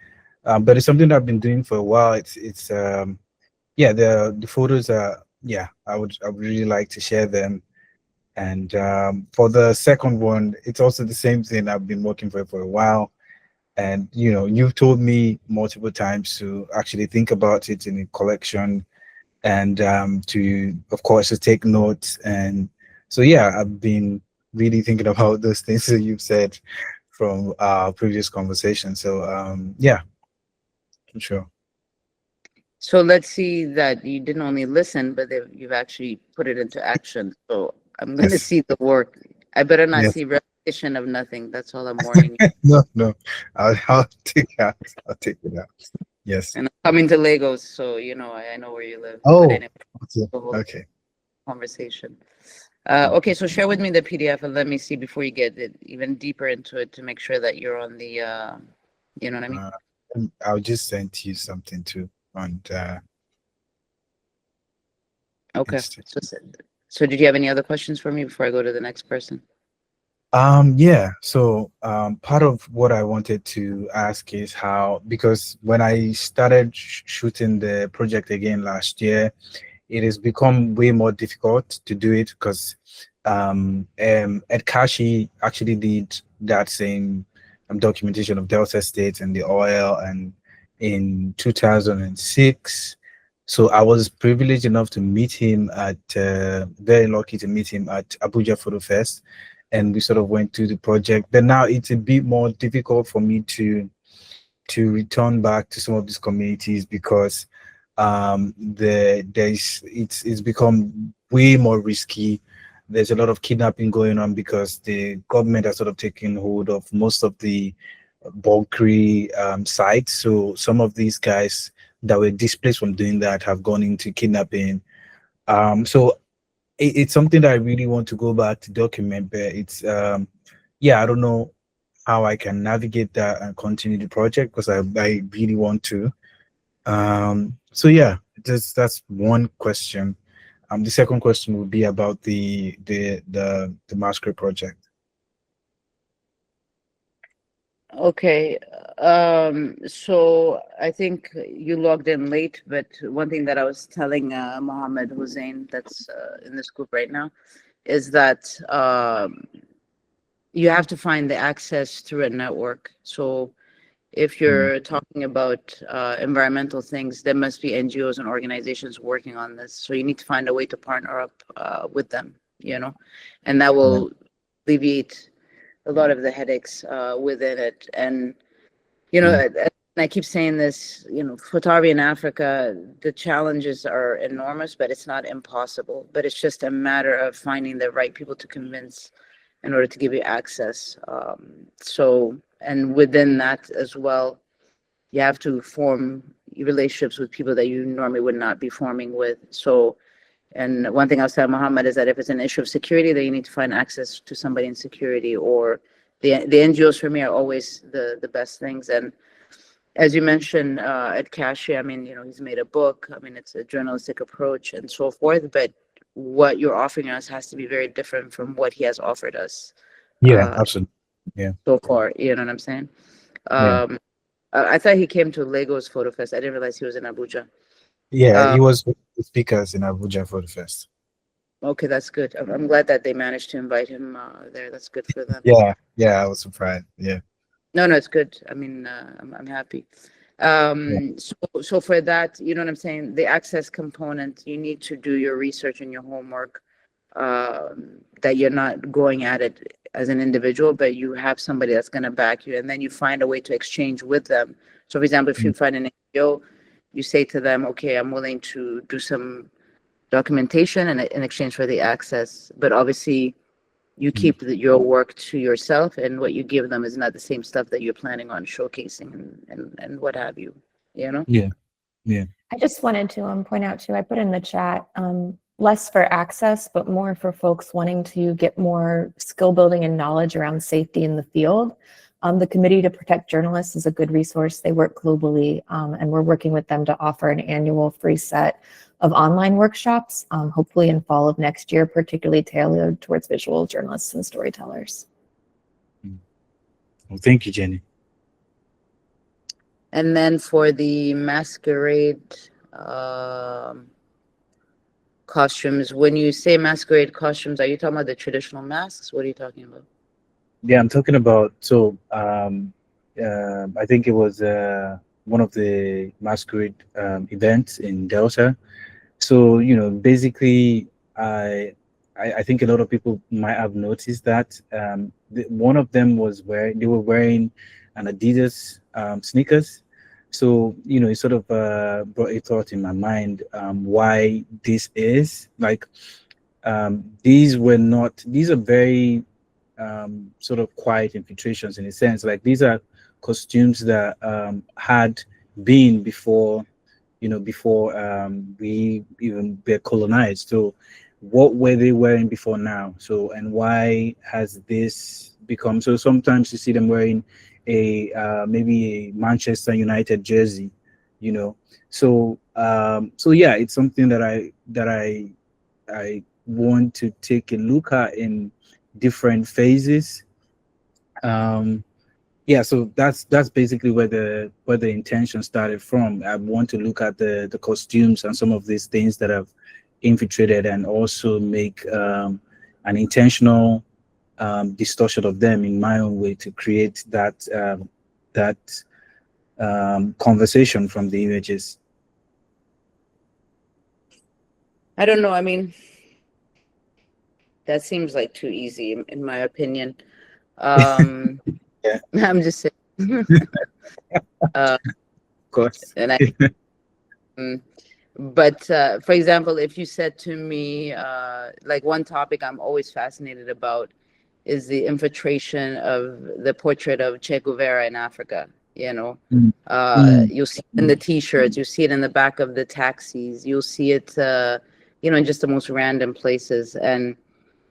But it's something that I've been doing for a while. It's yeah, the photos are yeah, I would really like to share them. And for the second one, it's also the same thing. I've been working for a while, and you've told me multiple times to actually think about it in a collection, and to, of course, to take notes. And so, yeah, I've been really thinking about those things that you've said from our previous conversation. So, yeah, for sure. So let's see that you didn't only listen, but that you've actually put it into action. So I'm going to Yes, see the work. I better not yes. see repetition of nothing. That's all I'm warning you. No, no, I'll take that. I'll take it out. Yes. And I'm coming to Lagos, so I know where you live. But Oh, anyway, okay. the whole Okay. conversation. Mm. Okay, so share with me the PDF and let me see before you get it even deeper into it to make sure that you're on the, you know what I mean? I'll just send you something too on Okay. Insta. So did you have any other questions for me before I go to the next person? Yeah, so part of what I wanted to ask is how, because when I started shooting the project again last year, it has become way more difficult to do it because Ed Kashi actually did that same documentation of Delta State and the oil and in 2006. So I was privileged enough to meet him at, very lucky to meet him at Abuja Photo Fest, and we sort of went through the project. But now it's a bit more difficult for me to return back to some of these communities because it's become way more risky. There's a lot of kidnapping going on because the government has sort of taken hold of most of the bulky sites. So some of these guys that were displaced from doing that have gone into kidnapping. So it's something that I really want to go back to document, but it's yeah, I don't know how I can navigate that and continue the project because I really want to. So yeah, that's one question. The second question would be about the masquerade project. Okay. So I think you logged in late, but one thing that I was telling Mohammed Hussein, that's in this group right now, is that you have to find the access through a network. So if you're talking about environmental things, there must be NGOs and organizations working on this. So you need to find a way to partner up with them, and that will alleviate a lot of the headaches within it. And and I keep saying this, photography in Africa, the challenges are enormous, but it's not impossible. But it's just a matter of finding the right people to convince in order to give you access. And within that as well, you have to form relationships with people that you normally would not be forming with. So, and one thing I'll say, Muhammad, is that if it's an issue of security, then you need to find access to somebody in security, or the NGOs for me are always the best things. And as you mentioned, at Kashi, I mean, he's made a book. I mean, it's a journalistic approach and so forth, but what you're offering us has to be very different from what he has offered us Yeah, absolutely. Yeah, so far. You know what I'm saying? yeah, I thought he came to Lagos Photo Fest. I didn't realize he was in Abuja. yeah. Uh, He was with the speakers in Abuja for the fest. okay, that's good. I'm glad that they managed to invite him there. That's good for them. Yeah, yeah. I was surprised. Yeah, No, it's good. I mean, I'm happy. yeah, So for that, you know what I'm saying? The access component, you need to do your research and your homework, that you're not going at it as an individual, but you have somebody that's going to back you, and then you find a way to exchange with them. So, for example, if you find an NGO, you say to them, okay, I'm willing to do some documentation in exchange for the access, but obviously you keep your work to yourself, and what you give them is not the same stuff that you're planning on showcasing and what have you, yeah, yeah. I just wanted to point out too, I put in the chat, less for access, but more for folks wanting to get more skill building and knowledge around safety in the field. The Committee to Protect Journalists is a good resource. They work globally, and we're working with them to offer an annual free set of online workshops, hopefully in fall of next year, particularly tailored towards visual journalists and storytellers. Well, thank you, Jenny. And then for the masquerade, costumes. When you say masquerade costumes, are you talking about the traditional masks? What are you talking about? Yeah, I'm talking about. So, I think it was one of the masquerade events in Delta. So, basically, I think a lot of people might have noticed that one of them was wearing, they were wearing an Adidas sneakers. So, it sort of brought a thought in my mind, why this is like, these are very sort of quiet infiltrations in a sense. Like, these are costumes that had been before, before we even were colonized. So what were they wearing before now? So, and why has this become so? Sometimes you see them wearing a maybe a Manchester United jersey, you know. So yeah, it's something that I want to take a look at in different phases. Yeah, so that's basically where the intention started from. I want to look at the costumes and some of these things that have infiltrated, and also make an intentional distortion of them in my own way to create that conversation from the images. I don't know. I mean, that seems like too easy, in my opinion. Yeah. I'm just saying. Of course. And I, but for example, if you said to me, like, one topic I'm always fascinated about is the infiltration of the portrait of Che Guevara in Africa. You'll see it in the T-shirts, you see it in the back of the taxis, you'll see it, in just the most random places.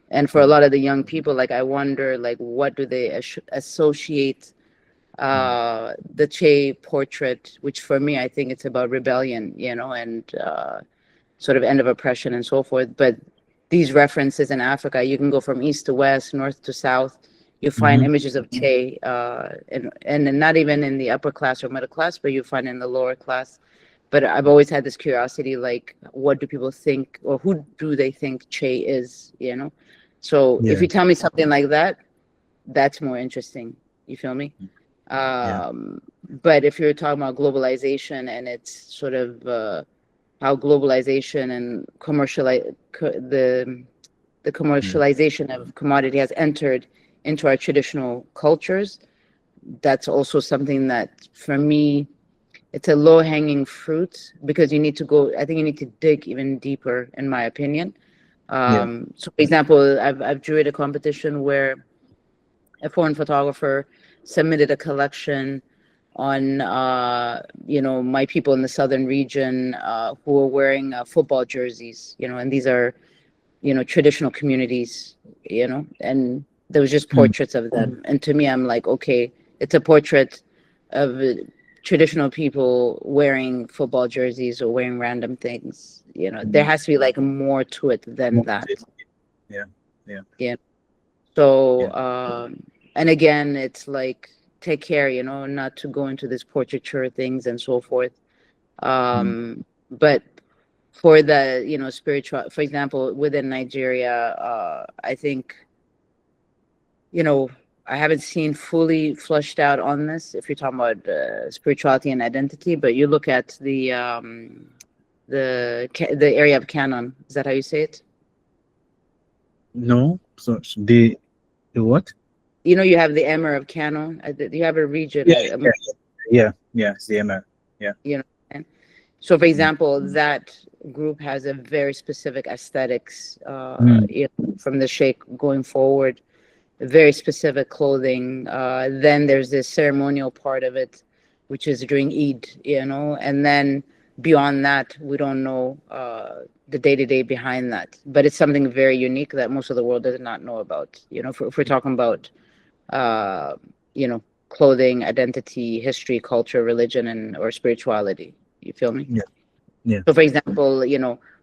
And for a lot of the young people, like, I wonder, like, what do they associate the Che portrait, which for me, I think it's about rebellion, and sort of end of oppression and so forth. But these references in Africa, you can go from east to west, north to south. You find images of Che, and not even in the upper class or middle class, but you find in the lower class. But I've always had this curiosity, like, what do people think, or who do they think Che is, So if you tell me something like that, that's more interesting. You feel me? But if you're talking about globalization, and it's sort of how globalization and the commercialization of commodity has entered into our traditional cultures, that's also something that, for me, it's a low-hanging fruit, because I think you need to dig even deeper, in my opinion. So, for example, I've juried a competition where a foreign photographer submitted a collection on my people in the southern region who are wearing football jerseys, and these are traditional communities, and there was just portraits of them. And to me, I'm like, okay, it's a portrait of traditional people wearing football jerseys or wearing random things. There has to be, like, more to it than that. Yeah. So and again, it's like, take care, not to go into this portraiture things and so forth. But for the spiritual, for example, within Nigeria, I think, I haven't seen fully flushed out on this, if you're talking about spirituality and identity, but you look at the area of Canon. Is that how you say it? No. So the what? You have the Emir of Kano. You have a region. Yeah. It's the Emir. Yeah. And so, for example, that group has a very specific aesthetics from the Sheikh going forward, very specific clothing. Then there's this ceremonial part of it, which is during Eid, and then beyond that, we don't know the day-to-day behind that. But it's something very unique that most of the world does not know about. If we're talking about clothing, identity, history, culture, religion, or spirituality. You feel me? Yeah. So, for example,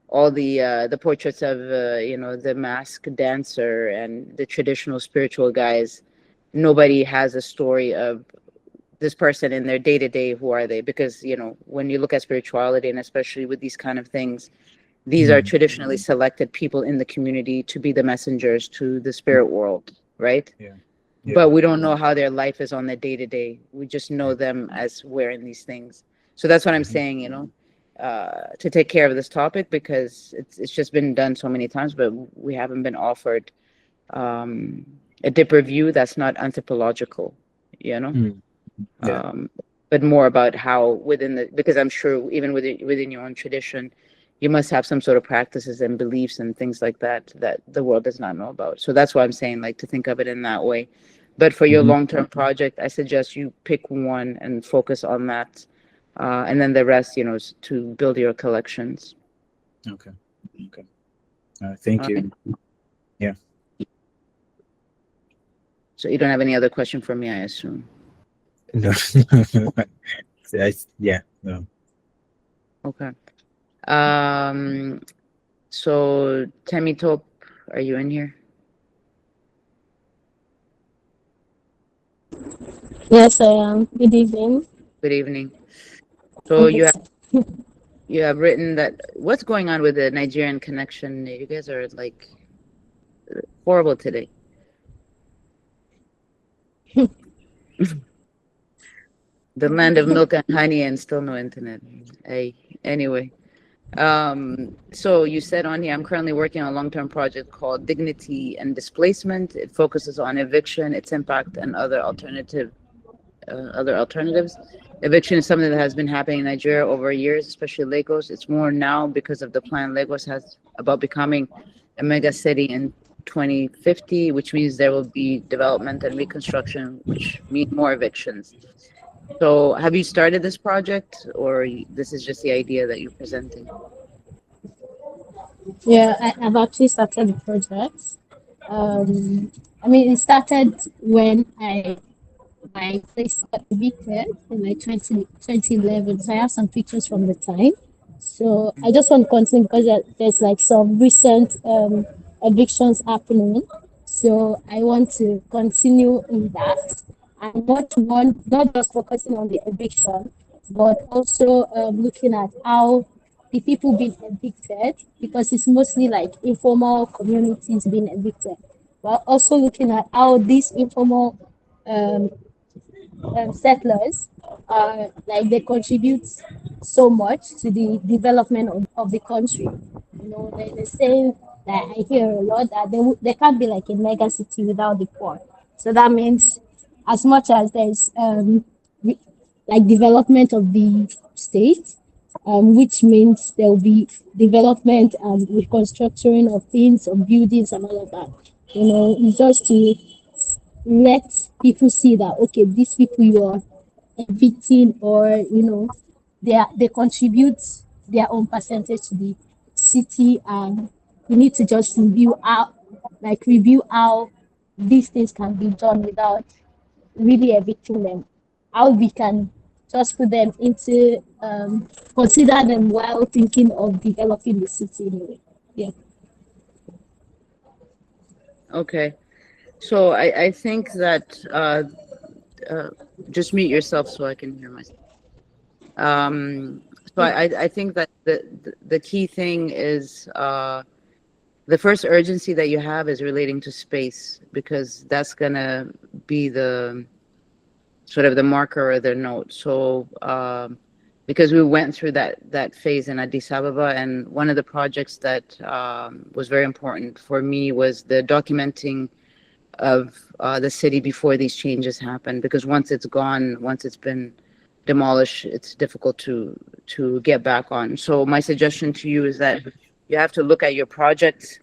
all the portraits of the masked dancer and the traditional spiritual guys, nobody has a story of this person in their day-to-day. Who are they? Because when you look at spirituality, and especially with these kind of things, these are traditionally selected people in the community to be the messengers to the spirit world, right? Yeah. But we don't know how their life is on the day to day. We just know them as wearing these things. So that's what I'm saying, you know, to take care of this topic, because it's just been done so many times, but we haven't been offered a deeper view that's not anthropological, you know, Yeah. but more about how within the, because I'm sure even within your own tradition, you must have some sort of practices and beliefs and things like that that the world does not know about. So that's why I'm saying, like, to think of it in that way. But for your long-term project, I suggest you pick one and focus on that, and then the rest, you know, is to build your collections. Okay. Okay. Thank you. Yeah. So you don't have any other question for me, I assume. No. Yeah. No. Okay. So Temi Top, are you in here? Yes, I am. Good evening. Good evening. So you have written that, what's going on with the Nigerian connection? You guys are like horrible today. The land of milk and honey and still no internet. Hey, anyway. So you said on here, I'm currently working on a long-term project called Dignity and Displacement. It focuses on eviction, its impact, and other alternatives. Eviction is something that has been happening in Nigeria over years, especially Lagos. It's more now because of the plan Lagos has about becoming a mega city in 2050, which means there will be development and reconstruction, which mean more evictions. So have you started this project, or this is just the idea that you're presenting? Yeah, I've actually started the project. I mean, it started when my place got evicted in like 2011. So I have some pictures from the time. So I just want to continue because there's like some recent evictions happening. So I want to continue in that. And not just focusing on the eviction, but also looking at how the people being evicted, because it's mostly like informal communities being evicted. But also looking at how these informal um, settlers like they contribute so much to the development of the country. You know, they're saying that I hear a lot that they can't be like a mega city without the poor. So that means as much as there's like development of the state, which means there will be development and reconstructing of things, of buildings and all of that. You know, it's just to let people see that okay, these people you are evicting, or you know, they contribute their own percentage to the city, and we need to just review how these things can be done without really evicting them. How we can just put them into consider them while thinking of developing the city anyway. Yeah. Okay. So I think that just mute yourself so I can hear myself. So I think that the key thing is the first urgency that you have is relating to space, because that's gonna be the sort of the marker or the note. So because we went through that phase in Addis Ababa, and one of the projects that was very important for me was the documenting of the city before these changes happen, because once it's gone, once it's been demolished, it's difficult to get back on. So my suggestion to you is that you have to look at your project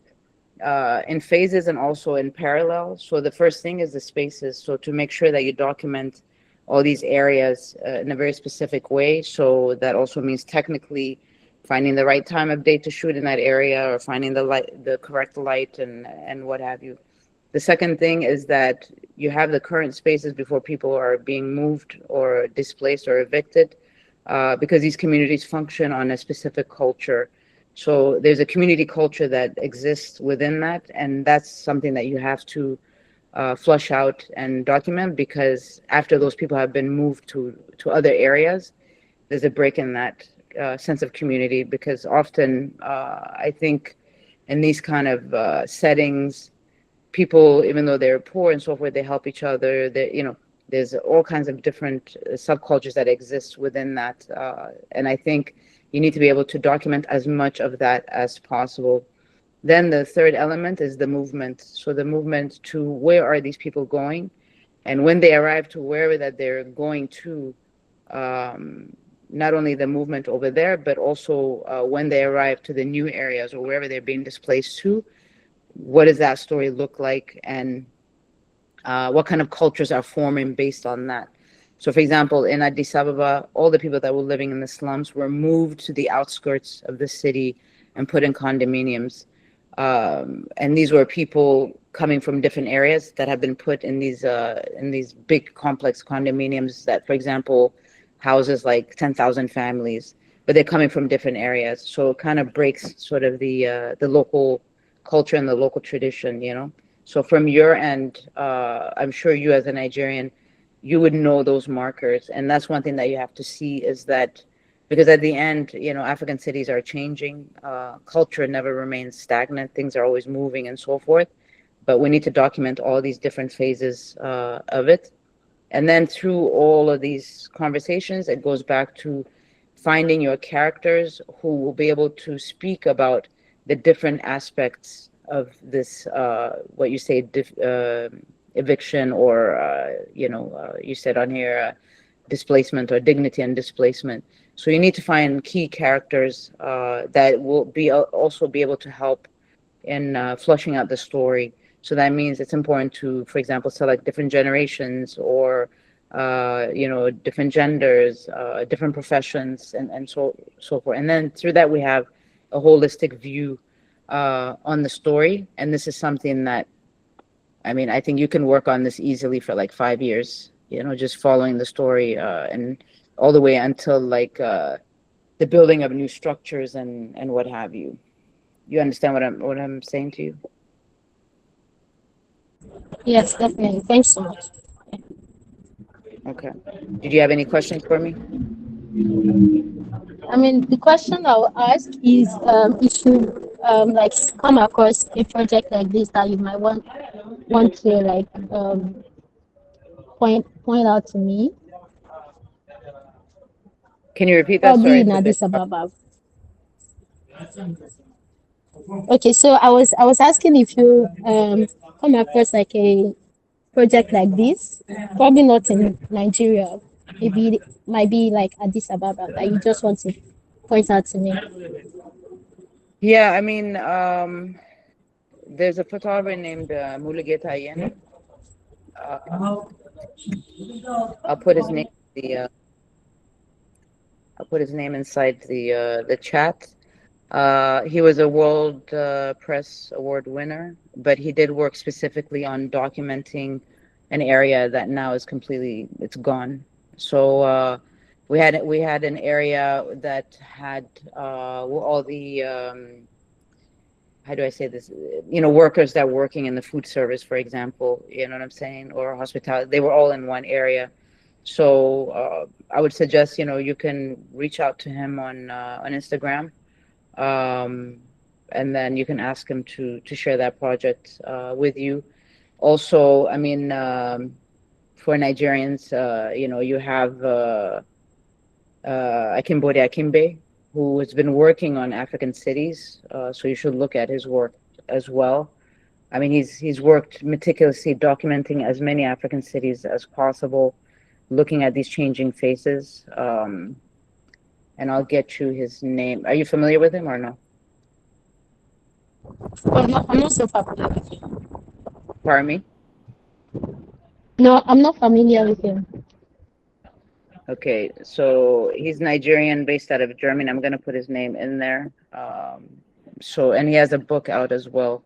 in phases and also in parallel. So the first thing is the spaces. So to make sure that you document all these areas in a very specific way. So that also means technically finding the right time of day to shoot in that area, or finding the correct light and what have you. The second thing is that you have the current spaces before people are being moved or displaced or evicted, because these communities function on a specific culture. So there's a community culture that exists within that, and that's something that you have to flush out and document, because after those people have been moved to other areas, there's a break in that sense of community, because often I think in these kind of settings, people, even though they're poor and so forth, they help each other. There's all kinds of different subcultures that exist within that. And I think you need to be able to document as much of that as possible. Then the third element is the movement. So the movement to where are these people going? And when they arrive to wherever that they're going to, not only the movement over there, but also when they arrive to the new areas or wherever they're being displaced to, what does that story look like? And what kind of cultures are forming based on that? So, for example, in Addis Ababa, all the people that were living in the slums were moved to the outskirts of the city and put in condominiums. And these were people coming from different areas that have been put in these big complex condominiums that, for example, houses like 10,000 families, but they're coming from different areas. So it kind of breaks sort of the local culture and the local tradition, you know. So from your end, I'm sure you as a Nigerian, you would know those markers. And that's one thing that you have to see is that, because at the end, you know, African cities are changing. Culture never remains stagnant. Things are always moving and so forth. But we need to document all these different phases of it. And then through all of these conversations, it goes back to finding your characters who will be able to speak about the different aspects of this, what you say, eviction, or, you said on here, displacement or dignity and displacement. So you need to find key characters that will also be able to help in flushing out the story. So that means it's important to, for example, select different generations or, different genders, different professions, and so forth. And then through that, we have a holistic view on the story. And this is something that, I mean, I think you can work on this easily for like 5 years, you know, just following the story and all the way until like the building of new structures and what have you. You understand what I'm saying to you? Yes, definitely. Thanks so much. Okay. Did you have any questions for me? I mean, the question I'll ask is if you like come across a project like this that you might want to like point out to me. Can you repeat that? Probably Sorry, in it's a bit. Addis Ababa. Okay, so I was asking if you come across like a project like this, probably not in Nigeria, maybe it might be like Addis Ababa that you just want to point out to me. Yeah, I mean, there's a photographer named Muluneh. I'll put his name I'll put his name inside the chat. He was a World Press Award winner, but he did work specifically on documenting an area that now is it's gone. So we had an area that had all the how do I say this? You know, workers that were working in the food service, for example, you know what I'm saying, or hospitality. They were all in one area. So I would suggest, you know, you can reach out to him on Instagram, and then you can ask him to share that project with you. Also, I mean, for Nigerians, you know, you have Akimbode Akimbe, who has been working on African cities. So you should look at his work as well. I mean, he's worked meticulously documenting as many African cities as possible, looking at these changing faces. And I'll get you his name. Are you familiar with him or no? I'm not so familiar with him. Pardon me? No, I'm not familiar with him. Okay, so he's Nigerian, based out of Germany. I'm gonna put his name in there. And he has a book out as well,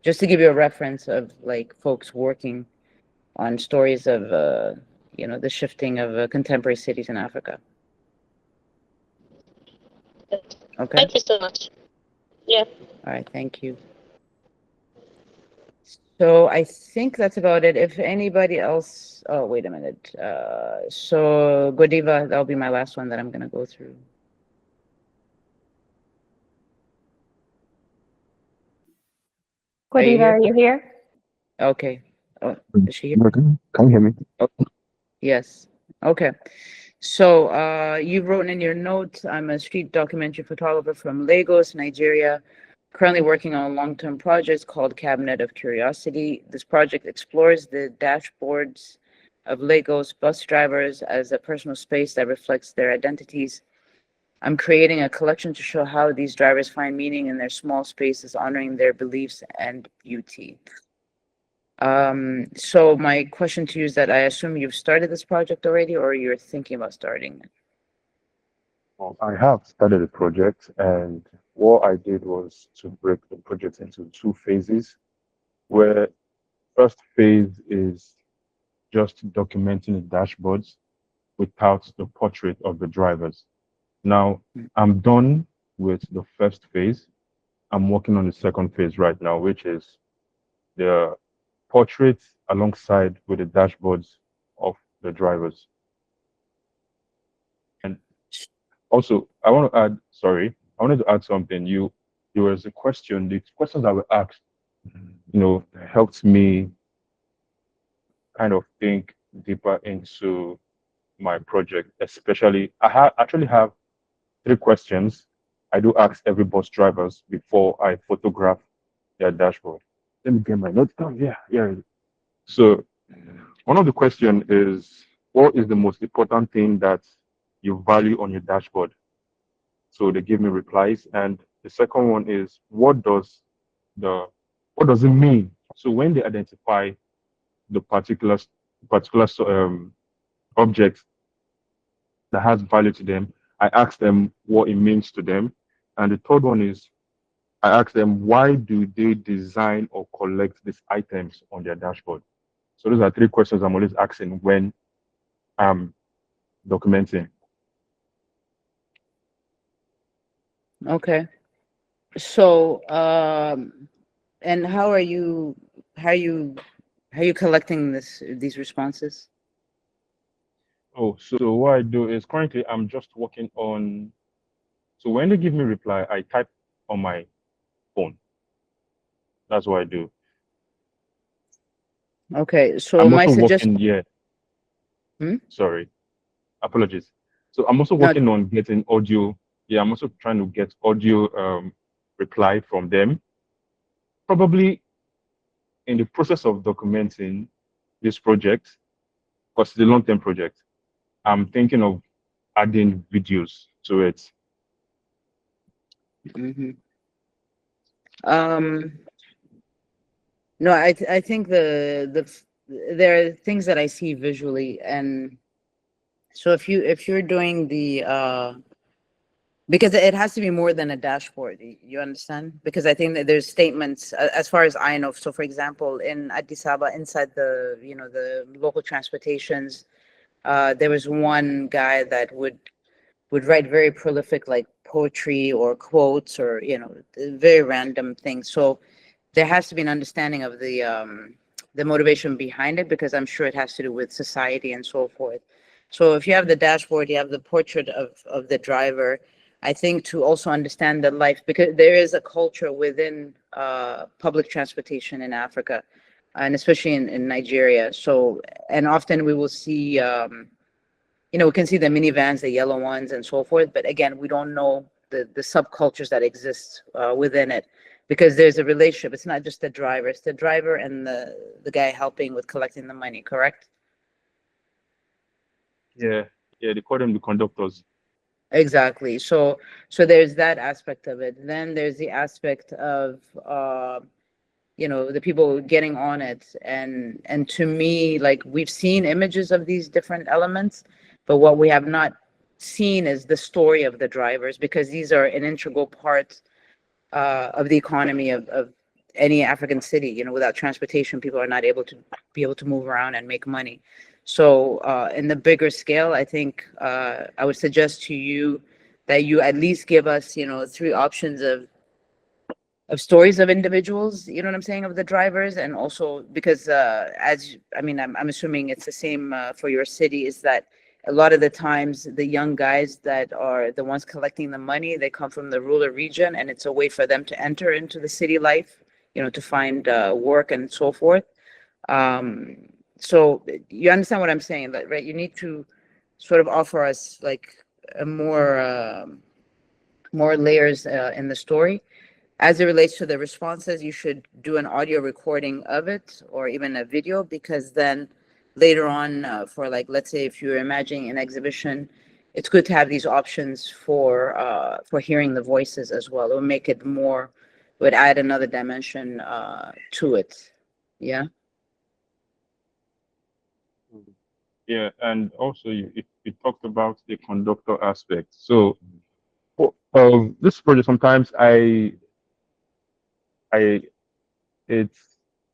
just to give you a reference of like folks working on stories of the shifting of contemporary cities in Africa. Okay. Thank you so much. Yeah. All right, thank you. So I think that's about it. If anybody else, oh, wait a minute. So Godiva, that'll be my last one that I'm gonna go through. Quadita, are you here? Okay. Oh, is she here? Can you hear me? Oh, yes. Okay. So you wrote in your notes, I'm a street documentary photographer from Lagos, Nigeria, currently working on a long-term project called Cabinet of Curiosity. This project explores the dashboards of Lagos bus drivers as a personal space that reflects their identities. I'm creating a collection to show how these drivers find meaning in their small spaces, honoring their beliefs and beauty. So my question to you is that I assume you've started this project already, or you're thinking about starting it? Well, I have started a project, and what I did was to break the project into two phases, where first phase is just documenting the dashboards without the portrait of the drivers. Now, I'm done with the first phase. I'm working on the second phase right now, which is the portraits alongside with the dashboards of the drivers. And also, I want to add, sorry, I wanted to add something. There was a question, the questions that were asked, helped me kind of think deeper into my project, especially, actually have 3 questions I do ask every bus drivers before I photograph their dashboard. Let me get my notes down. Yeah. So one of the questions is, what is the most important thing that you value on your dashboard? So they give me replies. And the second one is, what does it mean? So when they identify the particular object that has value to them, I ask them what it means to them. And the third one is, I ask them, why do they design or collect these items on their dashboard? So those are 3 questions I'm always asking when I'm documenting. Okay. So, and how are you collecting these responses? Oh, so what I do is currently I'm just working on, so when they give me reply, I type on my phone. That's what I do. Okay, so I'm my also suggestion. working, sorry, apologies. So I'm also No. working on getting audio. Yeah, I'm also trying to get audio reply from them. Probably in the process of documenting this project, because it's a long-term project, I'm thinking of adding videos to it. Mm-hmm. No, I think there are things that I see visually, and so if you're doing the because it has to be more than a dashboard, you understand? Because I think that there's statements as far as I know. So for example, in Addis Ababa, inside the local transportations, there was one guy that would write very prolific like poetry or quotes or very random things. So there has to be an understanding of the motivation behind it, because I'm sure it has to do with society and so forth. So if you have the dashboard, you have the portrait of the driver. I think to also understand the life, because there is a culture within public transportation in Africa, and especially in Nigeria. So, and often we will see, we can see the minivans, the yellow ones and so forth. But again, we don't know the subcultures that exist within it, because there's a relationship. It's not just the driver, it's the driver and the guy helping with collecting the money, correct? Yeah, they call them the conductors. Exactly. So there's that aspect of it. Then there's the aspect of the people getting on it, and to me, like, we've seen images of these different elements, but what we have not seen is the story of the drivers, because these are an integral part of the economy of any African city. Without transportation, people are not able to move around and make money. So in the bigger scale, I think I would suggest to you that you at least give us 3 options of stories of individuals, you know what I'm saying, of the drivers. And also because I'm assuming it's the same for your city, is that a lot of the times the young guys that are the ones collecting the money, they come from the rural region, and it's a way for them to enter into the city life, to find work and so forth. So you understand what I'm saying, right? You need to sort of offer us like a more layers in the story. As it relates to the responses, you should do an audio recording of it or even a video, because then later on, for like, let's say if you're imagining an exhibition, it's good to have these options for hearing the voices as well. It would make it more, would add another dimension to it. Yeah. Yeah, and also you talked about the conductor aspect. So, this project sometimes I it's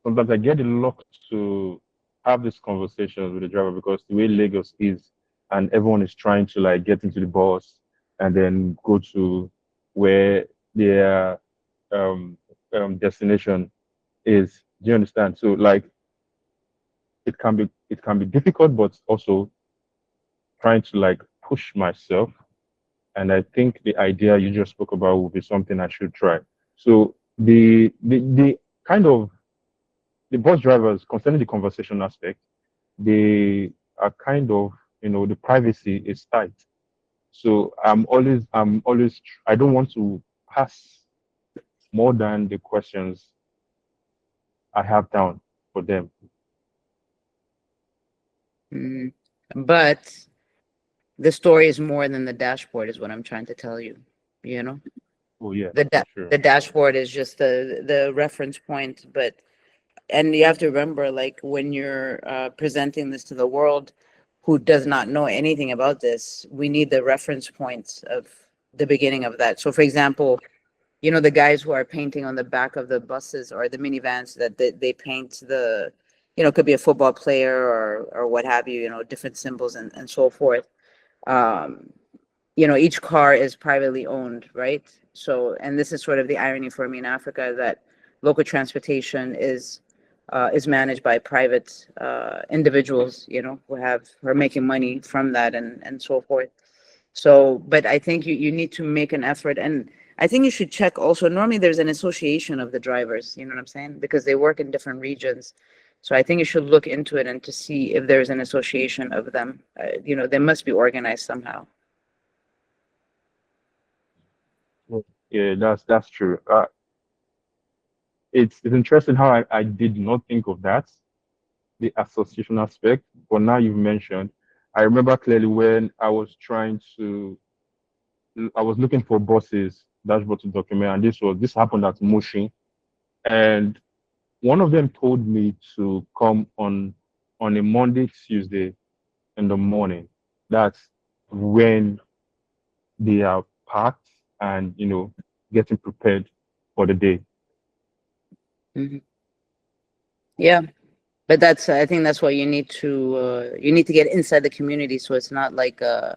sometimes I get a lot to have this conversation with the driver, because the way Lagos is, and everyone is trying to like get into the bus and then go to where their destination is. Do you understand? So like it can be difficult, but also trying to like push myself. And I think the idea you just spoke about will be something I should try. So the kind of the bus drivers, concerning the conversation aspect, they are kind of, the privacy is tight. So I don't want to pass more than the questions I have down for them. But the story is more than the dashboard, is what I'm trying to tell you. Oh yeah, sure. The dashboard is just the reference point, and you have to remember, like, when you're presenting this to the world who does not know anything about this, we need the reference points of the beginning of that. So for example, the guys who are painting on the back of the buses or the minivans, that they paint could be a football player or what have you, different symbols and so forth. Each car is privately owned, right? So, and this is sort of the irony for me in Africa, that local transportation is managed by private individuals, who are making money from that and so forth. So, but I think you need to make an effort, and I think you should check also. Normally, there's an association of the drivers. You know what I'm saying? Because they work in different regions. So I think you should look into it and to see if there's an association of them. They must be organized somehow. Yeah, that's true. It's interesting how I did not think of that, the association aspect, but now you've mentioned. I remember clearly when I was looking for buses dashboard to document, and this happened at Mushin, and one of them told me to come on a Monday, Tuesday in the morning. That's when they are packed and getting prepared for the day. Yeah, but I think that's why you need to get inside the community, so it's not like the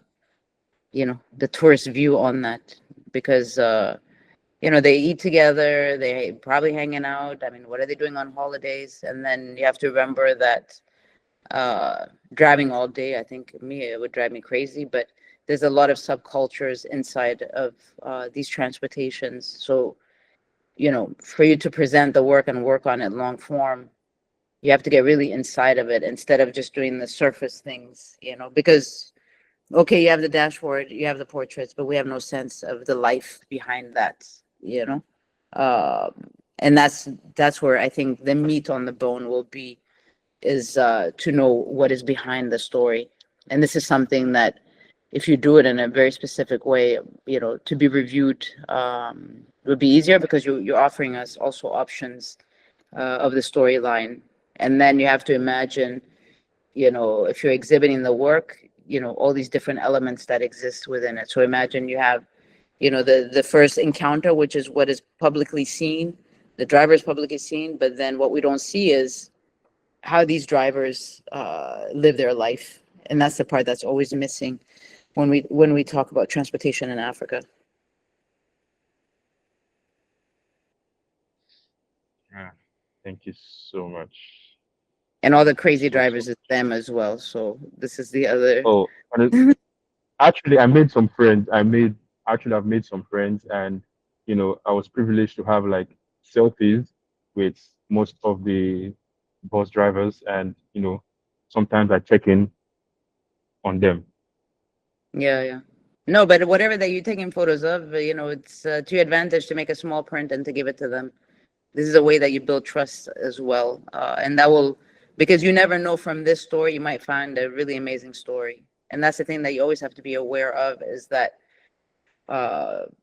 tourist view on that, because they eat together, they probably hanging out. I mean, what are they doing on holidays? And then you have to remember that driving all day, I think it would drive me crazy, but there's a lot of subcultures inside of these transportations. So, for you to present the work and work on it long form, you have to get really inside of it instead of just doing the surface things, because, okay, you have the dashboard, you have the portraits, but we have no sense of the life behind that, and that's where I think the meat on the bone will be, is to know what is behind the story. And this is something that, if you do it in a very specific way, to be reviewed would be easier, because you're offering us also options of the storyline. And then you have to imagine, if you're exhibiting the work, all these different elements that exist within it. So imagine you have, the first encounter, which is what is publicly seen, the driver is publicly seen, but then what we don't see is how these drivers live their life. And that's the part that's always missing when we talk about transportation in Africa. Yeah, thank you so much. And all the crazy drivers is them as well. So this is the other. Oh, actually, I made some friends. I've made some friends, and I was privileged to have like selfies with most of the bus drivers, and sometimes I check in on them. Yeah. No, but whatever that you're taking photos of, it's to your advantage to make a small print and to give it to them. This is a way that you build trust as well. And that will, because you never know, from this story, you might find a really amazing story. And that's the thing that you always have to be aware of, is that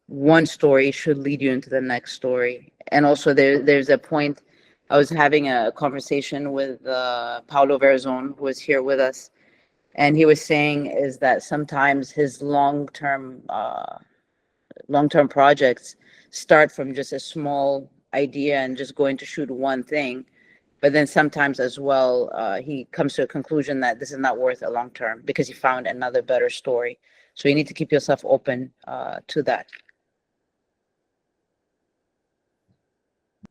one story should lead you into the next story. And also there's a point, I was having a conversation with Paulo Verzon, who was here with us. And he was saying is that sometimes his long-term projects start from just a small idea and just going to shoot one thing. But then sometimes as well, he comes to a conclusion that this is not worth a long term because he found another better story. So you need to keep yourself open to that.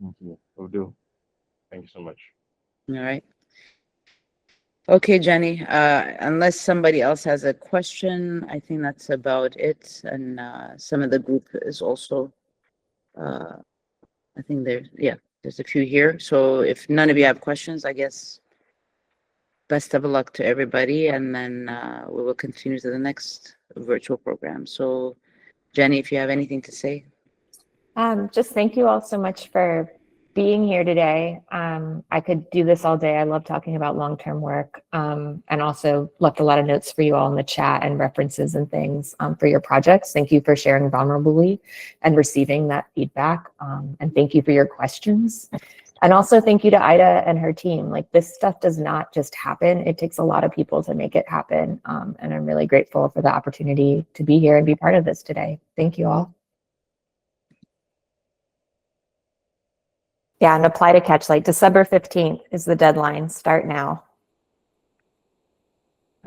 Thank you. Will do. Thank you so much. All right. Okay, Jenny, unless somebody else has a question, I think that's about it. And some of the group is also, I think there's a few here. So if none of you have questions, I guess best of luck to everybody. And then we will continue to the next virtual program. So Jenny, if you have anything to say. Just thank you all so much for being here today. I could do this all day. I love talking about long-term work, and also left a lot of notes for you all in the chat and references and things for your projects. Thank you for sharing vulnerably and receiving that feedback. And thank you for your questions. And also thank you to Aida and her team. Like, this stuff does not just happen. It takes a lot of people to make it happen. And I'm really grateful for the opportunity to be here and be part of this today. Thank you all. Yeah, and apply to CatchLight. December 15th is the deadline. Start now.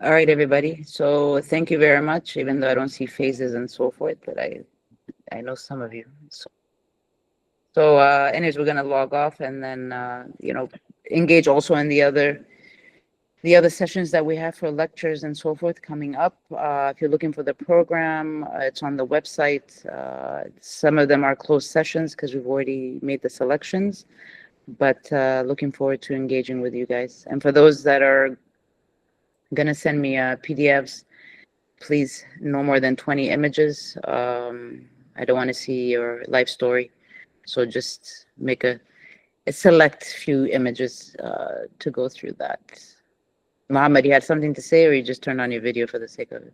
All right, everybody. So thank you very much, even though I don't see faces and so forth, but I know some of you. So anyways, we're gonna log off and then engage also in the other sessions that we have for lectures and so forth coming up. If you're looking for the program, it's on the website. Some of them are closed sessions because we've already made the selections, but looking forward to engaging with you guys. And for those that are gonna send me PDFs, please no more than 20 images. I don't want to see your life story, so just make a select few images to go through that. Mohammed, you had something to say, or you just turned on your video for the sake of it?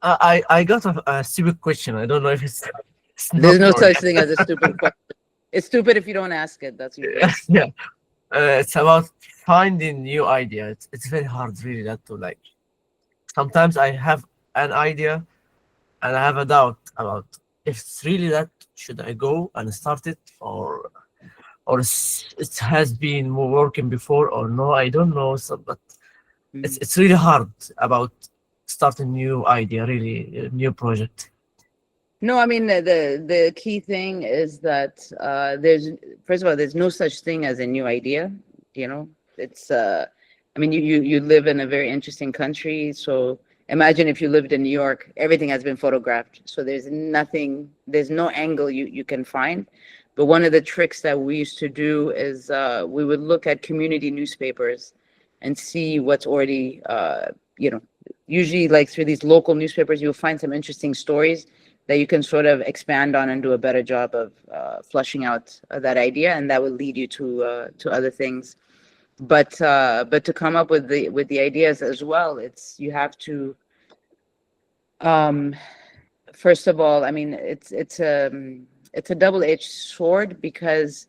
I got a stupid question. I don't know if it's There's no not such thing as a stupid question. It's stupid if you don't ask it. That's your question. yeah. It's about finding new idea. It's very hard, really, that to like. Sometimes I have an idea, and I have a doubt about if it's really that. Should I go and start it, or it has been working before, or no? I don't know. So, but it's really hard about starting new idea, really a new project. No, I mean the key thing is that there's, first of all, there's no such thing as a new idea. It's I mean you live in a very interesting country, so imagine if you lived in New York, everything has been photographed, so there's no angle you can find. But one of the tricks that we used to do is we would look at community newspapers and see what's already usually, like, through these local newspapers, you'll find some interesting stories that you can sort of expand on and do a better job of flushing out that idea, and that will lead you to other things. But to come up with the ideas as well, you have to first of all, I mean, it's a double-edged sword, because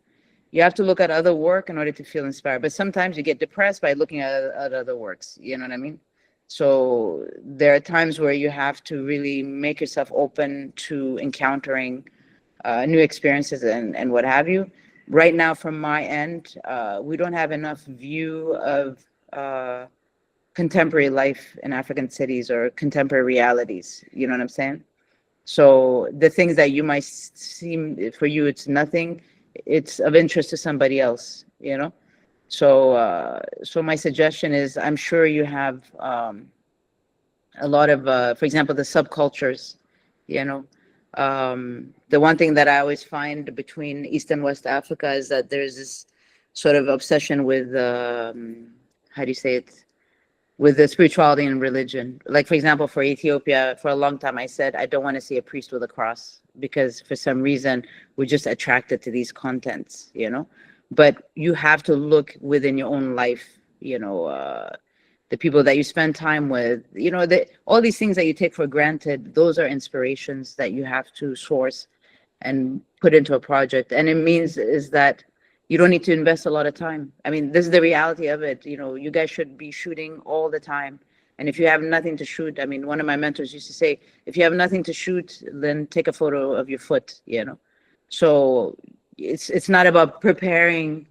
you have to look at other work in order to feel inspired. But sometimes you get depressed by looking at other works. You know what I mean? So there are times where you have to really make yourself open to encountering new experiences and what have you. Right now, from my end, we don't have enough view of contemporary life in African cities or contemporary realities. You know what I'm saying? So the things that you might seem, for you, it's nothing, it's of interest to somebody else, So so my suggestion is, I'm sure you have a lot of, for example, the subcultures, The one thing that I always find between East and West Africa is that there's this sort of obsession with, how do you say it? With the spirituality and religion. Like, for example, for Ethiopia, for a long time, I said, I don't want to see a priest with a cross because for some reason we're just attracted to these contents, you know? But you have to look within your own life, you know, the people that you spend time with, you know, all these things that you take for granted, those are inspirations that you have to source and put into a project. And it means is that you don't need to invest a lot of time. I mean, this is the reality of it. You know, you guys should be shooting all the time. And if you have nothing to shoot, I mean, one of my mentors used to say, if you have nothing to shoot, then take a photo of your foot, you know? So it's not about preparing.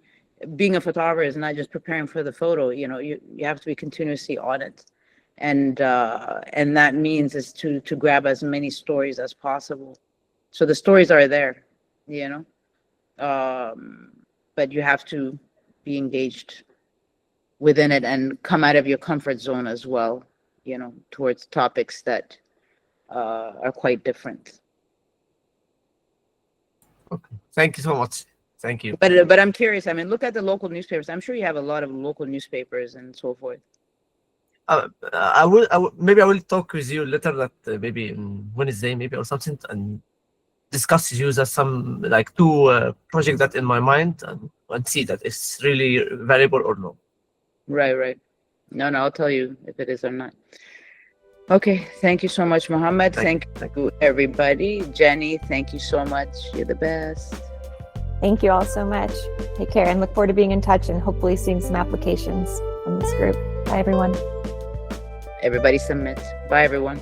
Being a photographer is not just preparing for the photo, you know, you have to be continuously on it. And that means is to grab as many stories as possible. So the stories are there, you know? But you have to be engaged within it and come out of your comfort zone as well, you know, towards topics that are quite different. Okay. Thank you so much. Thank you. But I'm curious, I mean, look at the local newspapers. I'm sure you have a lot of local newspapers and so forth. I will maybe I will talk with you later that maybe Wednesday maybe or something and discuss use as some like two projects that in my mind and see that it's really valuable or no. Right. No, I'll tell you if it is or not. Okay, thank you so much, Mohammed. Thank you, everybody. Jenny, thank you so much. You're the best. Thank you all so much. Take care and look forward to being in touch and hopefully seeing some applications from this group. Bye, everyone. Everybody submit. Bye, everyone.